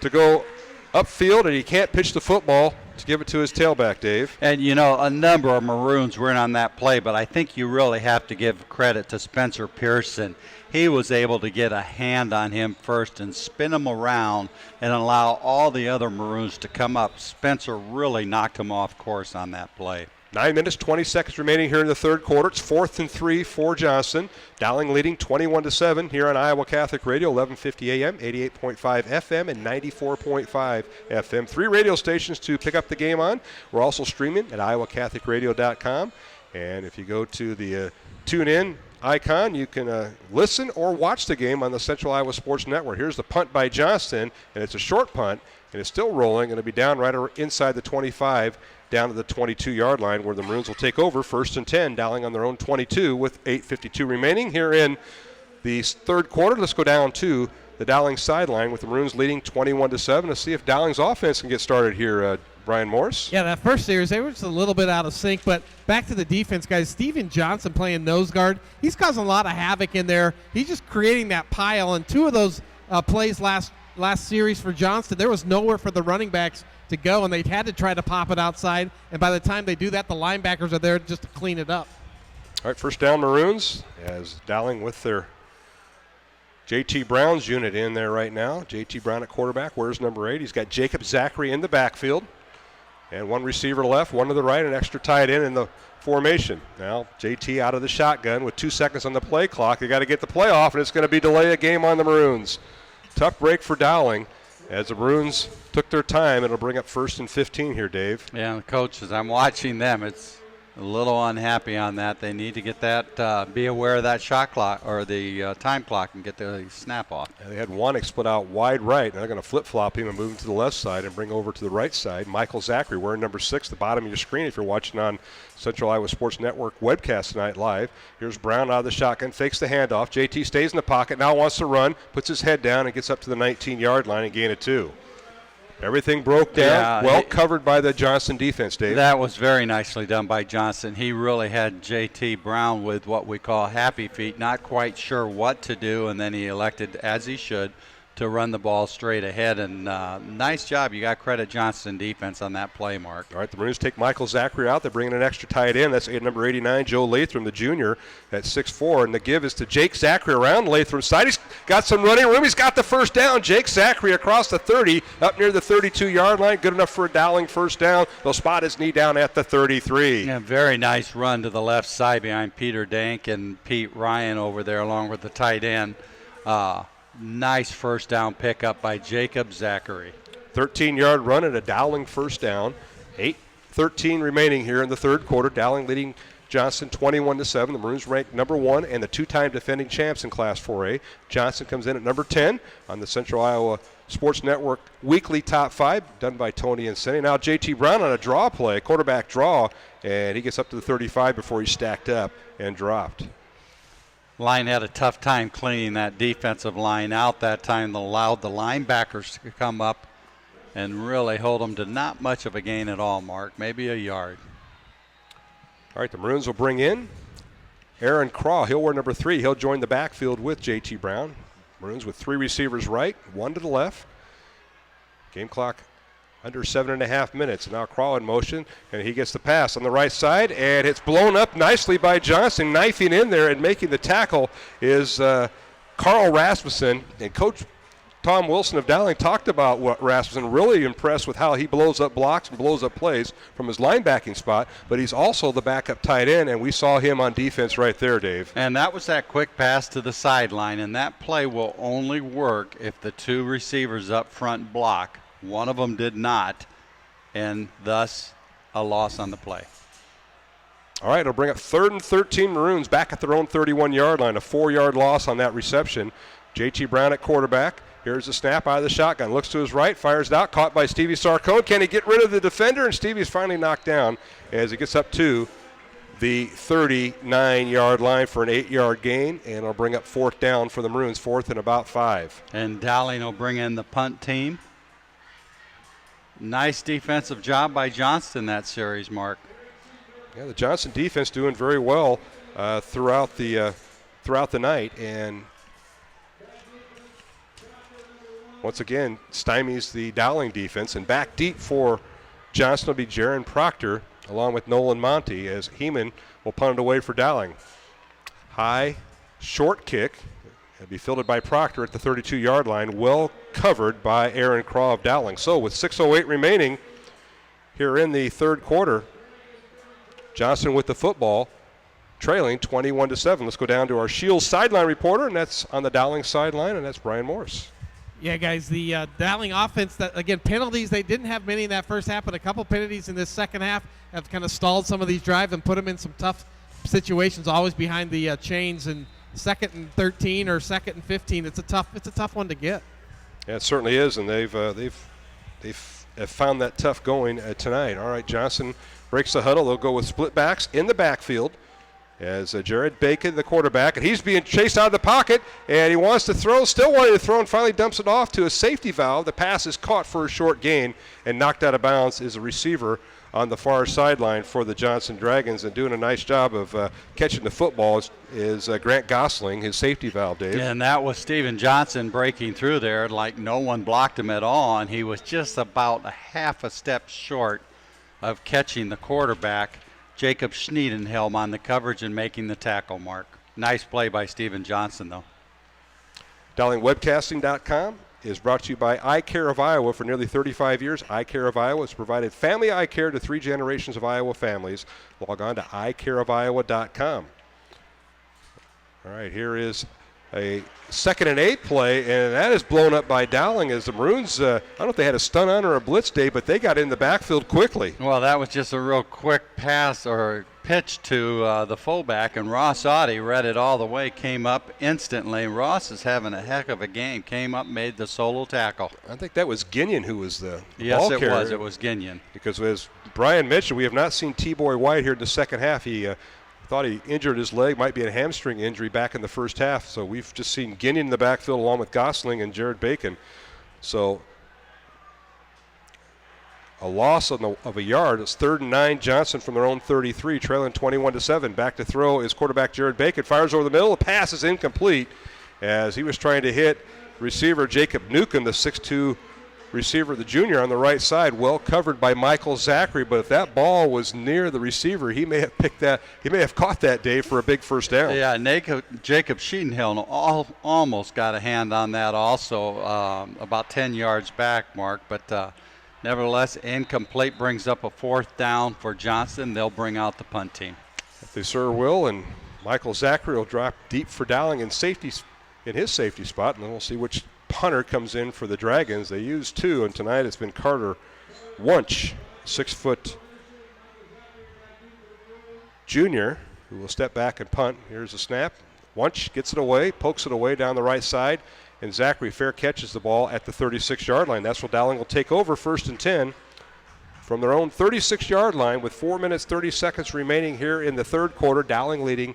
to go upfield, and he can't pitch the football to give it to his tailback, Dave. And, you know, a number of Maroons were in on that play, but I think you really have to give credit to Spencer Pearson. He was able to get a hand on him first and spin him around and allow all the other Maroons to come up. Spencer really knocked him off course on that play. 9 minutes, 20 seconds remaining here in the third quarter. It's 4th and 3 for Johnston. Dowling leading 21-7 here on Iowa Catholic Radio, 1150 AM, 88.5 FM, and 94.5 FM. 3 radio stations to pick up the game on. We're also streaming at iowacatholicradio.com. And if you go to the tune in icon, you can listen or watch the game on the Central Iowa Sports Network. Here's the punt by Johnston, and it's a short punt, and it's still rolling. Going to be down right inside the 25, down to the 22-yard line, where the Maroons will take over 1st and 10, Dowling on their own 22 with 8:52 remaining here in the third quarter. Let's go down to the Dowling sideline with the Maroons leading 21-7 to see if Dowling's offense can get started here. Brian Morse. Yeah, that first series, they were just a little bit out of sync, but back to the defense, guys. Steven Johnson playing nose guard. He's causing a lot of havoc in there. He's just creating that pile, and 2 of those plays last series for Johnston, there was nowhere for the running backs to go, and they had to try to pop it outside, and by the time they do that, the linebackers are there just to clean it up. All right, first down Maroons as Dowling with their J.T. Brown's unit in there right now. J.T. Brown at quarterback. Where's number 8? He's got Jacob Zachary in the backfield. And 1 receiver left, 1 to the right, an extra tight end in the formation. Now, JT out of the shotgun with 2 seconds on the play clock. They got to get the play off, and it's going to be delay a game on the Maroons. Tough break for Dowling as the Maroons took their time. It'll bring up 1st and 15 here, Dave. Yeah, the coaches, I'm watching them. It's a little unhappy on that. They need to get that, be aware of that shot clock or the time clock and get the snap off. And they had Wanek split out wide right. Now they're going to flip-flop him and move him to the left side and bring over to the right side. Michael Zachary wearing number 6, the bottom of your screen if you're watching on Central Iowa Sports Network webcast tonight live. Here's Brown out of the shotgun, fakes the handoff. JT stays in the pocket, now wants to run, puts his head down and gets up to the 19-yard line and gain a 2. Everything broke down, well covered by the Johnston defense, Dave. That was very nicely done by Johnston. He really had J.T. Brown with what we call happy feet, not quite sure what to do, and then he elected, as he should, to run the ball straight ahead. And nice job. You got credit Johnston defense on that play, Mark. All right, the Maroons take Michael Zachary out. They're bringing an extra tight end. That's number 89, Joe Latham, the junior, at 6'4". And the give is to Jake Zachary around Latham's side. He's got some running room. He's got the first down. Jake Zachary across the 30, up near the 32-yard line. Good enough for a Dowling first down. They'll spot his knee down at the 33. Yeah, very nice run to the left side behind Peter Dank and Pete Ryan over there along with the tight end. Nice first down pickup by Jacob Zachary. 13-yard run and a Dowling first down. 8:13 remaining here in the third quarter. Dowling leading Johnston 21-7. The Maroons ranked number 1 and the 2-time defending champs in Class 4A. Johnston comes in at number 10 on the Central Iowa Sports Network weekly top 5 done by Tony and Senni. Now J.T. Brown on a draw play, quarterback draw, and he gets up to the 35 before he stacked up and dropped. Line had a tough time cleaning that defensive line out that time. That allowed the linebackers to come up and really hold them to not much of a gain at all, Mark, maybe a yard. All right, the Maroons will bring in Aaron Craw. He'll wear number 3. He'll join the backfield with J.T. Brown. Maroons with 3 receivers right, 1 to the left. Game clock under 7.5 minutes. Now Craw in motion, and he gets the pass on the right side, and it's blown up nicely by Johnston. Knifing in there and making the tackle is Carl Rasmussen. And Coach Tom Wilson of Dowling talked about what Rasmussen, really impressed with how he blows up blocks and blows up plays from his linebacking spot, but he's also the backup tight end, and we saw him on defense right there, Dave. And that was that quick pass to the sideline, and that play will only work if the two receivers up front block. One of them did not, and thus a loss on the play. All right, it'll bring up 3rd and 13 Maroons back at their own 31-yard line, a 4-yard loss on that reception. J.T. Brown at quarterback. Here's the snap out of the shotgun. Looks to his right, fires it out, caught by Stevie Sarcone. Can he get rid of the defender? And Stevie's finally knocked down as he gets up to the 39-yard line for an 8-yard gain, and it'll bring up 4th down for the Maroons, 4th and about 5. And Dowling will bring in the punt team. Nice defensive job by Johnston that series, Mark. Yeah, the Johnston defense doing very well throughout the night, and once again stymies the Dowling defense. And back deep for Johnston will be Jaron Proctor along with Nolan Monty as Heeman will punt it away for Dowling. High, short kick. It'll be fielded by Proctor at the 32-yard line, well covered by Aaron Craw of Dowling. So with 6:08 remaining here in the third quarter, Johnston with the football, trailing 21-7. Let's go down to our Shields sideline reporter, and that's on the Dowling sideline, and that's Brian Morris. Yeah, guys, the Dowling offense, that again, penalties, they didn't have many in that first half, but a couple penalties in this second half have kind of stalled some of these drives and put them in some tough situations, always behind the chains. And 2nd and 13 or 2nd and 15, it's a tough one to get. Yeah, it certainly is, and they've found that tough going tonight. All right, Johnson breaks the huddle. They'll go with split backs in the backfield as Jared Bacon, the quarterback, and he's being chased out of the pocket, and he wants to throw, still wanting to throw, and finally dumps it off to a safety valve. The pass is caught for a short gain, and knocked out of bounds is a receiver on the far sideline for the Johnston Dragons, and doing a nice job of catching the football is Grant Gosling, his safety valve, Dave. And that was Steven Johnson breaking through there like no one blocked him at all, and he was just about a half a step short of catching the quarterback, Jacob Schniedenhelm, on the coverage and making the tackle, Mark. Nice play by Steven Johnson, though. DowlingWebcasting.com is brought to you by Eye Care of Iowa. For nearly 35 years, Eye Care of Iowa has provided family eye care to 3 generations of Iowa families. Log on to eyecareofiowa.com. All right, here is a 2nd and 8 play, and that is blown up by Dowling as the Maroons, I don't know if they had a stun on or a blitz day, but they got in the backfield quickly. Well, that was just a real quick pass or pitch to the fullback, and Ross Audie read it all the way, came up instantly. Ross is having a heck of a game. Came up, made the solo tackle. I think that was Ginion who was the yes, ball it carrier. was. It was Ginion. Because as Brian mentioned, we have not seen T-Boy White here in the second half. He thought he injured his leg, might be a hamstring injury back in the first half. So we've just seen Ginion in the backfield along with Gosling and Jared Bacon. So a loss of a yard. It's 3rd and 9. Johnson from their own 33, trailing 21-7. Back to throw is quarterback Jared Bacon. Fires over the middle. The pass is incomplete as he was trying to hit receiver Jacob Newcomb, the 6'2" receiver, the junior, on the right side, well covered by Michael Zachary. But if that ball was near the receiver, he may have picked that. He may have caught that, Dave, for a big first down. Yeah, Jacob Schiedenhill almost got a hand on that also, about 10 yards back, Mark. But nevertheless, incomplete, brings up a 4th down for Johnston. They'll bring out the punt team. They sure will, and Michael Zachary will drop deep for Dowling in his safety spot, and then we'll see which punter comes in for the Dragons. They used 2, and tonight it's been Carter Wunsch, 6-foot junior, who will step back and punt. Here's a snap. Wunsch gets it away, pokes it away down the right side, and Zachary fair catches the ball at the 36-yard line. That's where Dowling will take over, 1st and 10 from their own 36-yard line with 4 minutes 30 seconds remaining here in the third quarter. Dowling leading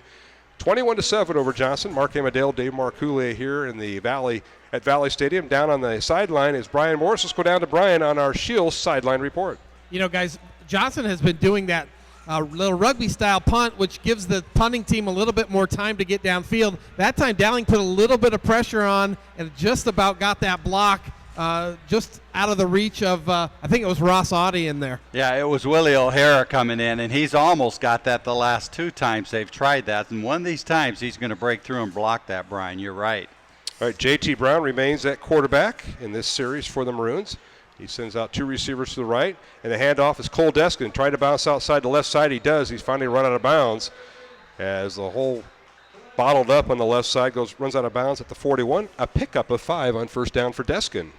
21-7 over Johnston. Mark Amadale, Dave Marcoulé here in the Valley at Valley Stadium. Down on the sideline is Brian Morris. Let's go down to Brian on our Shields sideline report. You know, guys, Johnston has been doing that little rugby-style punt, which gives the punting team a little bit more time to get downfield. That time, Dowling put a little bit of pressure on and just about got that block just out of the reach of, I think it was Ross Audie in there. Yeah, it was Willie O'Hara coming in, and he's almost got that the last 2 times they've tried that. And one of these times he's going to break through and block that, Brian. You're right. All right, J.T. Brown remains at quarterback in this series for the Maroons. He sends out 2 receivers to the right, and the handoff is Cole Deskin. Trying to bounce outside the left side. He does. He's finally run out of bounds as the whole bottled up on the left side runs out of bounds at the 41. A pickup of 5 on first down for Deskin.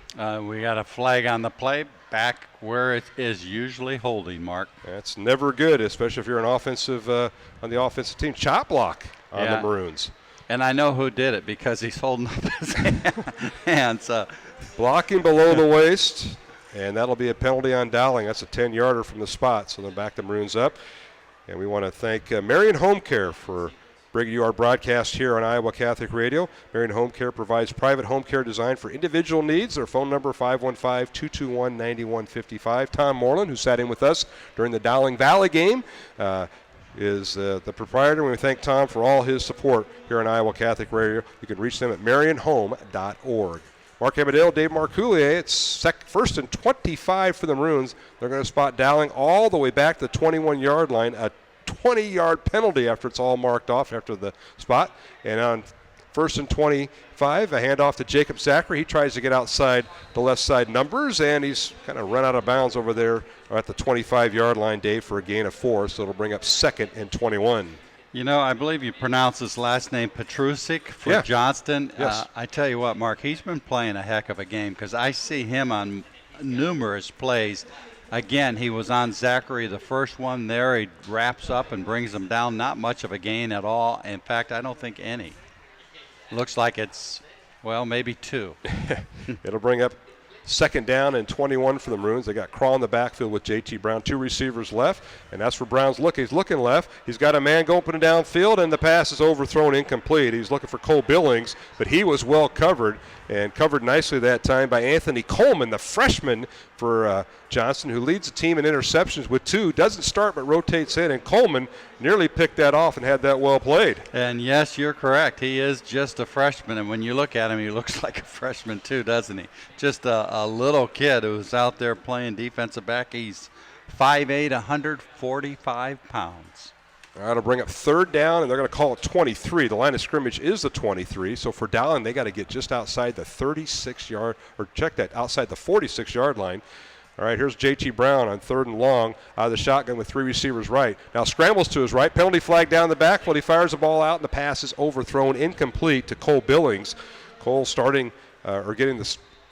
We got a flag on the play, back where it is usually holding, Mark. That's never good, especially if you're an offensive on the offensive team. Chop block on the Maroons. And I know who did it because he's holding up his hands. Blocking below the waist, and that'll be a penalty on Dowling. That's a 10-yarder from the spot, so they'll back the Maroons up. And we want to thank Marion Home Care for bringing you our broadcast here on Iowa Catholic Radio. Marion Home Care provides private home care designed for individual needs. Their phone number, 515-221-9155. Tom Moreland, who sat in with us during the Dowling Valley game, is the proprietor. We thank Tom for all his support here on Iowa Catholic Radio. You can reach them at marionhome.org. Mark Amadale, Dave Marcoulier. It's first and 25 for the Maroons. They're going to spot Dowling all the way back to the 21-yard line. A 20-yard penalty after it's all marked off after the spot. And on first and 25, a handoff to Jacob Zachary. He tries to get outside the left side numbers, and he's kind of run out of bounds over there at the 25-yard line, Dave, for a gain of 4. So it'll bring up 2nd and 21. You know, I believe you pronounce his last name Petrusik for Johnston. Yes. I tell you what, Mark, he's been playing a heck of a game because I see him on numerous plays. Again, he was on Zachary, the first one there. He wraps up and brings him down. Not much of a gain at all. In fact, I don't think any. Looks like it's, well, maybe 2. It'll bring up 2nd down and 21 for the Maroons. They got Crawl in the backfield with J.T. Brown. 2 receivers left, and that's where Brown's looking. He's looking left. He's got a man going downfield, and the pass is overthrown incomplete. He's looking for Cole Billings, but he was well covered and covered nicely that time by Anthony Coleman, the freshman for Johnston, who leads the team in interceptions with 2. Doesn't start but rotates in, and Coleman nearly picked that off and had that well played. And yes, you're correct. He is just a freshman, and when you look at him, he looks like a freshman too, doesn't he? Just a little kid who's out there playing defensive back. He's 5'8", 145 pounds. All right, it'll bring up 3rd down, and they're going to call it 23. The line of scrimmage is the 23, so for Dowling, they got to get just outside the 36-yard, or check that, outside the 46-yard line. All right, here's J.T. Brown on 3rd and long out of the shotgun with 3 receivers right. Now scrambles to his right, penalty flag down the backfield. He fires the ball out, and the pass is overthrown incomplete to Cole Billings. Cole starting or getting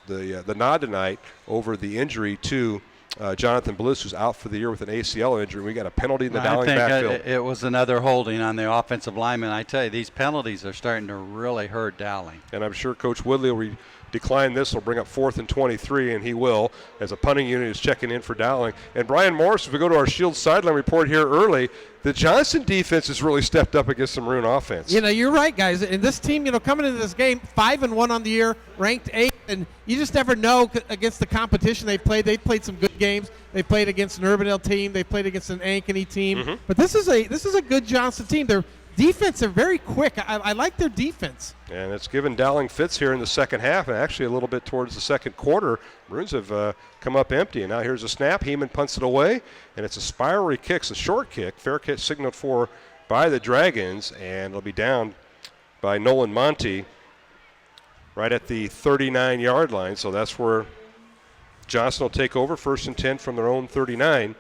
the nod tonight over the injury to Jonathan Bliss, who's out for the year with an ACL injury. We got a penalty in the Dowling backfield. I think it was another holding on the offensive lineman. I tell you, these penalties are starting to really hurt Dowling. And I'm sure Coach Woodley will decline this. Will bring up 4th and 23, and he will, as a punting unit is checking in for Dowling. And Brian Morris, if we go to our Shield sideline report here early, the Johnston defense has really stepped up against the Maroon offense. You know, you're right, guys. And this team, you know, coming into this game, 5-1 on the year, ranked 8th, and you just never know against the competition they've played. They've played some good games. They played against an Urbandale team. They played against an Ankeny team. Mm-hmm. But this is a good Johnston team. Their defense are very quick. I like their defense. And it's given Dowling fits here in the second half, and actually a little bit towards the second quarter. Maroons have come up empty, and now here's a snap. Heeman punts it away, and it's a spirally kick. It's a short kick. Fair kick signaled for by the Dragons, and it'll be down by Nolan Monty right at the 39-yard line. So that's where Johnston will take over, 1st and 10 from their own 39.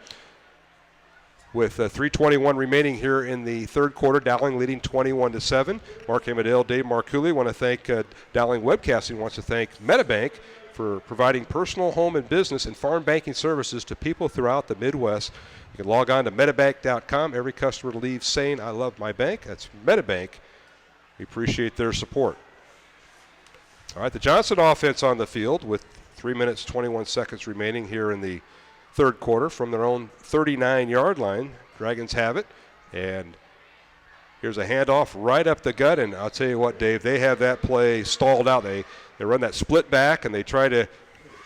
With 3:21 remaining here in the 3rd quarter, Dowling leading 21-7. Mark Amadale, Dave Marcouli want to thank Dowling Webcasting wants to thank MetaBank for providing personal, home, and business and farm banking services to people throughout the Midwest. You can log on to metabank.com. Every customer leaves saying, "I love my bank." That's MetaBank. We appreciate their support. All right, the Johnston offense on the field with 3 minutes, 21 seconds remaining here in the 3rd quarter from their own 39-yard line. Dragons have it, and here's a handoff right up the gut, and I'll tell you what, Dave, they have that play stalled out. They run that split back, and they try to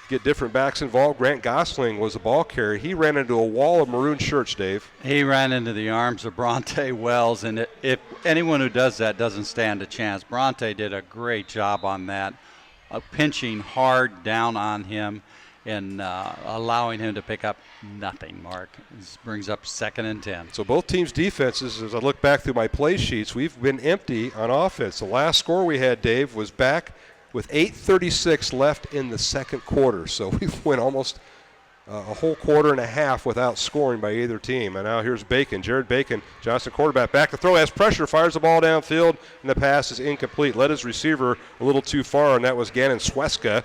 get different backs involved. Grant Gosling was the ball carrier. He ran into a wall of maroon shirts, Dave. He ran into the arms of Bronte Wells, and if anyone who does that doesn't stand a chance. Bronte did a great job on that, pinching hard down on him and allowing him to pick up nothing, Mark. This brings up 2nd and 10. So both teams' defenses, as I look back through my play sheets, we've been empty on offense. The last score we had, Dave, was back with 8:36 left in the second quarter. So we went almost a whole quarter and a half without scoring by either team. And now here's Bacon. Jared Bacon, Johnston quarterback, back to throw, has pressure, fires the ball downfield, and the pass is incomplete. Led his receiver a little too far, and that was Gannon Sweska,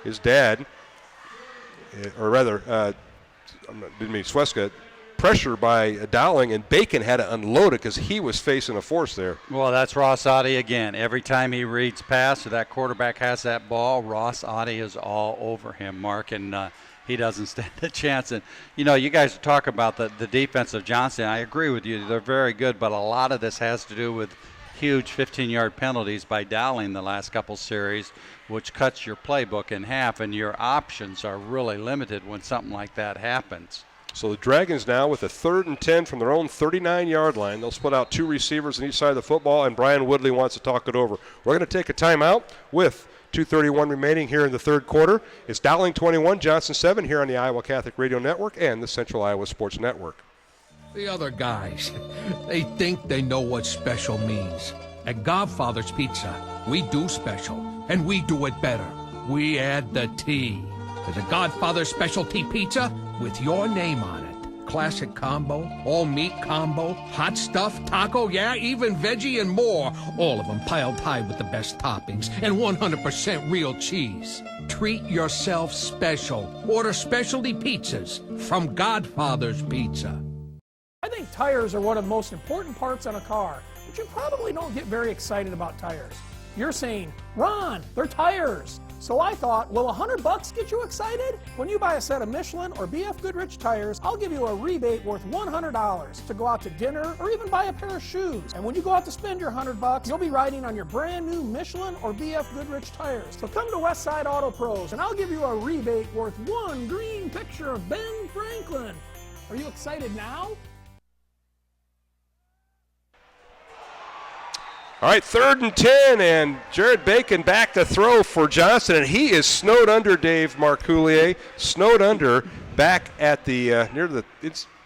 his dad. Or rather, didn't mean Sweska. Pressure by Dowling, and Bacon had to unload it because he was facing a force there. Well, that's Ross Oddie again. Every time he reads pass or that quarterback has that ball, Ross Oddie is all over him, Mark, and he doesn't stand a chance. And, you know, you guys talk about the defense of Johnston. I agree with you. They're very good, but a lot of this has to do with huge 15-yard penalties by Dowling the last couple series, which cuts your playbook in half, and your options are really limited when something like that happens. So the Dragons now with a 3rd and 10 from their own 39-yard line. They'll split out 2 receivers on each side of the football, and Brian Woodley wants to talk it over. We're going to take a timeout with 2:31 remaining here in the third quarter. It's Dowling 21, Johnston 7 here on the Iowa Catholic Radio Network and the Central Iowa Sports Network. The other guys, they think they know what special means. At Godfather's Pizza, we do special, and we do it better. We add the T. There's a Godfather specialty pizza with your name on it. Classic combo, all meat combo, hot stuff, taco, yeah, even veggie and more. All of them piled high with the best toppings and 100% real cheese. Treat yourself special. Order specialty pizzas from Godfather's Pizza. I think tires are one of the most important parts on a car, but you probably don't get very excited about tires. You're saying, Ron, they're tires. So I thought, will $100 get you excited? When you buy a set of Michelin or BF Goodrich tires, I'll give you a rebate worth $100 to go out to dinner or even buy a pair of shoes. And when you go out to spend your $100, you'll be riding on your brand new Michelin or BF Goodrich tires. So come to Westside Auto Pros and I'll give you a rebate worth 1 green picture of Ben Franklin. Are you excited now? All right, 3rd and 10, and Jared Bacon back to throw for Johnston, and he is snowed under, Dave Marcoulier, snowed under back at the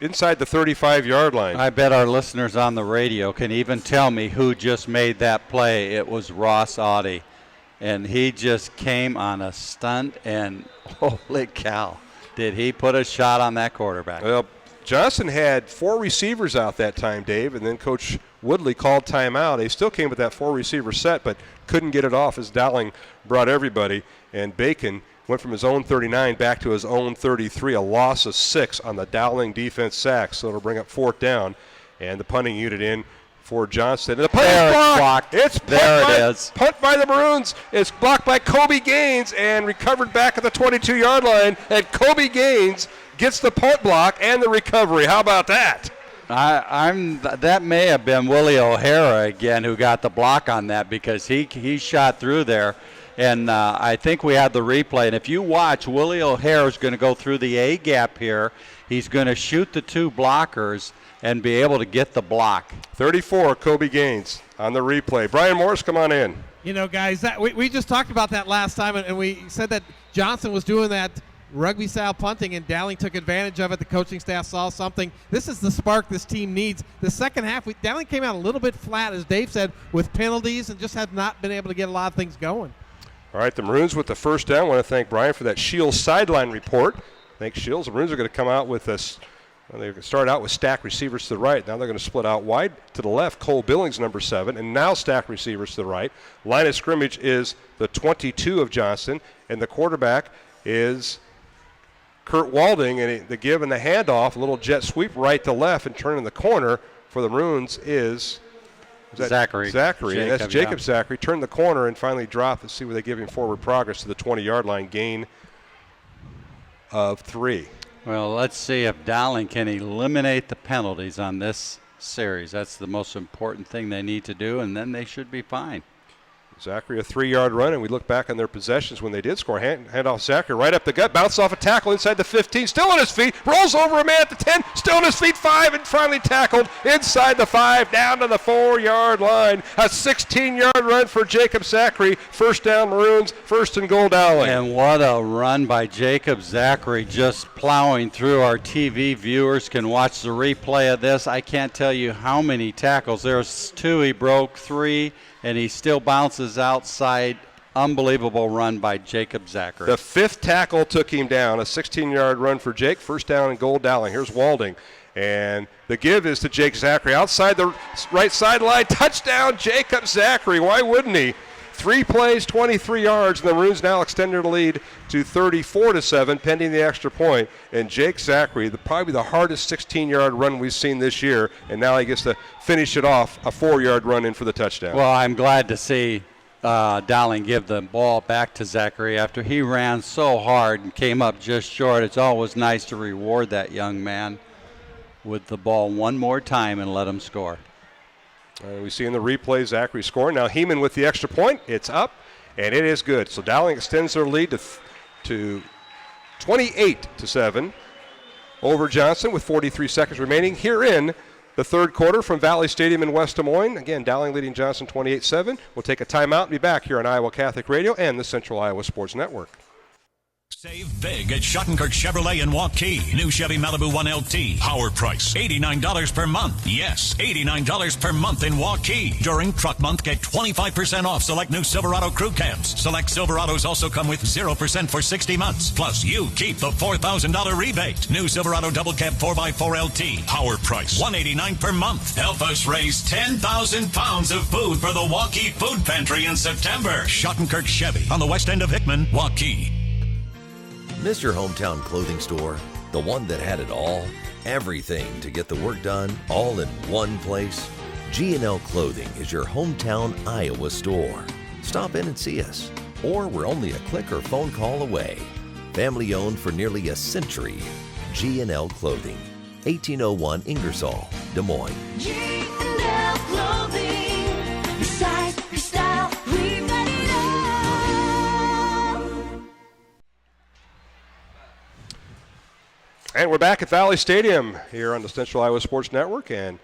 inside the 35-yard line. I bet our listeners on the radio can even tell me who just made that play. It was Ross Oddie, and he just came on a stunt, and holy cow, did he put a shot on that quarterback. Well, Johnston had 4 receivers out that time, Dave, and then Coach Woodley called timeout. They still came with that 4-receiver set, but couldn't get it off as Dowling brought everybody. And Bacon went from his own 39 back to his own 33, a loss of 6 on the Dowling defense sack. So it'll bring up 4th down, and the punting unit in for Johnston. And the punt is blocked. It's punt by the Maroons. It's blocked by Kobe Gaines and recovered back at the 22-yard line. And Kobe Gaines gets the punt block and the recovery. How about that? That may have been Willie O'Hara again who got the block on that because he shot through there. And I think we have the replay. And if you watch, Willie O'Hara is going to go through the A gap here. He's going to shoot the 2 blockers and be able to get the block. 34, Kobe Gaines on the replay. Brian Morris, come on in. You know, guys, we just talked about that last time, and we said that Johnston was doing that rugby-style punting, and Dowling took advantage of it. The coaching staff saw something. This is the spark this team needs. The second half, Dowling came out a little bit flat, as Dave said, with penalties and just have not been able to get a lot of things going. All right, the Maroons with the first down. I want to thank Brian for that Shields sideline report. Thanks, Shields. The Maroons are going to come out with this. Well, they're going to start out with stacked receivers to the right. Now they're going to split out wide to the left. Cole Billings, number 7, and now stacked receivers to the right. Line of scrimmage is the 22 of Johnston, and the quarterback is Kurt Walding, and the give and the handoff, a little jet sweep right to left and turning the corner for the Maroons is Zachary. And that's Jacob Zachary. Turned the corner and finally dropped. Let's see where they give him forward progress to the 20-yard line, gain of 3. Well, let's see if Dowling can eliminate the penalties on this series. That's the most important thing they need to do, and then they should be fine. Zachary, a 3-yard run, and we look back on their possessions when they did score. Hand off Zachary right up the gut, bounces off a tackle inside the 15, still on his feet, rolls over a man at the 10, still on his feet, 5, and finally tackled inside the 5, down to the 4-yard line. A 16-yard run for Jacob Zachary. First down Maroons, 1st and goal Dowling. And what a run by Jacob Zachary, just plowing through. Our TV viewers can watch the replay of this. I can't tell you how many tackles. There's 2, he broke 3, and he still bounces outside unbelievable run by Jacob Zachary. The 5th tackle took him down. A 16-yard run for Jake. First down and goal, Dowling. Here's Walding. And the give is to Jake Zachary. Outside the right sideline. Touchdown, Jacob Zachary. Why wouldn't he? 3 plays, 23 yards, and the Maroons now extend their lead to 34-7, pending the extra point. And Jake Zachary, probably the hardest 16-yard run we've seen this year, and now he gets to finish it off, a 4-yard run in for the touchdown. Well, I'm glad to see Dowling give the ball back to Zachary after he ran so hard and came up just short. It's always nice to reward that young man with the ball one more time and let him score. We see in the replay Zachary scoring. Now Heeman with the extra point. It's up, and it is good. So Dowling extends their lead to 28-7 over Johnston with 43 seconds remaining here in the third quarter from Valley Stadium in West Des Moines. Again, Dowling leading Johnston 28-7. We'll take a timeout and be back here on Iowa Catholic Radio and the Central Iowa Sports Network. Save big at Schottenkirk Chevrolet in Waukee. New Chevy Malibu 1LT. Power price. $89 per month. Yes, $89 per month in Waukee. During truck month, get 25% off select new Silverado crew cabs. Select Silverados also come with 0% for 60 months. Plus, you keep the $4,000 rebate. New Silverado double cab 4x4 LT. Power price. $189 per month. Help us raise 10,000 pounds of food for the Waukee Food Pantry in September. Schottenkirk Chevy on the west end of Hickman, Waukee. Miss your hometown clothing store? The one that had it all? Everything to get the work done, all in one place? G&L Clothing is your hometown Iowa store. Stop in and see us. Or we're only a click or phone call away. Family owned for nearly a century. G&L Clothing. 1801 Ingersoll, Des Moines. G&L Clothing. Your size, your style, we've got it all. And we're back at Valley Stadium here on the Central Iowa Sports Network and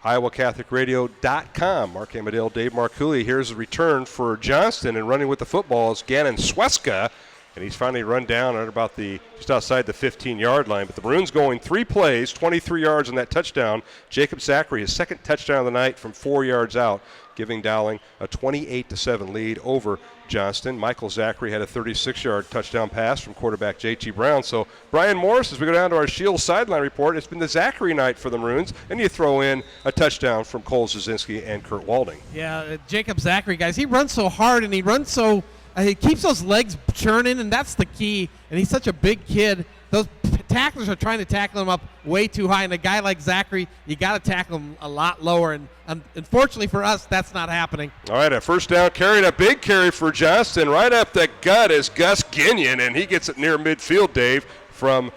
IowaCatholicRadio.com. Mark Amadale, Dave Marcooley. Here's a return for Johnston, and running with the football is Gannon Sweska, and he's finally run down at about just outside the 15-yard line. But the Maroons going 3 plays, 23 yards on that touchdown. Jacob Zachary, his second touchdown of the night from 4 yards out, giving Dowling a 28-7 lead over Johnston. Michael Zachary had a 36-yard touchdown pass from quarterback J.T. Brown. So, Brian Morris, as we go down to our Shields sideline report, it's been the Zachary night for the Maroons, and you throw in a touchdown from Cole Zazinski and Kurt Walding. Yeah, Jacob Zachary, guys, he runs so hard, and he runs so he keeps those legs churning, and that's the key. And he's such a big kid. Those tacklers are trying to tackle him up way too high, and a guy like Zachary, you got to tackle him a lot lower. And unfortunately for us, that's not happening. All right, a first down carry, and a big carry for Johnston. Right up the gut is Gus Ginion, and he gets it near midfield, Dave, from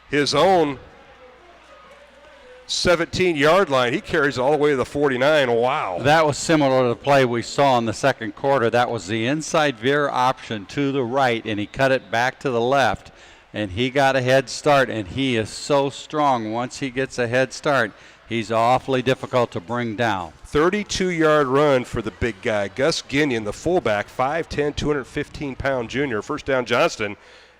his own 17-yard line. He carries all the way to the 49. Wow. That was similar to the play we saw in the second quarter. That was the inside veer option to the right, and he cut it back to the left. And he got a head start, and he is so strong. Once he gets a head start, he's awfully difficult to bring down. 32-yard run for the big guy. Gus Ginion, the fullback, 5'10", 215-pound junior. First down, Johnston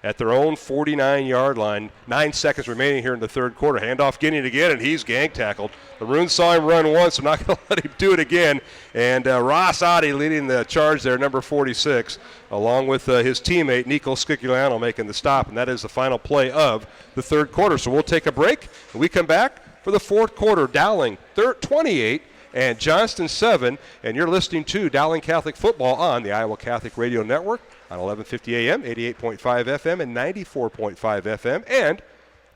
at their own 49-yard line. 9 seconds remaining here in the third quarter. Handoff Ginion again, and he's gang tackled. The Maroons saw him run once. I'm not going to let him do it again. And Ross Oddie leading the charge there, number 46, along with his teammate Nico Scigliano making the stop. And that is the final play of the third quarter. So we'll take a break, and we come back for the fourth quarter. Dowling 28 and Johnston 7. And you're listening to Dowling Catholic Football on the Iowa Catholic Radio Network on 1150 AM, 88.5 FM, and 94.5 FM, and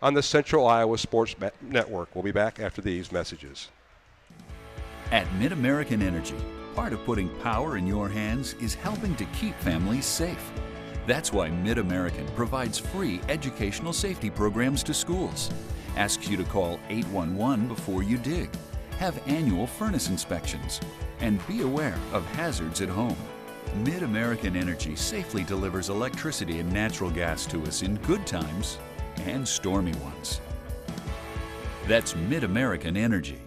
on the Central Iowa Sports Network. We'll be back after these messages. At Mid-American Energy, part of putting power in your hands is helping to keep families safe. That's why Mid-American provides free educational safety programs to schools, asks you to call 811 before you dig, have annual furnace inspections, and be aware of hazards at home. Mid-American Energy safely delivers electricity and natural gas to us in good times and stormy ones. That's Mid-American Energy.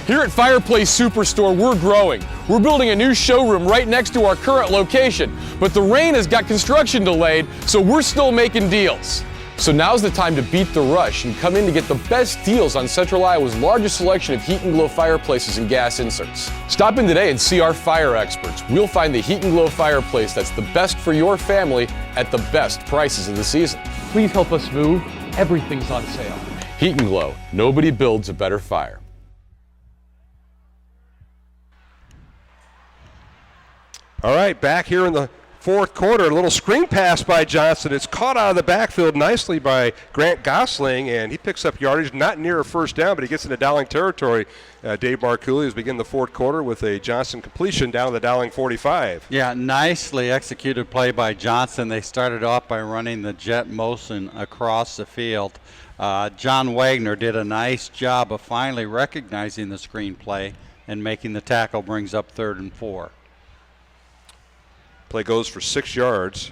Here at Fireplace Superstore, we're growing. We're building a new showroom right next to our current location, but the rain has got construction delayed, so we're still making deals. So now's the time to beat the rush and come in to get the best deals on Central Iowa's largest selection of Heat and Glow fireplaces and gas inserts. Stop in today and see our fire experts. We'll find the Heat and Glow fireplace that's the best for your family at the best prices of the season. Please help us move. Everything's on sale. Heat and Glow. Nobody builds a better fire. All right, back here in the fourth quarter, a little screen pass by Johnston. It's caught out of the backfield nicely by Grant Gosling, and he picks up yardage, not near a first down, but he gets into Dowling territory. Dave Marcooley has begun the fourth quarter with a Johnston completion down to the Dowling 45. Yeah, nicely executed play by Johnston. They started off by running the jet motion across the field. John Wagner did a nice job of finally recognizing the screen play and making the tackle, brings up 3rd and 4. Play goes for 6 yards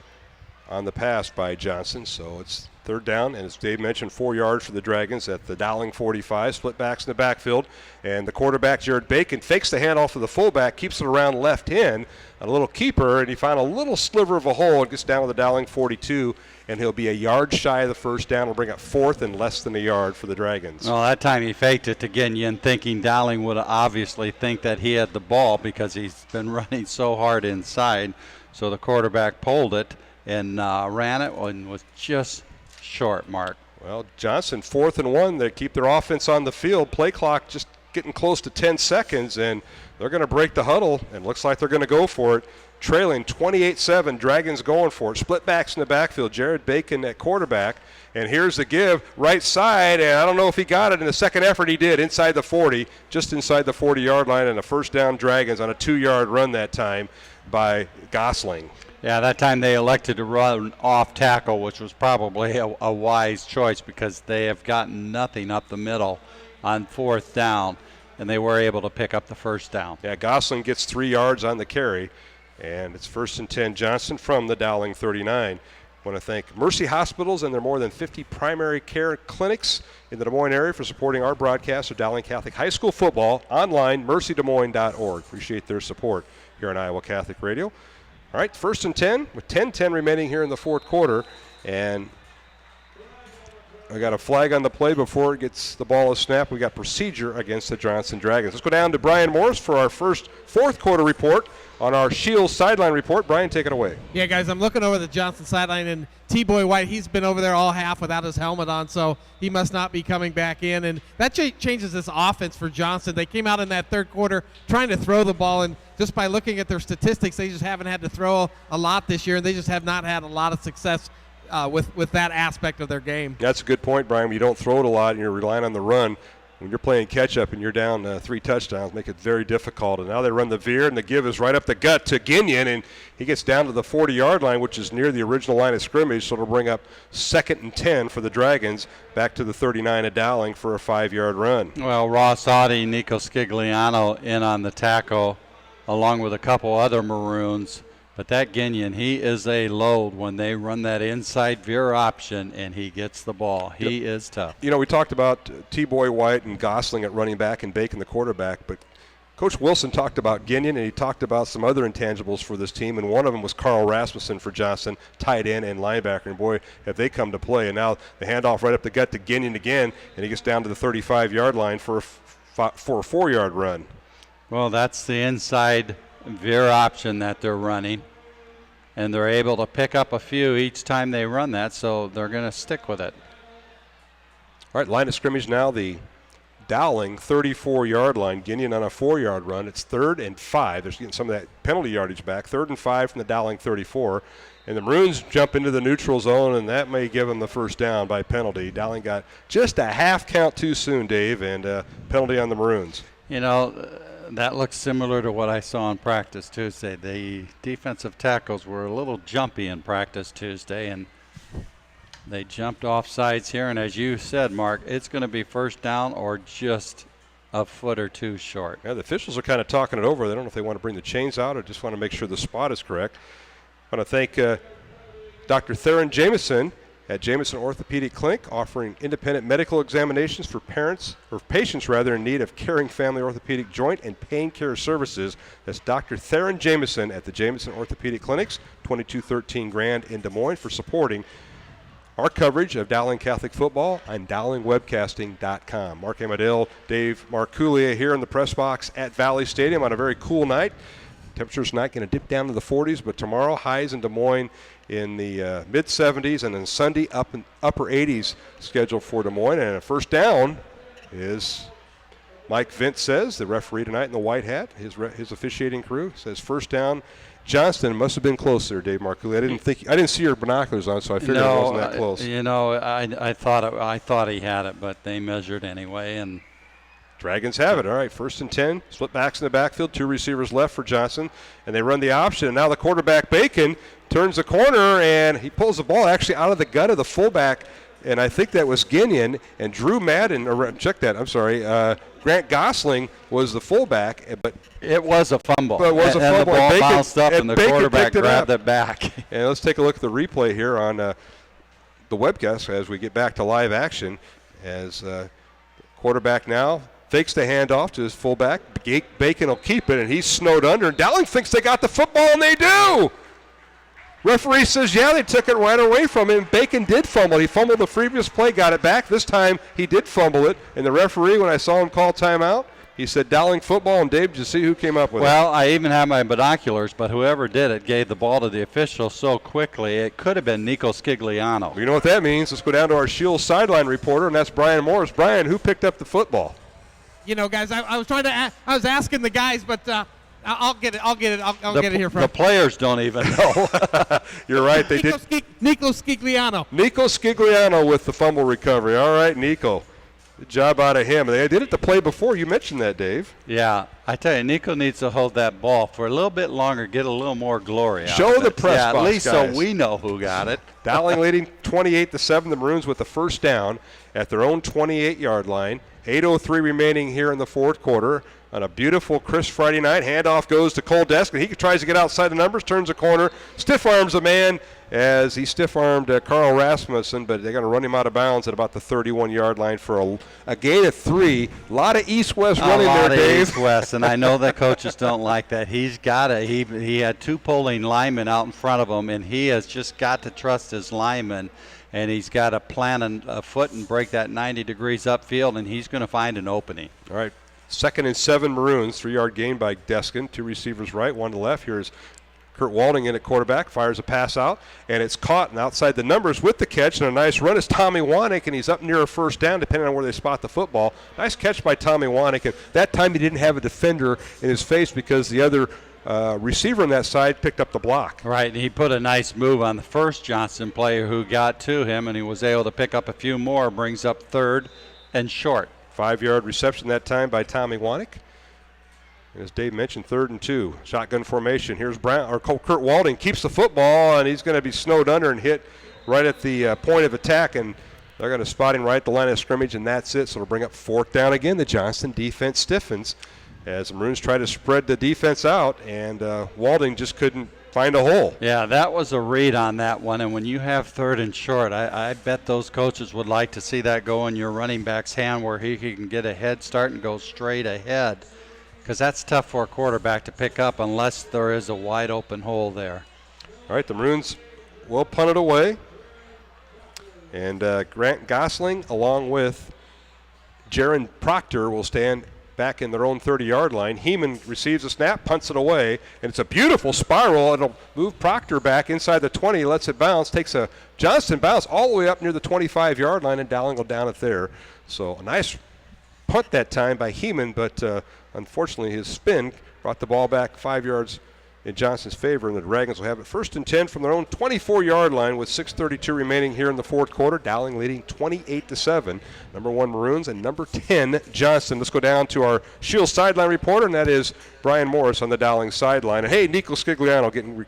on the pass by Johnston, so it's 3rd down, and as Dave mentioned, 4 yards for the Dragons at the Dowling 45. Split backs in the backfield, and the quarterback, Jared Bacon, fakes the handoff to the fullback, keeps it around left in, a little keeper, and he found a little sliver of a hole and gets down to the Dowling 42, and he'll be a yard shy of the first down. Will bring up 4th and less than a yard for the Dragons. Well, that time he faked it to Ginion, thinking Dowling would obviously think that he had the ball because he's been running so hard inside. So the quarterback pulled it and ran it and was just short, Mark. Well, Johnston, 4th and 1. They keep their offense on the field. Play clock just getting close to 10 seconds, and they're going to break the huddle, and looks like they're going to go for it. Trailing 28-7, Dragons going for it. Split backs in the backfield. Jared Bacon at quarterback. And here's the give, right side, and I don't know if he got it. In the second effort he did, inside the 40, just inside the 40-yard line, and a first down Dragons on a 2-yard run that time by Gosling. Yeah, that time they elected to run off tackle, which was probably a wise choice because they have gotten nothing up the middle on 4th down, and they were able to pick up the first down. Yeah, Gosling gets 3 yards on the carry, and it's 1st and 10 Johnston from the Dowling 39. I want to thank Mercy Hospitals and their more than 50 primary care clinics in the Des Moines area for supporting our broadcast of Dowling Catholic High School football online, mercydesmoines.org. Appreciate their support here on Iowa Catholic Radio. All right, 1st and 10 with 10:10 remaining here in the fourth quarter, and I got a flag on the play before it gets the ball is snapped. We got procedure against the Johnston Dragons. Let's go down to Brian Morris for our first fourth quarter report on our Shields sideline report. Brian, take it away. Yeah, guys, I'm looking over the Johnston sideline, and T-Boy White, he's been over there all half without his helmet on, so he must not be coming back in. And that changes this offense for Johnston. They came out in that third quarter trying to throw the ball, and just by looking at their statistics, they just haven't had to throw a lot this year, and they just have not had a lot of success with that aspect of their game. That's a good point, Brian. When you don't throw it a lot and you're relying on the run, when you're playing catch-up and you're down 3 touchdowns, make it very difficult. And now they run the veer, and the give is right up the gut to Ginion, and he gets down to the 40-yard line, which is near the original line of scrimmage, so it'll bring up 2nd and 10 for the Dragons, back to the 39 at Dowling for a 5-yard run. Well, Ross Audie, Nico Scigliano in on the tackle, along with a couple other Maroons. But that Ginion, he is a load when they run that inside veer option and he gets the ball. He is tough. You know, we talked about T-Boy White and Gosling at running back and Bacon the quarterback, but Coach Wilson talked about Ginion, and he talked about some other intangibles for this team, and one of them was Carl Rasmussen for Johnston, tight end and linebacker. And boy, have they come to play. And now the handoff right up the gut to Ginion again, and he gets down to the 35-yard line for a 4-yard run. Well, that's the inside veer option that they're running, and they're able to pick up a few each time they run that, so they're going to stick with it. All right, line of scrimmage now, the Dowling 34-yard line. Ginion on a 4-yard run. It's 3rd and 5. They're getting some of that penalty yardage back. 3rd and 5 from the Dowling 34. And the Maroons jump into the neutral zone, and that may give them the first down by penalty. Dowling got just a half count too soon, Dave, and penalty on the Maroons. You know, that looks similar to what I saw in practice Tuesday. The defensive tackles were a little jumpy in practice Tuesday, and they jumped off sides here. And as you said, Mark, it's going to be first down or just a foot or two short. Yeah, the officials are kind of talking it over. They don't know if they want to bring the chains out or just want to make sure the spot is correct. I want to thank Dr. Theron Jameson at Jameson Orthopedic Clinic, offering independent medical examinations for patients in need of caring family orthopedic joint and pain care services. That's Dr. Theron Jameson at the Jameson Orthopedic Clinics, 2213 Grand in Des Moines, for supporting our coverage of Dowling Catholic football on dowlingwebcasting.com. Mark Amadale, Dave Marculia here in the press box at Valley Stadium on a very cool night. Temperature's not going to dip down to the 40s, but tomorrow highs in Des Moines in the mid-70s, and then Sunday upper 80s scheduled for Des Moines. And a first down is Mike Vince says, the referee tonight in the white hat, his officiating crew says first down. Johnston must have been close there, Dave Markley. I didn't see your binoculars on, so I figured it wasn't that close. I thought he had it, but they measured anyway, and Dragons have it. All right, 1st and 10. Split backs in the backfield. 2 receivers left for Johnston, and they run the option. And now the quarterback, Bacon, turns the corner, and he pulls the ball actually out of the gut of the fullback, and I think that was Ginion. And Drew Madden, Grant Gosling was the fullback. But it was a fumble. But it was a fumble. The ball bounced up, and the quarterback grabbed it back. And let's take a look at the replay here on the webcast as we get back to live action. As quarterback now fakes the handoff to his fullback. Bacon will keep it, and he's snowed under. And Dowling thinks they got the football, and they do. Referee says, yeah, they took it right away from him. Bacon did fumble. He fumbled the previous play, got it back. This time he did fumble it. And the referee, when I saw him call timeout, he said Dowling football. And Dave, did you see who came up with it? Well, I even have my binoculars, but whoever did it gave the ball to the official so quickly, it could have been Nico Scigliano. You know what that means? Let's go down to our Shield sideline reporter, and that's Brian Morris. Brian, who picked up the football? You know, guys, I was asking the guys, but I'll get it. I'll get it here from the players. Don't even know. You're right. They Nico did. Nico Scigliano. Nico Scigliano with the fumble recovery. All right, Nico. Good job out of him. They did it the play before. You mentioned that, Dave. Yeah, I tell you, Nico needs to hold that ball for a little bit longer, get a little more glory out Show of the it. press yeah, box, at least guys. so we know who got it. Dowling leading 28-7. The Maroons with the first down at their own 28-yard line. 8:03 remaining here in the fourth quarter. On a beautiful, crisp Friday night, handoff goes to Cole Desk, and he tries to get outside the numbers, turns the corner, stiff arms a man as he stiff armed Carl Rasmussen, but they're going to run him out of bounds at about the 31-yard line for a gain of 3. A lot of east-west running there, Dave. A lot of east-west, and I know that coaches don't like that. He's got to. He had 2 polling linemen out in front of him, and he has just got to trust his linemen. And he's got to plant a foot and break that 90 degrees upfield, and he's going to find an opening. All right. 2nd and 7 Maroons. 3-yard gain by Deskin. 2 receivers right, 1 to left. Here's Kurt Walding in at quarterback. Fires a pass out, and it's caught and outside the numbers with the catch. And a nice run is Tommy Wanek, and he's up near a first down depending on where they spot the football. Nice catch by Tommy Wanek. And that time he didn't have a defender in his face because the other receiver on that side picked up the block. Right, and he put a nice move on the first Johnston player who got to him, and he was able to pick up a few more, brings up 3rd and short. 5-yard reception that time by Tommy Wanek. As Dave mentioned, 3rd and 2. Shotgun formation. Here's Kurt Walding keeps the football, and he's going to be snowed under and hit right at the point of attack, and they're going to spot him right at the line of scrimmage, and that's it. So it'll bring up 4th down again. The Johnston defense stiffens as the Maroons try to spread the defense out, and Walding just couldn't find a hole. Yeah, that was a read on that one, and when you have 3rd and short, I bet those coaches would like to see that go in your running back's hand where he can get a head start and go straight ahead, because that's tough for a quarterback to pick up unless there is a wide open hole there. All right, the Maroons will punt it away, and Grant Gosling along with Jaron Proctor will stand back in their own 30-yard line. Heeman receives a snap, punts it away, and it's a beautiful spiral. It'll move Proctor back inside the 20, lets it bounce, takes a Johnston bounce all the way up near the 25-yard line, and Dowling will down it there. So a nice punt that time by Heeman, but unfortunately his spin brought the ball back 5 yards in Johnston's favor, and the Dragons will have it 1st and 10 from their own 24-yard line with 6:32 remaining here in the fourth quarter. Dowling leading 28-7. Number 1 Maroons and number 10 Johnston. Let's go down to our Shield sideline reporter, and that is Brian Morris on the Dowling sideline. And hey, Nico Scigliano getting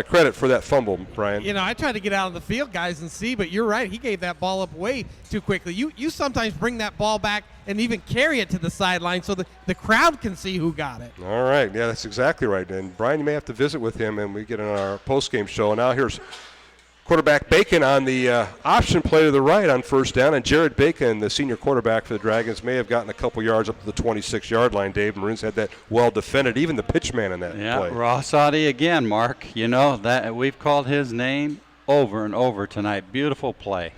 credit for that fumble, Brian. You know, I tried to get out of the field, guys, and see, but you're right. He gave that ball up way too quickly. You sometimes bring that ball back and even carry it to the sideline so the crowd can see who got it. All right. Yeah, that's exactly right. And, Brian, you may have to visit with him, and we get on our postgame show. And now here's quarterback Bacon on the option play to the right on 1st down. And Jared Bacon, the senior quarterback for the Dragons, may have gotten a couple yards up to the 26-yard line. Dave, Maroons had that well defended, even the pitch man in that play. Yeah, Ross Audie again, Mark. You know, that we've called his name over and over tonight. Beautiful play.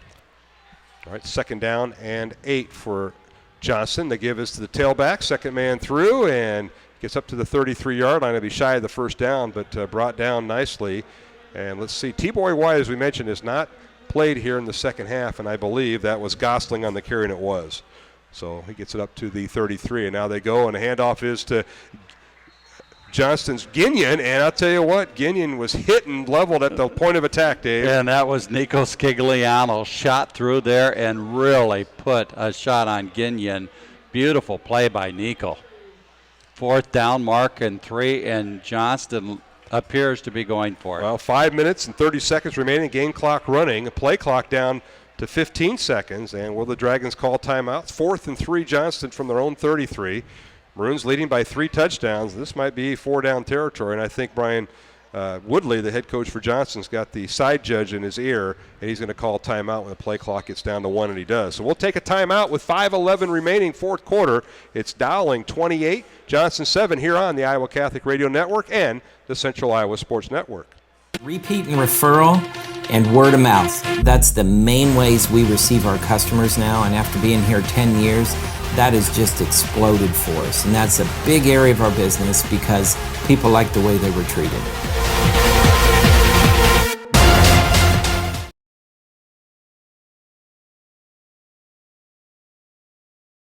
All right, 2nd down and 8 for Johnston. They give us to the tailback. Second man through and gets up to the 33-yard line. It'll be shy of the first down, but brought down nicely. And let's see, T-Boy White, as we mentioned, is not played here in the second half, and I believe that was Gosling on the carry, and it was. So he gets it up to the 33, and now they go, and the handoff is to Johnston's Ginion, and I'll tell you what, Ginion was hit and leveled at the point of attack, Dave. And that was Nico Scigliano, shot through there and really put a shot on Ginion. Beautiful play by Nico. 4th down, mark and 3, and Johnston appears to be going for it. Well, 5 minutes and 30 seconds remaining, game clock running, play clock down to 15 seconds, and will the Dragons call timeouts? 4th and 3, Johnston from their own 33. Maroons leading by 3 touchdowns. This might be 4-down territory, and I think Brian Woodley, the head coach for Johnston's, got the side judge in his ear, and he's going to call timeout when the play clock gets down to 1, and he does. So we'll take a timeout with 5:11 remaining, 4th quarter. It's Dowling 28, Johnston 7 here on the Iowa Catholic Radio Network and the Central Iowa Sports Network. Repeat and referral and word of mouth. That's the main ways we receive our customers now, and after being here 10 years, that has just exploded for us. And that's a big area of our business because people like the way they were treated.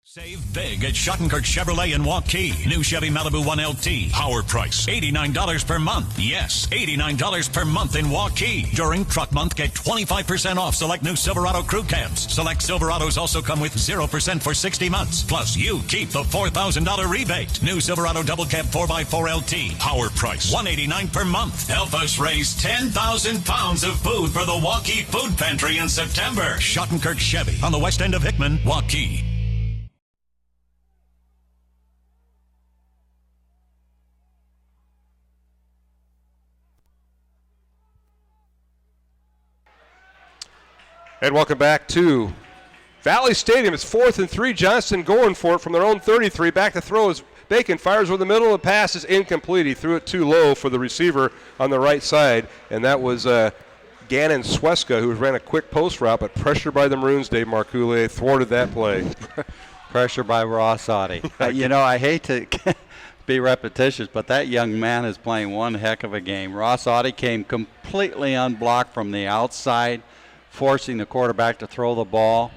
Save big at Schottenkirk Chevrolet in Waukee. New Chevy Malibu 1LT. Power price. $89 per month. Yes, $89 per month in Waukee. During Truck Month, get 25% off select new Silverado crew cabs. Select Silverados also come with 0% for 60 months. Plus, you keep the $4,000 rebate. New Silverado Double Cab 4x4 LT. Power price. $189 per month. Help us raise 10,000 pounds of food for the Waukee Food Pantry in September. Schottenkirk Chevy on the west end of Hickman, Waukee. And welcome back to Valley Stadium. It's 4th and 3. Johnston going for it from their own 33. Back to throw is Bacon. Fires over the middle. The pass is incomplete. He threw it too low for the receiver on the right side, and that was Gannon Sweska, who ran a quick post route, but pressure by the Maroons, Dave Marcoullier, thwarted that play. Pressure by Ross Audie. I hate to be repetitious, but that young man is playing one heck of a game. Ross Audie came completely unblocked from the outside, forcing the quarterback to throw the ball,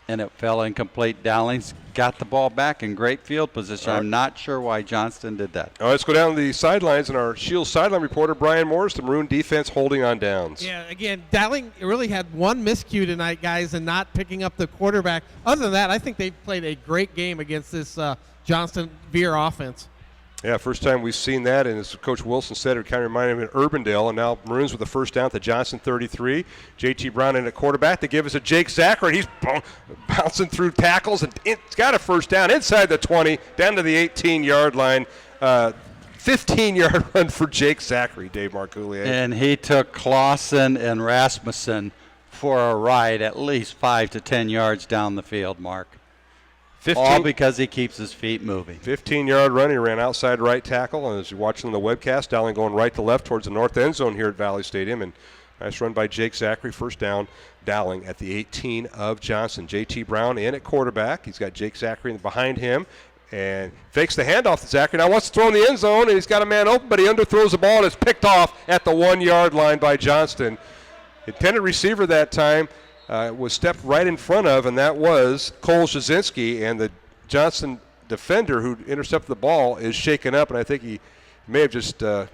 and it fell incomplete. Dowling's got the ball back in great field position. I'm not sure why Johnston did that. All right, let's go down to the sidelines, and our Shields sideline reporter, Brian Morris, the Maroon defense holding on downs. Yeah, again, Dowling really had one miscue tonight, guys, and not picking up the quarterback. Other than that, I think they played a great game against this Johnston Veer offense. Yeah, first time we've seen that, and as Coach Wilson said, it kind of reminded him of Urbandale, and now Maroons with the first down at the Johnston 33. JT Brown in at quarterback. They give us a Jake Zachary. He's bouncing through tackles, and it's got a first down inside the 20, down to the 18-yard line. 15-yard run for Jake Zachary, Dave Marcoullier. And he took Clausen and Rasmussen for a ride at least 5 to 10 yards down the field, Mark. All because he keeps his feet moving. 15-yard run. He ran outside right tackle. And as you're watching on the webcast, Dowling going right to left towards the north end zone here at Valley Stadium. And nice run by Jake Zachary. First down, Dowling at the 18 of Johnston. J.T. Brown in at quarterback. He's got Jake Zachary behind him. And fakes the handoff to Zachary. Now wants to throw in the end zone, and he's got a man open, but he underthrows the ball, and it's picked off at the 1-yard line by Johnston. Intended receiver that time was stepped right in front of, and that was Cole Jasinski, and the Johnston defender who intercepted the ball is shaken up, and I think he may have just got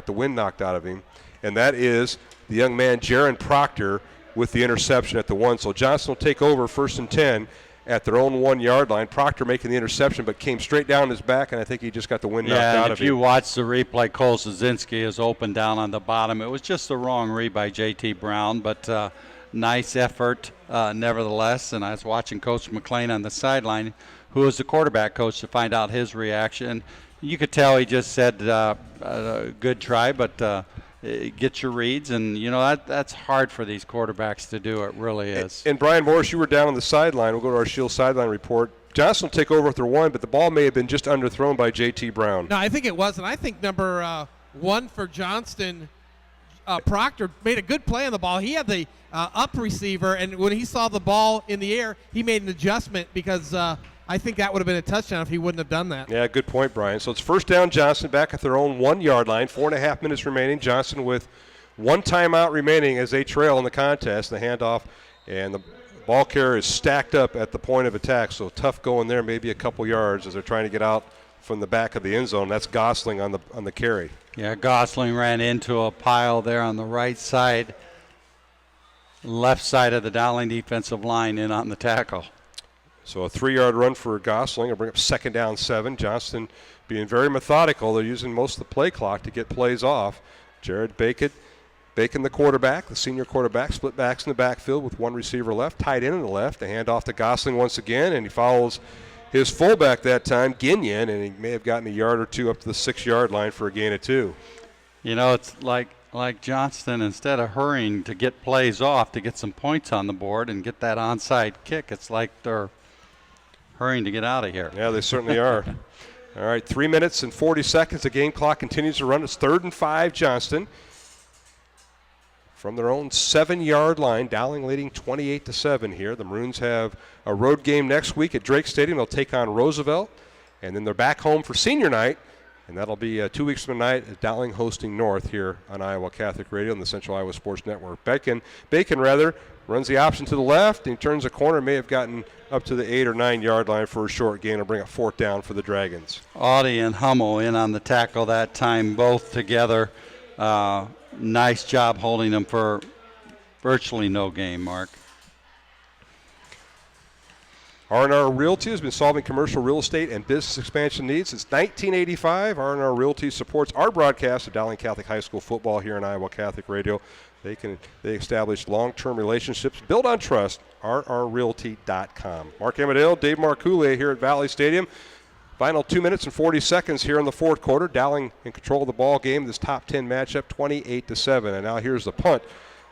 the wind knocked out of him, and that is the young man Jaron Proctor with the interception at the 1. So Johnston will take over 1st and 10 at their own 1-yard line. Proctor making the interception, but came straight down his back, and I think he just got the wind knocked out of him. If you watch the replay, Cole Jasinski is open down on the bottom. It was just the wrong read by J.T. Brown, but nice effort nevertheless. And I was watching Coach McLean on the sideline, who is the quarterback coach, to find out his reaction. You could tell he just said, good try, but get your reads. And, that's hard for these quarterbacks to do. It really is. And Brian Morris, you were down on the sideline. We'll go to our Shield sideline report. Johnston will take over at their 1, but the ball may have been just underthrown by J.T. Brown. No, I think it was. And I think number 1 for Johnston, Proctor made a good play on the ball. He had the up receiver, and when he saw the ball in the air, he made an adjustment because I think that would have been a touchdown if he wouldn't have done that. Yeah, good point, Brian. So it's first down, Johnston back at their own 1-yard line. 4.5 minutes remaining. Johnston with 1 timeout remaining as they trail in the contest. The handoff, and the ball carrier is stacked up at the point of attack. So tough going there, maybe a couple yards as they're trying to get out from the back of the end zone. That's Gosling on the carry. Yeah, Gosling ran into a pile there on the right side, left side of the Dowling defensive line in on the tackle. So a 3-yard run for Gosling will bring up 2nd down 7. Johnston being very methodical. They're using most of the play clock to get plays off. Jared Bacon, the quarterback, the senior quarterback, split backs in the backfield with 1 receiver left, tight end in the left. The handoff to Gosling once again, and he follows his fullback that time, Ginion, and he may have gotten a yard or 2 up to the 6-yard line for a gain of 2. You know, it's like Johnston, instead of hurrying to get plays off to get some points on the board and get that onside kick, it's like they're hurrying to get out of here. Yeah, they certainly are. All right, 3 minutes and 40 seconds. The game clock continues to run. It's 3rd and 5, Johnston. From their own 7-yard line, Dowling leading 28-7 here. The Maroons have a road game next week at Drake Stadium. They'll take on Roosevelt, and then they're back home for senior night, and that'll be 2 weeks from tonight at Dowling hosting North here on Iowa Catholic Radio and the Central Iowa Sports Network. Bacon runs the option to the left, and he turns a corner, may have gotten up to the 8 or 9-yard line for a short gain. It'll bring up 4th down for the Dragons. Audie and Hummel in on the tackle that time, both together. Nice job holding them for virtually no gain, Mark. R&R Realty has been solving commercial real estate and business expansion needs since 1985. R&R Realty supports our broadcast of Dowling Catholic High School football here on Iowa Catholic Radio. They establish long-term relationships built on trust. rrrealty.com. Mark Amadale, Dave Marcoullier here at Valley Stadium. Final 2 minutes and 40 seconds here in the 4th quarter. Dowling in control of the ball game. This top 10 matchup, 28-7. And now here's the punt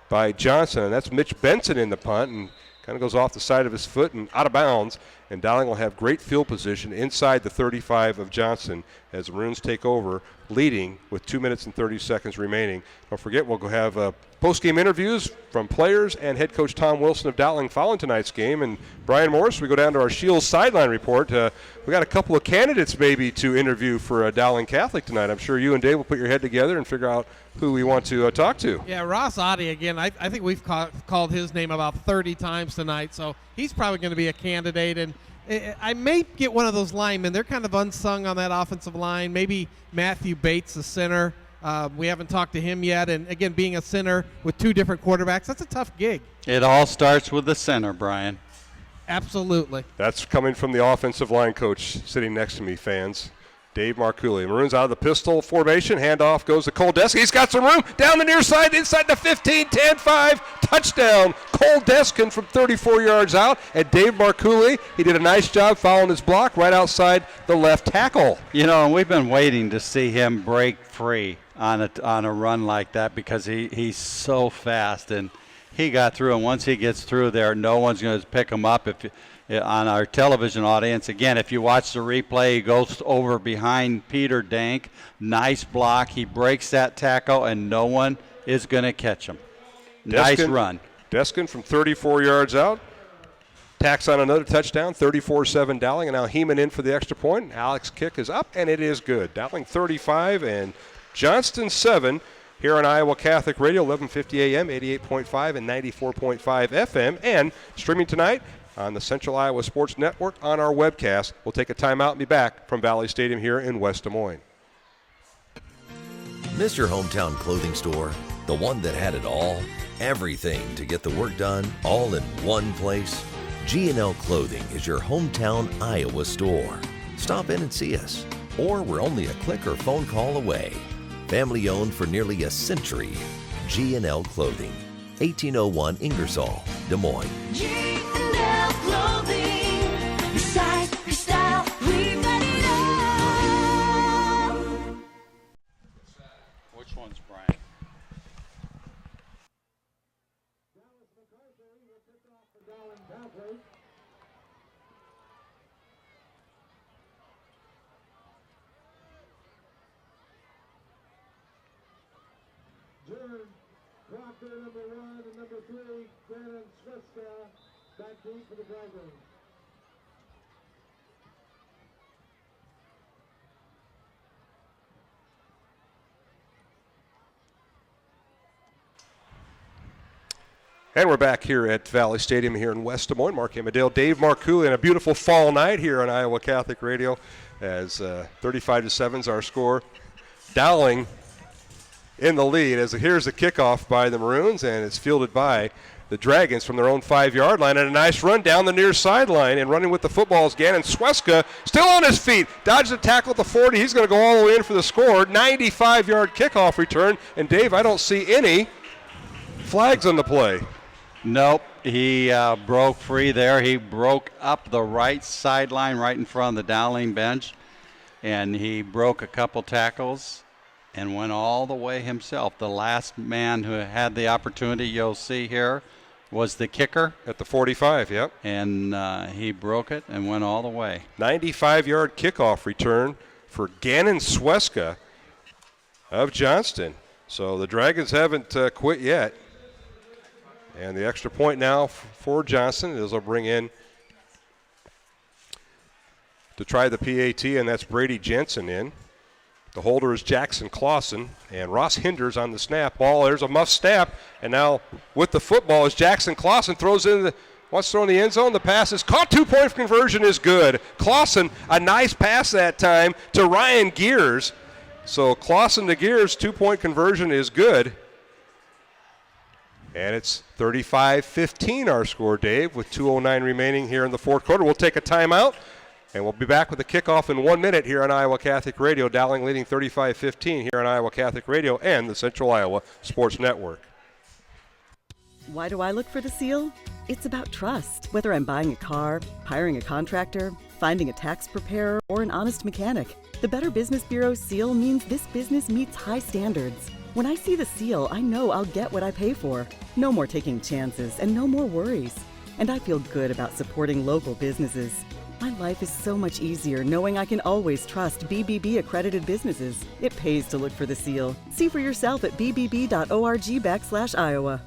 by Johnson, and that's Mitch Benson in the punt, and kind of goes off the side of his foot and out of bounds. And Dowling will have great field position inside the 35 of Johnson as the Maroons take over, leading with 2 minutes and 30 seconds remaining. Don't forget, we'll go have post-game interviews from players and head coach Tom Wilson of Dowling following tonight's game. And Brian Morris, we go down to our Shields sideline report. We got a couple of candidates maybe to interview for Dowling Catholic tonight. I'm sure you and Dave will put your head together and figure out who we want to talk to. Yeah, Ross Audie, again, I think we've called his name about 30 times tonight, so he's probably going to be a candidate. And I may get one of those linemen. They're kind of unsung on that offensive line. Maybe Matthew Bates, the center. We haven't talked to him yet. And, again, being a center with 2 different quarterbacks, that's a tough gig. It all starts with the center, Brian. Absolutely. That's coming from the offensive line coach sitting next to me, fans. Dave Marcoullier. Maroons out of the pistol formation. Handoff goes to Koldeski. He's got some room. Down the near side, inside the 15, 10-5. Touchdown. Koldeskin from 34 yards out. And Dave Marcoullier, he did a nice job following his block right outside the left tackle. You know, we've been waiting to see him break free on a run like that because he's so fast. And he got through, and once he gets through there, no one's going to pick him up. On our television audience, again, if you watch the replay, he goes over behind Peter Dank. Nice block. He breaks that tackle, and no one is going to catch him. Nice run. Deskin from 34 yards out. Tacks on another touchdown, 34-7 Dowling. And now Heeman in for the extra point. Alex kick is up, and it is good. Dowling 35 and Johnston 7 here on Iowa Catholic Radio, 1150 AM, 88.5 and 94.5 FM. And streaming tonight on the Central Iowa Sports Network on our webcast. We'll take a timeout and be back from Valley Stadium here in West Des Moines. Miss your hometown clothing store? The one that had it all? Everything to get the work done, all in one place? G&L Clothing is your hometown Iowa store. Stop in and see us. Or we're only a click or phone call away. Family owned for nearly a century. G&L Clothing. 1801 Ingersoll, Des Moines. G&L Clothing, your size, your style, we've got it all. Which one's Brian? And we're back here at Valley Stadium here in West Des Moines. Mark Amadale, Dave Marcouli, and a beautiful fall night here on Iowa Catholic Radio as 35-7 is our score. Dowling in the lead as here's the kickoff by the Maroons, and it's fielded by the Dragons from their own 5-yard line. And a nice run down the near sideline, and running with the football is Gannon Sweska, still on his feet. Dodges a tackle at the 40. He's going to go all the way in for the score. 95-yard kickoff return. And, Dave, I don't see any flags on the play. Nope, he broke free there. He broke up the right sideline right in front of the Dowling bench, and he broke a couple tackles and went all the way himself. The last man who had the opportunity, you'll see here, was the kicker. At the 45, yep. And he broke it and went all the way. 95-yard kickoff return for Gannon Sweska of Johnston. So the Dragons haven't quit yet. And the extra point now for Johnston is they'll bring in to try the PAT, and that's Brady Jensen in. The holder is Jackson Clausen, and Ross Hinders on the snap ball. There's a muff snap, and now with the football is Jackson Clausen wants to throw in the end zone. The pass is caught. 2-point conversion is good. Clausen, a nice pass that time to Ryan Gears. So Clausen to Gears, 2-point conversion is good. And it's 35-15 our score, Dave, with 2:09 remaining here in the fourth quarter. We'll take a timeout, and we'll be back with the kickoff in 1 minute here on Iowa Catholic Radio. Dowling leading 35-15 here on Iowa Catholic Radio and the Central Iowa Sports Network. Why do I look for the seal? It's about trust. Whether I'm buying a car, hiring a contractor, finding a tax preparer, or an honest mechanic, the Better Business Bureau seal means this business meets high standards. When I see the seal, I know I'll get what I pay for. No more taking chances and no more worries. And I feel good about supporting local businesses. My life is so much easier knowing I can always trust BBB accredited businesses. It pays to look for the seal. See for yourself at bbb.org/Iowa.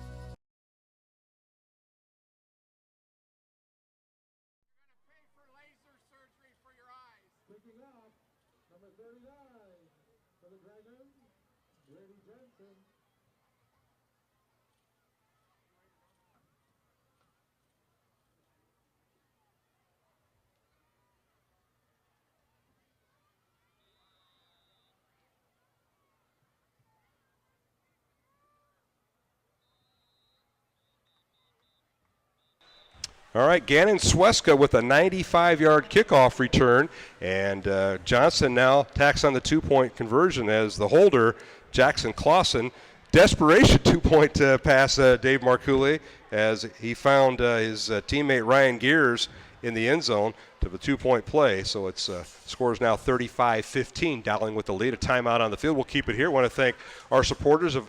All right, Gannon Sweska with a 95-yard kickoff return, and Johnston now tacks on the 2-point conversion as the holder, Jackson Clausen. Desperation 2-point pass, Dave Marcouli, as he found his teammate Ryan Gears in the end zone to the 2-point play. So it's scores now 35-15. Dowling with the lead. A timeout on the field. We'll keep it here. I want to thank our supporters of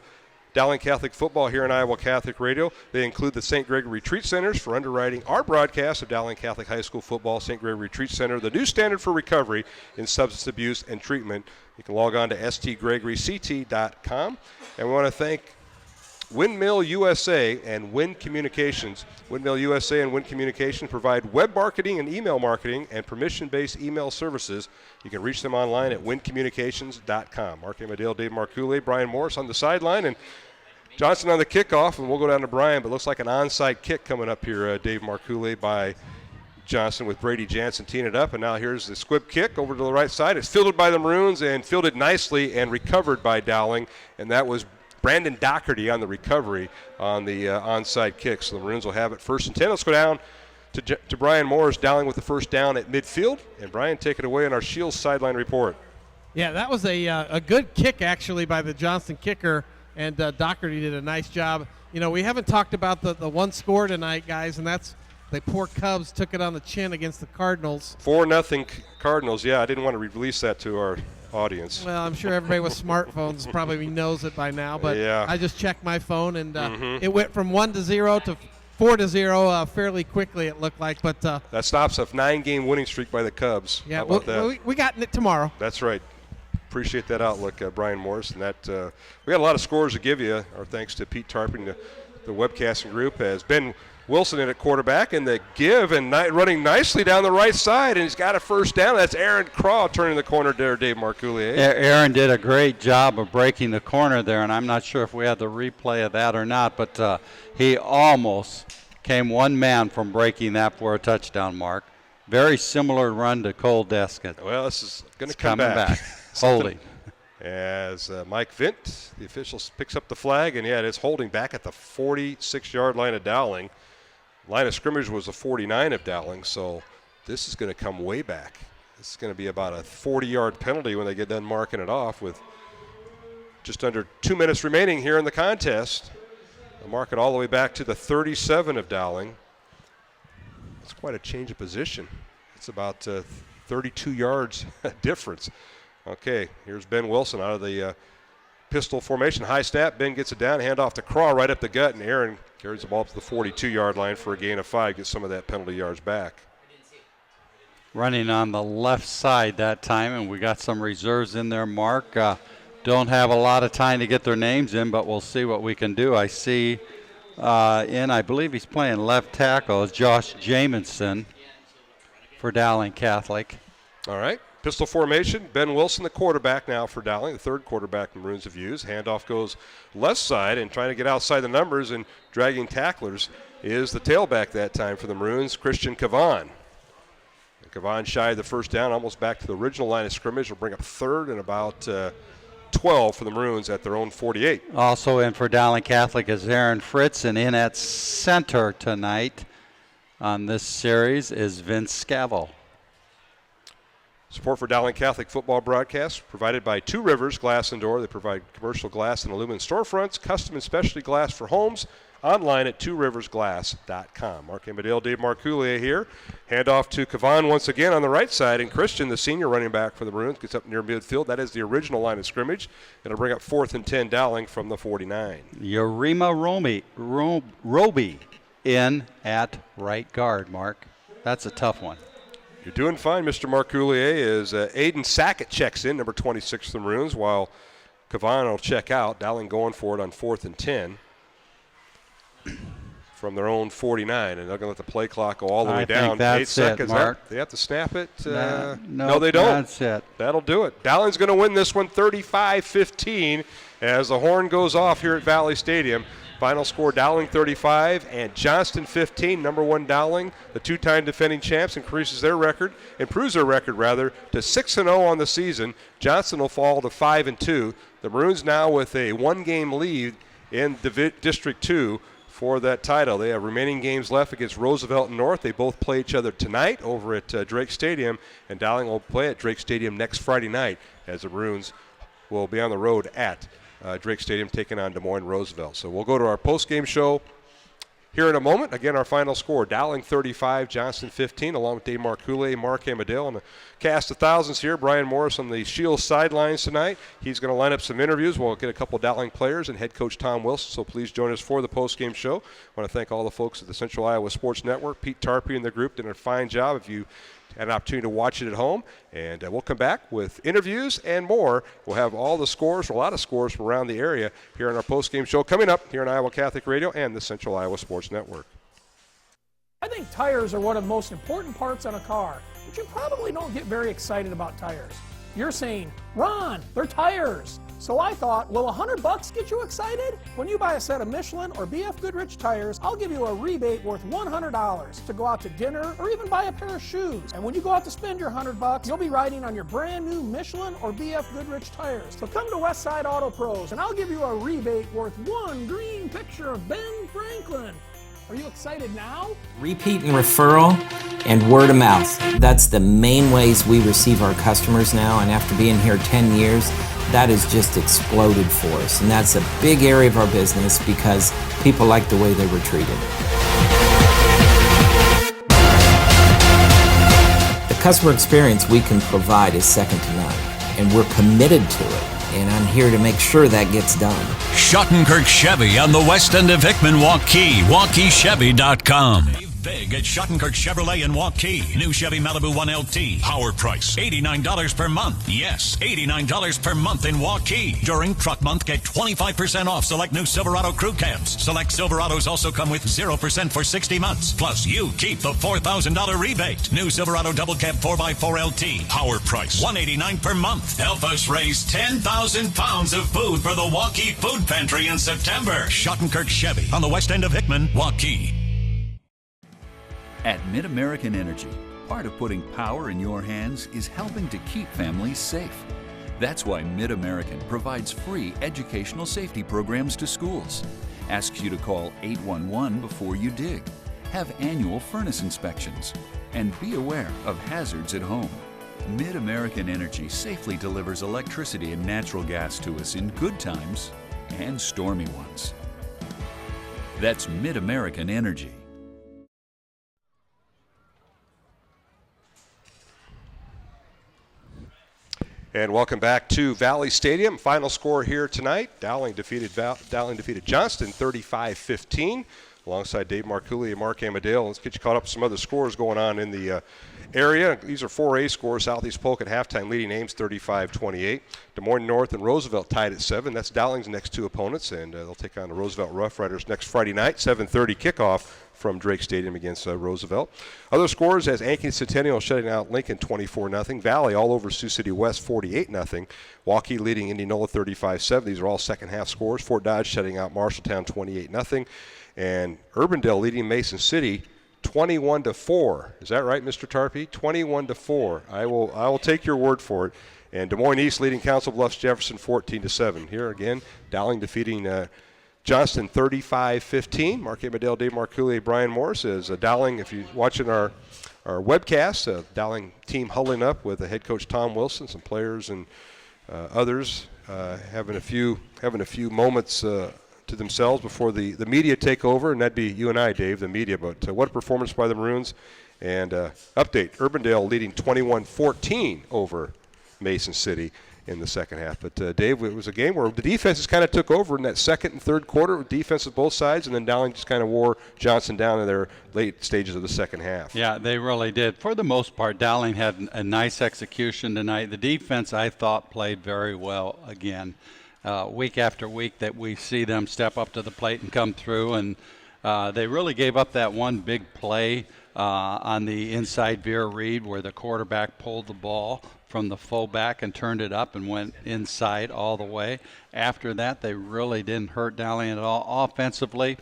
Dowling Catholic football here on Iowa Catholic Radio. They include the St. Gregory Retreat Centers for underwriting our broadcast of Dowling Catholic High School football. St. Gregory Retreat Center, the new standard for recovery in substance abuse and treatment. You can log on to stgregoryct.com. And we want to thank Windmill USA and Wind Communications. Windmill USA and Wind Communications provide web marketing and email marketing and permission-based email services. You can reach them online at windcommunications.com. Mark Amadale, Dave Marcouli, Brian Morris on the sideline, and Johnston on the kickoff, and we'll go down to Brian, but looks like an onside kick coming up here, Dave Marcouli, by Johnston with Brady Jansen teeing it up, and now here's the squib kick over to the right side. It's fielded by the Maroons and fielded nicely and recovered by Dowling, and that was Brandon Doherty on the recovery on the onside kick. So the Maroons will have it 1st and 10. Let's go down to Brian Morris, Dowling with the first down at midfield. And Brian, take it away on our Shields sideline report. Yeah, that was a good kick, actually, by the Johnston kicker, and Doherty did a nice job. You know, we haven't talked about the one score tonight, guys, and that's the poor Cubs took it on the chin against the Cardinals. 4-0 Cardinals. Yeah, I didn't want to release that to our audience. Well, I'm sure everybody with smartphones probably knows it by now, but yeah. I just checked my phone, and it went from 1-0 to 4-0 fairly quickly, it looked like. But that stops a 9-game winning streak by the Cubs. Yeah, How about that? we got it tomorrow. That's right. appreciate that outlook, Brian Morris. And that we got a lot of scores to give you. Our thanks to Pete Tarpon, the webcasting group, has Ben Wilson in at quarterback, and the give and running nicely down the right side, and he's got a first down. That's Aaron Craw turning the corner there, Dave Marcoulier. Aaron did a great job of breaking the corner there, and I'm not sure if we had the replay of that or not, but he almost came one man from breaking that for a touchdown mark. Very similar run to Cole Deskett. Well, this is going to come back. Holding. As Mike Vint, the official, picks up the flag, and it is holding back at the 46-yard line of Dowling. Line of scrimmage was the 49 of Dowling, so this is going to come way back. This is going to be about a 40-yard penalty when they get done marking it off with just under 2 minutes remaining here in the contest. They'll mark it all the way back to the 37 of Dowling. It's quite a change of position. It's about 32 yards difference. Okay, here's Ben Wilson out of the pistol formation. High snap, Ben gets it down, hand off to Craw right up the gut, and Aaron carries the ball up to the 42-yard line for a gain of 5, gets some of that penalty yards back. Running on the left side that time, and we got some reserves in there, Mark. Don't have a lot of time to get their names in, but we'll see what we can do. I see I believe he's playing left tackle, is Josh Jamison for Dowling Catholic. All right. Pistol formation, Ben Wilson, the quarterback now for Dowling, the third quarterback the Maroons have used. Handoff goes left side, and trying to get outside the numbers and dragging tacklers is the tailback that time for the Maroons, Christian Cavan. Cavan shy of the first down, almost back to the original line of scrimmage. Will bring up third and about 12 for the Maroons at their own 48. Also in for Dowling Catholic is Aaron Fritz, and in at center tonight on this series is Vince Scavell. Support for Dowling Catholic football broadcasts provided by Two Rivers Glass and Door. They provide commercial glass and aluminum storefronts, custom and specialty glass for homes, online at tworiversglass.com. Mark Amadale, Dave Marcoulier here. Handoff to Cavan once again on the right side, and Christian, the senior running back for the Maroons, gets up near midfield. That is the original line of scrimmage. It'll bring up 4th and 10 Dowling from the 49. Yarima Roby in at right guard, Mark. That's a tough one. You're doing fine, Mr. Marcoulier, as Aiden Sackett checks in, number 26 for the Maroons, while Cavan will check out. Dowling going for it on 4th and 10 from their own 49, and they're going to let the play clock go all the way down. Think that's 8 seconds. It, Mark. They have to snap it. No, they don't. That's it. That'll do it. Dowling's going to win this one 35-15 as the horn goes off here at Valley Stadium. Final score, Dowling 35 and Johnston 15. Number 1 Dowling, the two-time defending champs, improves their record to 6-0 on the season. Johnston will fall to 5-2. The Maroons now with a one-game lead in District 2 for that title. They have remaining games left against Roosevelt and North. They both play each other tonight over at Drake Stadium, and Dowling will play at Drake Stadium next Friday night as the Maroons will be on the road at Drake Stadium taking on Des Moines Roosevelt. So we'll go to our post-game show here in a moment. Again, our final score, Dowling 35, Johnston 15, along with Dave Marcoulier, Mark Amadale, and a cast of thousands here. Brian Morris on the Shields sidelines tonight. He's going to line up some interviews. We'll get a couple of Dowling players and head coach Tom Wilson, so please join us for the post-game show. I want to thank all the folks at the Central Iowa Sports Network. Pete Tarpey and the group did a fine job. If you had an opportunity to watch it at home, and we'll come back with interviews and more. We'll have all the scores, a lot of scores from around the area here on our post-game show coming up here on Iowa Catholic Radio and the Central Iowa Sports Network. I think tires are one of the most important parts on a car, but you probably don't get very excited about tires. You're saying, Ron, they're tires. So I thought, will $100 get you excited? When you buy a set of Michelin or BF Goodrich tires, I'll give you a rebate worth $100 to go out to dinner or even buy a pair of shoes. And when you go out to spend your $100, you'll be riding on your brand new Michelin or BF Goodrich tires. So come to Westside Auto Pros and I'll give you a rebate worth one green picture of Ben Franklin. Are you excited now? Repeat and referral and word of mouth. That's the main ways we receive our customers now, and after being here 10 years, that has just exploded for us. And that's a big area of our business because people like the way they were treated. The customer experience we can provide is second to none, and we're committed to it. And I'm here to make sure that gets done. Schottenkirk Chevy on the west end of Hickman, Waukee. WaukeeChevy.com. Big at Schottenkirk Chevrolet in Waukee. New Chevy Malibu 1LT. Power price $89 per month. Yes, $89 per month in Waukee. During Truck Month, get 25% off select new Silverado crew cabs. Select Silverados also come with 0% for 60 months. Plus, you keep the $4,000 rebate. New Silverado Double Cab 4x4 LT. Power price $189 per month. Help us raise 10,000 pounds of food for the Waukee Food Pantry in September. Schottenkirk Chevy on the west end of Hickman, Waukee. At Mid-American Energy, part of putting power in your hands is helping to keep families safe. That's why Mid-American provides free educational safety programs to schools, asks you to call 811 before you dig, have annual furnace inspections, and be aware of hazards at home. Mid-American Energy safely delivers electricity and natural gas to us in good times and stormy ones. That's Mid-American Energy. And welcome back to Valley Stadium. Final score here tonight. Dowling defeated Johnston 35-15. Alongside Dave Marcouli and Mark Amadale. Let's get you caught up with some other scores going on in the area. These are 4A scores. Southeast Polk at halftime leading Ames 35-28. Des Moines North and Roosevelt tied at 7. That's Dowling's next two opponents, and they'll take on the Roosevelt Rough Riders next Friday night, 7:30 kickoff from Drake Stadium against Roosevelt. Other scores as Ankeny Centennial shutting out Lincoln 24-0. Valley all over Sioux City West 48-0. Waukee leading Indianola 35-7. These are all second half scores. Fort Dodge shutting out Marshalltown 28-0. And Urbandale leading Mason City 21-4. Is that right, Mr. Tarpey? 21-4. I will take your word for it. And Des Moines East leading Council Bluffs Jefferson 14-7. Here again, Dowling defeating Johnston 35-15. Mark Amadale, Dave Marcouli, Brian Morris. As Dowling, if you're watching our webcast, Dowling team huddling up with head coach Tom Wilson, some players and others having a few moments to themselves before the media take over, and that'd be you and I, Dave, the media. But what a performance by the Maroons. And update, Urbandale leading 21-14 over Mason City in the second half. But, Dave, it was a game where the defenses kind of took over in that second and third quarter with defense at both sides, and then Dowling just kind of wore Johnston down in their late stages of the second half. Yeah, they really did. For the most part, Dowling had a nice execution tonight. The defense, I thought, played very well again. Week after week that we see them step up to the plate and come through, and they really gave up that one big play on the inside veer read where the quarterback pulled the ball from the fullback and turned it up and went inside all the way. After that, they really didn't hurt Dowling at all. Offensively,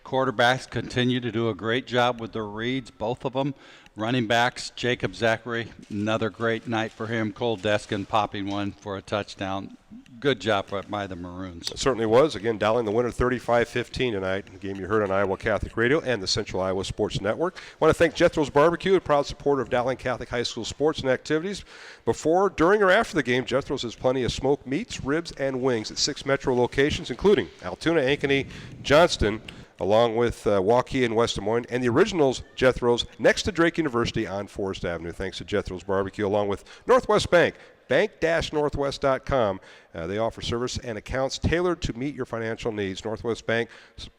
quarterbacks continue to do a great job with their reads, both of them. Running backs, Jacob Zachary, another great night for him. Cole Deskin popping one for a touchdown. Good job by the Maroons. It certainly was. Again, Dowling the winner 35-15 tonight. The game you heard on Iowa Catholic Radio and the Central Iowa Sports Network. I want to thank Jethro's Barbecue, a proud supporter of Dowling Catholic High School sports and activities. Before, during, or after the game, Jethro's has plenty of smoked meats, ribs, and wings at 6 metro locations, including Altoona, Ankeny, Johnston, along with Waukee and West Des Moines, and the originals, Jethro's, next to Drake University on Forest Avenue. Thanks to Jethro's Barbecue, along with Northwest Bank, bank-northwest.com. They offer service and accounts tailored to meet your financial needs. Northwest Bank,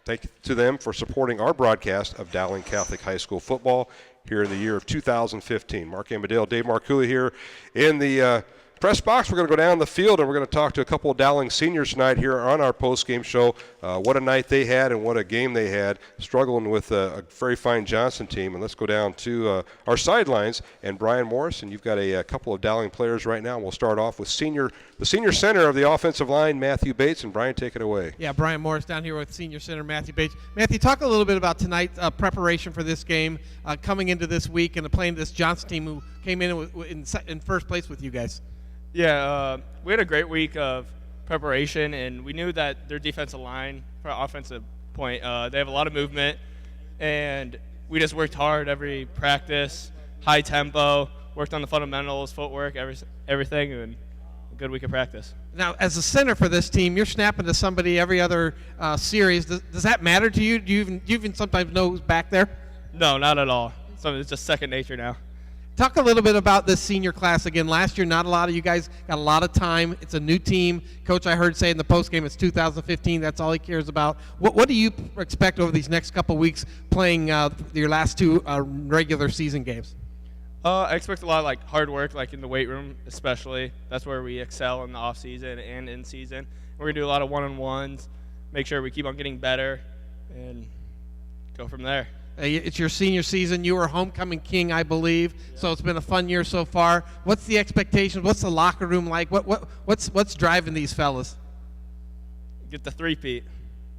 thank you to them for supporting our broadcast of Dowling Catholic High School football here in the year of 2015. Mark Amadale, Dave Marcouli here in the press box. We're going to go down the field, and we're going to talk to a couple of Dowling seniors tonight here on our post-game show. What a night they had and what a game they had, struggling with a very fine Johnston team. And let's go down to our sidelines and Brian Morris. And you've got a couple of Dowling players right now. We'll start off with the senior center of the offensive line, Matthew Bates. And Brian, take it away. Yeah, Brian Morris down here with senior center Matthew Bates. Matthew, talk a little bit about tonight's preparation for this game, coming into this week and playing this Johnston team who came in first place with you guys. Yeah, we had a great week of preparation, and we knew that their defensive line, for an offensive point, they have a lot of movement, and we just worked hard every practice, high tempo, worked on the fundamentals, footwork, everything, and a good week of practice. Now, as a center for this team, you're snapping to somebody every other series. Does that matter to you? Do you even sometimes know who's back there? No, not at all. So it's just second nature now. Talk a little bit about this senior class again. Last year, not a lot of you guys got a lot of time. It's a new team. Coach, I heard say in the postgame it's 2015. That's all he cares about. What do you expect over these next couple weeks playing your last 2 regular season games? I expect a lot of like hard work, like in the weight room especially. That's where we excel in the off season and in season. We're gonna do a lot of one-on-ones, make sure we keep on getting better, and go from there. It's your senior season. You were homecoming king, I believe. Yeah. So it's been a fun year so far. What's the expectations? What's the locker room like? What's driving these fellas? Get the three-peat.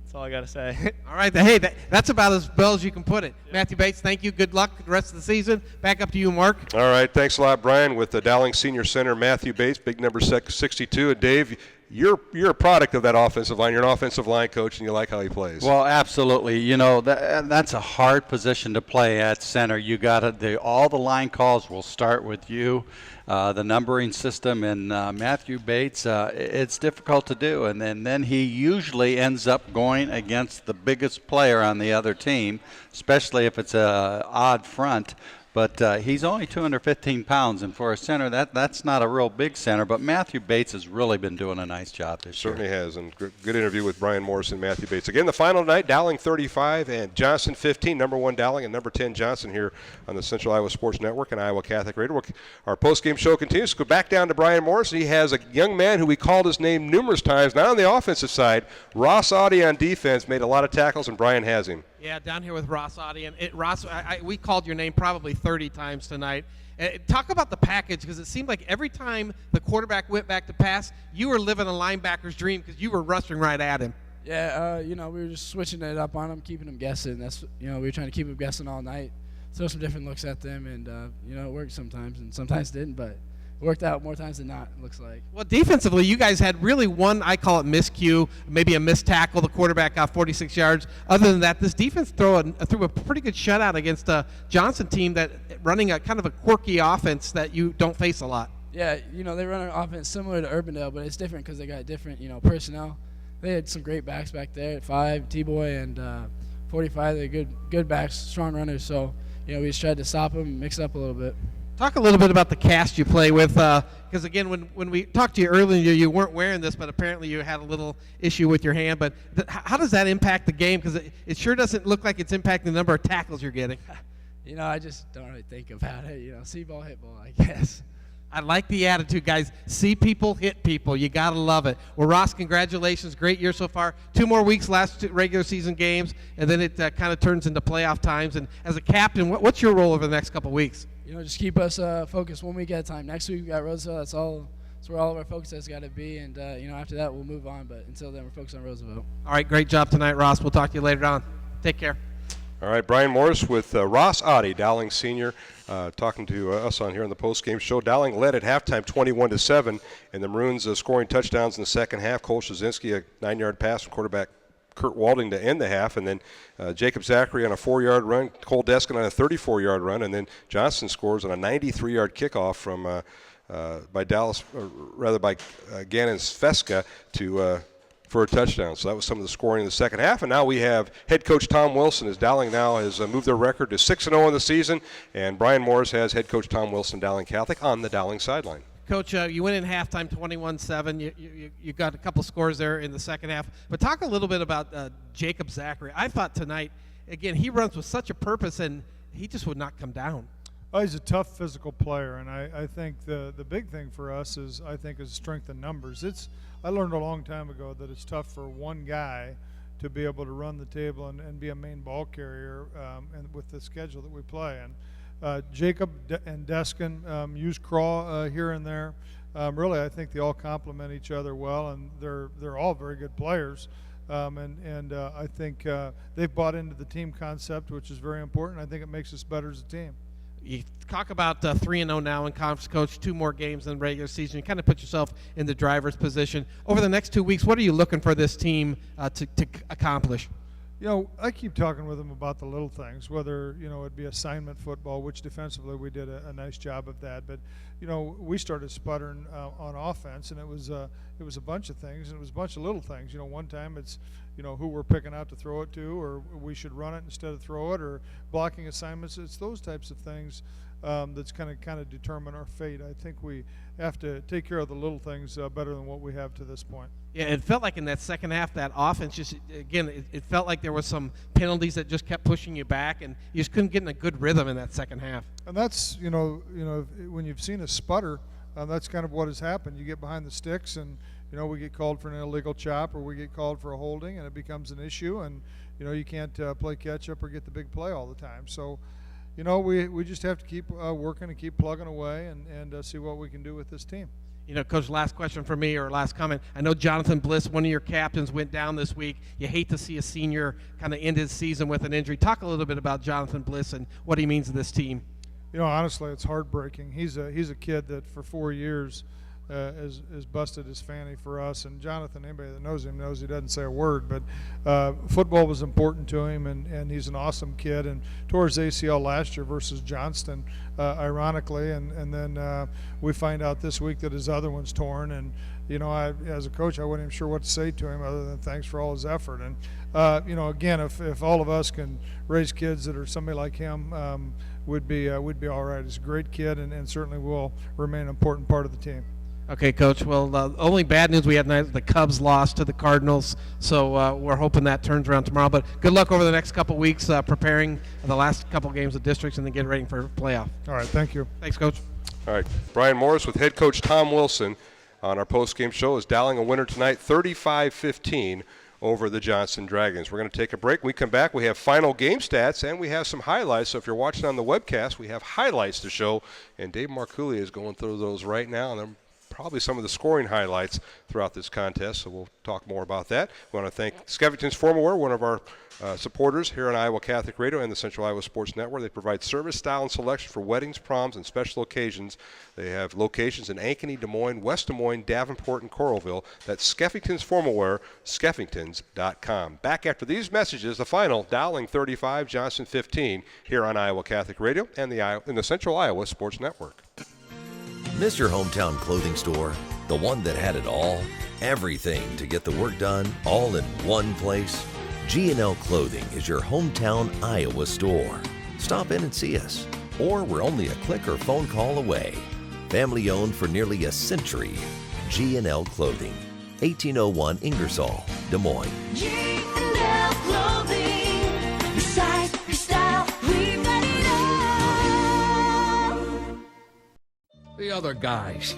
That's all I got to say. All right. Hey, that's about as well as you can put it. Yeah. Matthew Bates, thank you. Good luck the rest of the season. Back up to you, Mark. All right. Thanks a lot, Brian. With the Dowling Senior Center, Matthew Bates, big number 62. And Dave, you're a product of that offensive line. You're an offensive line coach, and you like how he plays. Well, absolutely. You know, that's a hard position to play at center. You got all the line calls will start with you. The numbering system and Matthew Bates, it's difficult to do. And then he usually ends up going against the biggest player on the other team, especially if it's a odd front. But he's only 215 pounds, and for a center, that's not a real big center. But Matthew Bates has really been doing a nice job this year. Certainly has, and good interview with Brian Morris and Matthew Bates. Again, the final tonight, Dowling 35 and Johnston 15, number 1 Dowling and number 10 Johnston here on the Central Iowa Sports Network and Iowa Catholic Radio. Our post-game show continues. Go back down to Brian Morris. He has a young man who we called his name numerous times, not on the offensive side. Ross Audie on defense, made a lot of tackles, and Brian has him. Yeah, down here with Ross Audie. And Ross, we called your name probably 30 times tonight. Talk about the package, because it seemed like every time the quarterback went back to pass, you were living a linebacker's dream because you were rushing right at him. Yeah, we were just switching it up on him, keeping him guessing. We were trying to keep him guessing all night, throw some different looks at them, and, it worked sometimes, and sometimes didn't, but it worked out more times than not, it looks like. Well, defensively, you guys had really one, I call it miscue, maybe a missed tackle. The quarterback got 46 yards. Other than that, this defense threw a pretty good shutout against a Johnston team that running a kind of a quirky offense that you don't face a lot. Yeah, they run an offense similar to Urbandale, but it's different because they got different, personnel. They had some great backs back there at 5, T-Boy, and 45. They're good backs, strong runners. So, we just tried to stop them, mix it up a little bit. Talk a little bit about the cast you play with, because again, when we talked to you earlier, you weren't wearing this, but apparently you had a little issue with your hand. But how does that impact the game? Because it sure doesn't look like it's impacting the number of tackles you're getting. I just don't really think about it. See ball, hit ball, I guess. I like the attitude, guys. See people, hit people. You got to love it. Well, Ross, congratulations. Great year so far. 2 more weeks, last 2 regular season games, and then it kind of turns into playoff times. And as a captain, what's your role over the next couple weeks? Just keep us focused 1 week at a time. Next week we got Roosevelt. That's where all of our focus has got to be. And, after that we'll move on. But until then, we're focused on Roosevelt. All right, great job tonight, Ross. We'll talk to you later on. Take care. All right, Brian Morris with Ross Audie, Dowling Senior, talking to us on here on the post-game show. Dowling led at halftime 21-7, and the Maroons scoring touchdowns in the second half. Cole Shazinski, a 9-yard pass from quarterback Kurt Walding to end the half, and then Jacob Zachary on a 4-yard run, Cole Deskin on a 34-yard run, and then Johnston scores on a 93-yard kickoff from by Gannon Sveska for a touchdown. So that was some of the scoring in the second half. And now we have head coach Tom Wilson, as Dowling now has moved their record to 6-0 in the season, and Brian Morris has head coach Tom Wilson, Dowling Catholic, on the Dowling sideline. Coach, you went in halftime 21-7. You got a couple scores there in the second half. But talk a little bit about Jacob Zachary. I thought tonight, again, he runs with such a purpose, and he just would not come down. Oh, he's a tough physical player, and I think the big thing for us is strength in numbers. I learned a long time ago that it's tough for one guy to be able to run the table and be a main ball carrier and with the schedule that we play. And Jacob and Deskin use crawl here and there. Really, I think they all complement each other well, and they're all very good players. I think they've bought into the team concept, which is very important. I think it makes us better as a team. You talk about 3-0 now in conference, Coach, 2 more games than regular season. You kind of put yourself in the driver's position. Over the next 2 weeks, what are you looking for this team to accomplish? I keep talking with them about the little things, whether, it'd be assignment football, which defensively we did a nice job of that. But, we started sputtering on offense, and it was a bunch of things, and it was a bunch of little things. One time it's, who we're picking out to throw it to, or we should run it instead of throw it, or blocking assignments. It's those types of things that's going to kind of determine our fate. I think we have to take care of the little things better than what we have to this point. Yeah, it felt like in that second half, that offense just, again, it felt like there was some penalties that just kept pushing you back, and you just couldn't get in a good rhythm in that second half. And that's, you know, when you've seen a sputter, that's kind of what has happened. You get behind the sticks, and you know, we get called for an illegal chop, or we get called for a holding, and it becomes an issue. And you know, you can't play catch up or get the big play all the time. So, you know, we just have to keep working and keep plugging away and see what we can do with this team. You know, Coach, last question for me, or last comment. I know Jonathan Bliss, one of your captains, went down this week. You hate to see a senior kind of end his season with an injury. Talk a little bit about Jonathan Bliss and what he means to this team. You know, honestly, it's heartbreaking. He's a kid that for 4 years has busted his fanny for us. And Jonathan, anybody that knows him knows he doesn't say a word. But football was important to him, and he's an awesome kid. And tore his ACL last year versus Johnston, ironically. And then we find out this week that his other one's torn. And you know, as a coach, I wasn't even sure what to say to him other than thanks for all his effort. And you know, again, if all of us can raise kids that are somebody like him, we'd be all right. He's a great kid, and certainly will remain an important part of the team. Okay, Coach. Well, the only bad news we had tonight is the Cubs lost to the Cardinals, so we're hoping that turns around tomorrow. But good luck over the next couple weeks preparing the last couple games of districts and then getting ready for playoff. All right, thank you. Thanks, Coach. All right, Brian Morris with head coach Tom Wilson on our post-game show. Is Dowling a winner tonight, 35-15 over the Johnston Dragons. We're going to take a break. When we come back, we have final game stats, and we have some highlights. So if you're watching on the webcast, we have highlights to show, and Dave Marcouli is going through those right now, and then probably some of the scoring highlights throughout this contest, so we'll talk more about that. We want to thank Skeffington's Formalwear, one of our supporters here on Iowa Catholic Radio and the Central Iowa Sports Network. They provide service, style, and selection for weddings, proms, and special occasions. They have locations in Ankeny, Des Moines, West Des Moines, Davenport, and Coralville. That's Skeffington's Formalwear, skeffingtons.com. Back after these messages, the final, Dowling 35, Johnston 15, here on Iowa Catholic Radio and the Central Iowa Sports Network. Miss your hometown clothing store? The one that had it all? Everything to get the work done, all in one place? G&L Clothing is your hometown Iowa store. Stop in and see us. Or we're only a click or phone call away. Family owned for nearly a century. G&L Clothing, 1801 Ingersoll, Des Moines. G&L Clothing, your size, your style, we've got it all. The other guys,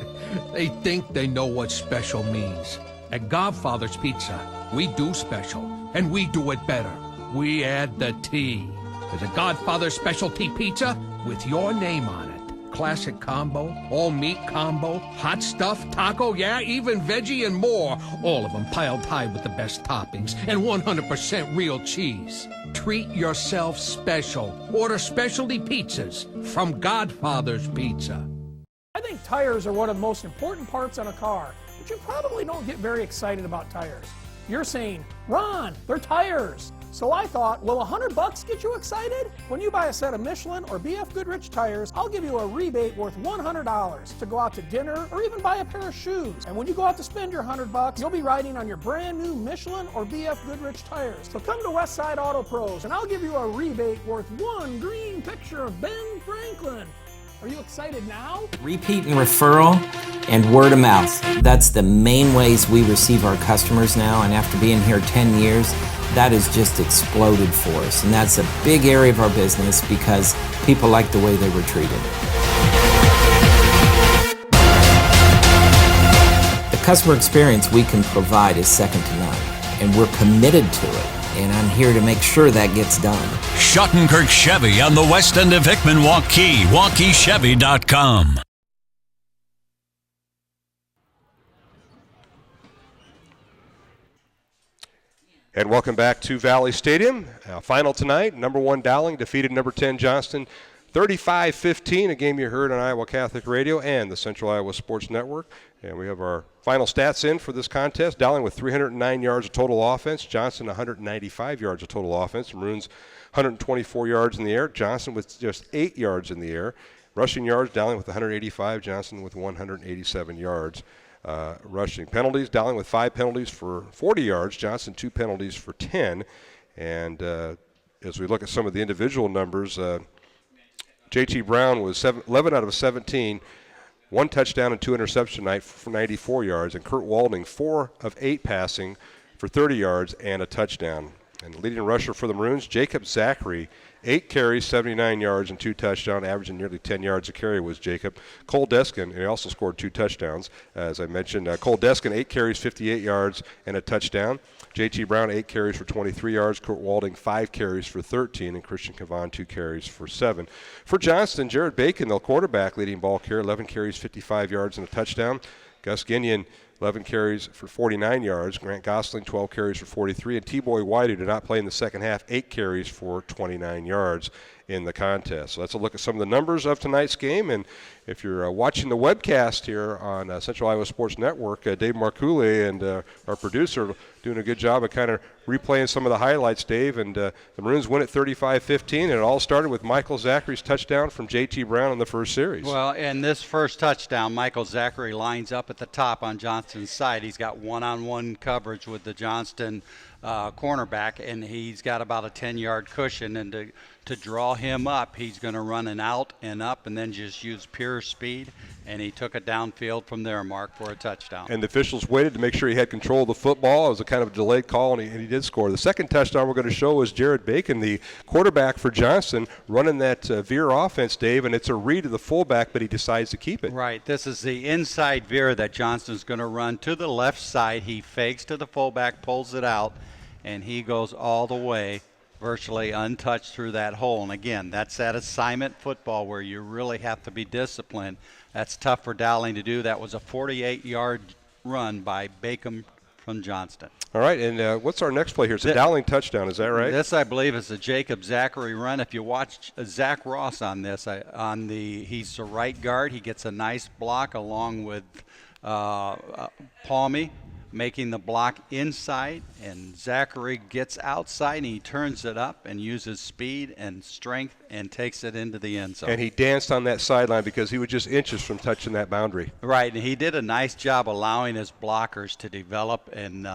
they think they know what special means. At Godfather's Pizza, we do special, and we do it better. We add the T. There's a Godfather specialty pizza with your name on it. Classic combo, all meat combo, hot stuff, taco, yeah, even veggie and more. All of them piled high with the best toppings and 100% real cheese. Treat yourself special. Order specialty pizzas from Godfather's Pizza. I think tires are one of the most important parts on a car, but you probably don't get very excited about tires. You're saying, Ron, they're tires. So I thought, will $100 get you excited? When you buy a set of Michelin or BF Goodrich tires, I'll give you a rebate worth $100 to go out to dinner or even buy a pair of shoes. And when you go out to spend your $100, you'll be riding on your brand new Michelin or BF Goodrich tires. So come to Westside Auto Pros and I'll give you a rebate worth one green picture of Ben Franklin. Are you excited now? Repeat and referral and word of mouth. That's the main ways we receive our customers now, and after being here 10 years, that has just exploded for us. And that's a big area of our business because people like the way they were treated. The customer experience we can provide is second to none, and we're committed to it. And I'm here to make sure that gets done. Schottenkirk Chevy on the west end of Hickman, Waukee, WaukeeChevy.com. And welcome back to Valley Stadium. Final tonight, number 1 Dowling defeated number 10 Johnston 35-15, a game you heard on Iowa Catholic Radio and the Central Iowa Sports Network. And we have our final stats in for this contest. Dowling with 309 yards of total offense. Johnston 195 yards of total offense. Maroons 124 yards in the air. Johnston with just 8 yards in the air. Rushing yards, Dowling with 185. Johnston with 187 yards rushing. Penalties, Dowling with 5 penalties for 40 yards. Johnston 2 penalties for 10. And as we look at some of the individual numbers, J.T. Brown was 11 out of 17, 1 touchdown and 2 interceptions tonight for 94 yards. And Kurt Walding, 4 of 8 passing for 30 yards and a touchdown. And the leading rusher for the Maroons, Jacob Zachary, 8 carries, 79 yards, and 2 touchdowns, averaging nearly 10 yards a carry was Jacob. Cole Deskin, and he also scored 2 touchdowns. As I mentioned, Cole Deskin, 8 carries, 58 yards, and a touchdown. J.T. Brown, 8 carries for 23 yards. Kurt Walding, 5 carries for 13, and Christian Cavan, 2 carries for 7. For Johnston, Jared Bacon, the quarterback, leading ball carrier, 11 carries, 55 yards, and a touchdown. Gus Ginion, 11 carries for 49 yards. Grant Gosling, 12 carries for 43. And T-Boy White, who did not play in the second half, 8 carries for 29 yards in the contest. So that's a look at some of the numbers of tonight's game. And if you're watching the webcast here on Central Iowa Sports Network, Dave Marcouli and our producer doing a good job of kind of replaying some of the highlights, Dave. And the Maroons win at 35-15, and it all started with Michael Zachary's touchdown from J.T. Brown in the first series. Well, in this first touchdown, Michael Zachary lines up at the top on Johnston's side. He's got one-on-one coverage with the Johnston cornerback, and he's got about a 10-yard cushion. And to draw him up, he's going to run an out and up and then just use pure speed. And he took it downfield from there, Mark, for a touchdown. And the officials waited to make sure he had control of the football. It was a kind of delayed call, and he did score. The second touchdown we're going to show was Jared Bacon, the quarterback for Johnston, running that veer offense, Dave, and it's a read to the fullback, but he decides to keep it. Right. This is the inside veer that Johnston's going to run to the left side. He fakes to the fullback, pulls it out, and he goes all the way, virtually untouched through that hole. And again, that's that assignment football where you really have to be disciplined. That's tough for Dowling to do. That was a 48-yard run by Bacon from Johnston. All right, and what's our next play here? It's a Dowling touchdown, is that right? This, I believe, is a Jacob Zachary run. If you watch Zach Ross on this, he's the right guard. He gets a nice block along with Palmy, making the block inside, and Zachary gets outside and he turns it up and uses speed and strength and takes it into the end zone. And he danced on that sideline because he was just inches from touching that boundary. Right, and he did a nice job allowing his blockers to develop and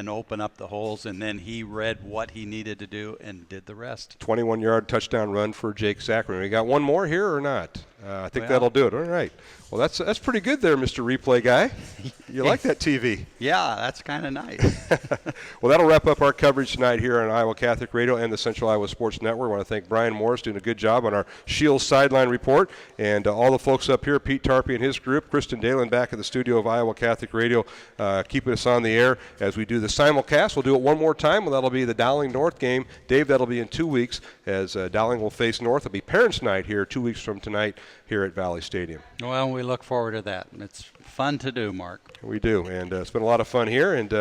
open up the holes, and then he read what he needed to do and did the rest. 21-yard touchdown run for Jake Zachary. We got one more here or not? I think that'll do it. All right. Well, that's pretty good there, Mr. Replay Guy. You like that TV? Yeah, that's kind of nice. Well, that'll wrap up our coverage tonight here on Iowa Catholic Radio and the Central Iowa Sports Network. I want to thank Brian Morris doing a good job on our Shields Sideline Report, and all the folks up here, Pete Tarpey and his group, Kristen Dalen back at the studio of Iowa Catholic Radio, keeping us on the air as we do the simulcast. We'll do it one more time, and that'll be the Dowling North game. Dave, that'll be in 2 weeks as Dowling will face North. It'll be Parents' Night here 2 weeks from tonight here at Valley Stadium. Well, we look forward to that. It's fun to do, Mark. We do, and it's been a lot of fun here. And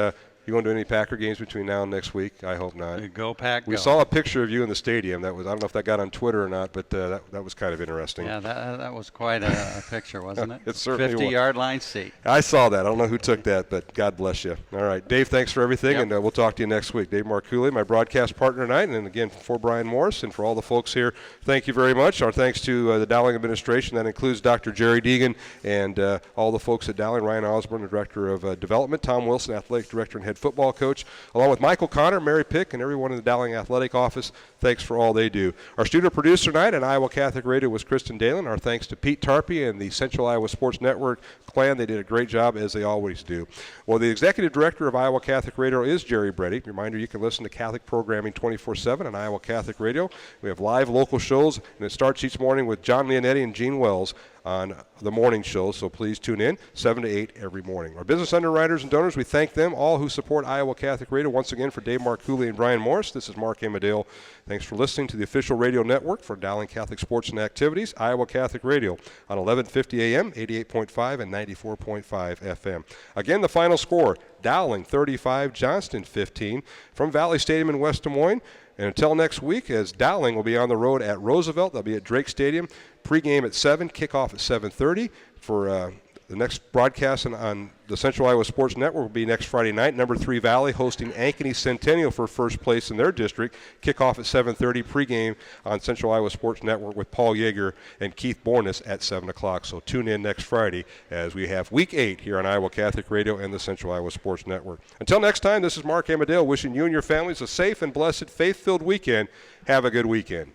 you going to any Packer games between now and next week? I hope not. Go Pack, We go. saw a picture of you in the stadium. I don't know if that got on Twitter or not, but that was kind of interesting. Yeah, that was quite a picture, wasn't it? It certainly was. 50-yard line seat. I saw that. I don't know who took that, but God bless you. All right, Dave, thanks for everything, and we'll talk to you next week. Dave Marcouli, my broadcast partner tonight, and again, for Brian Morris and for all the folks here, thank you very much. Our thanks to the Dowling administration. That includes Dr. Jerry Deegan and all the folks at Dowling, Ryan Osborne, the Director of Development, Tom Wilson, Athletic Director and Head Football Coach, along with Michael Connor, Mary Pick, and everyone in the Dowling Athletic Office. Thanks for all they do. Our studio producer tonight at Iowa Catholic Radio was Kristen Dalen. Our thanks to Pete Tarpey and the Central Iowa Sports Network clan. They did a great job, as they always do. Well, the Executive Director of Iowa Catholic Radio is Jerry Brady. Reminder, you can listen to Catholic programming 24/7 on Iowa Catholic Radio. We have live local shows, and it starts each morning with John Leonetti and Gene Wells on the morning show, so please tune in 7 to 8 every morning. Our business underwriters and donors, we thank them all who support Iowa Catholic Radio. Once again, for Dave Marcouli and Brian Morris, this is Mark Amadale. Thanks for listening to the official radio network for Dowling Catholic Sports and Activities, Iowa Catholic Radio, on 1150 AM, 88.5 and 94.5 FM. Again, the final score, Dowling 35, Johnston 15, from Valley Stadium in West Des Moines. And until next week, as Dowling will be on the road at Roosevelt, they'll be at Drake Stadium. Pregame at 7, kickoff at 7:30. For the next broadcast on the Central Iowa Sports Network will be next Friday night. Number 3 Valley hosting Ankeny Centennial for first place in their district. Kickoff at 7:30. Pregame on Central Iowa Sports Network with Paul Yeager and Keith Borness at 7 o'clock. So tune in next Friday as we have Week 8 here on Iowa Catholic Radio and the Central Iowa Sports Network. Until next time, this is Mark Amadale wishing you and your families a safe and blessed, faith-filled weekend. Have a good weekend.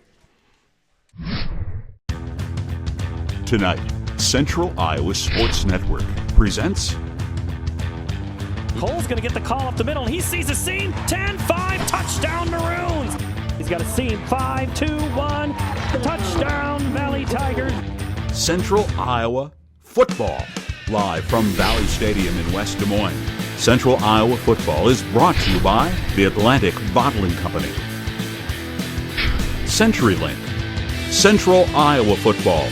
Tonight, Central Iowa Sports Network presents Cole's going to get the call up the middle. He sees a seam. 10-5. Touchdown Maroons. He's got a seam. 5-2-1. Touchdown Valley Tigers. Central Iowa Football, live from Valley Stadium in West Des Moines. Central Iowa Football is brought to you by the Atlantic Bottling Company, CenturyLink. Central Iowa Football,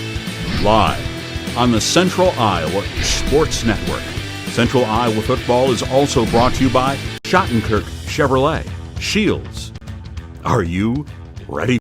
live on the Central Iowa Sports Network. Central Iowa Football is also brought to you by Schottenkirk Chevrolet. Shields. Are you ready?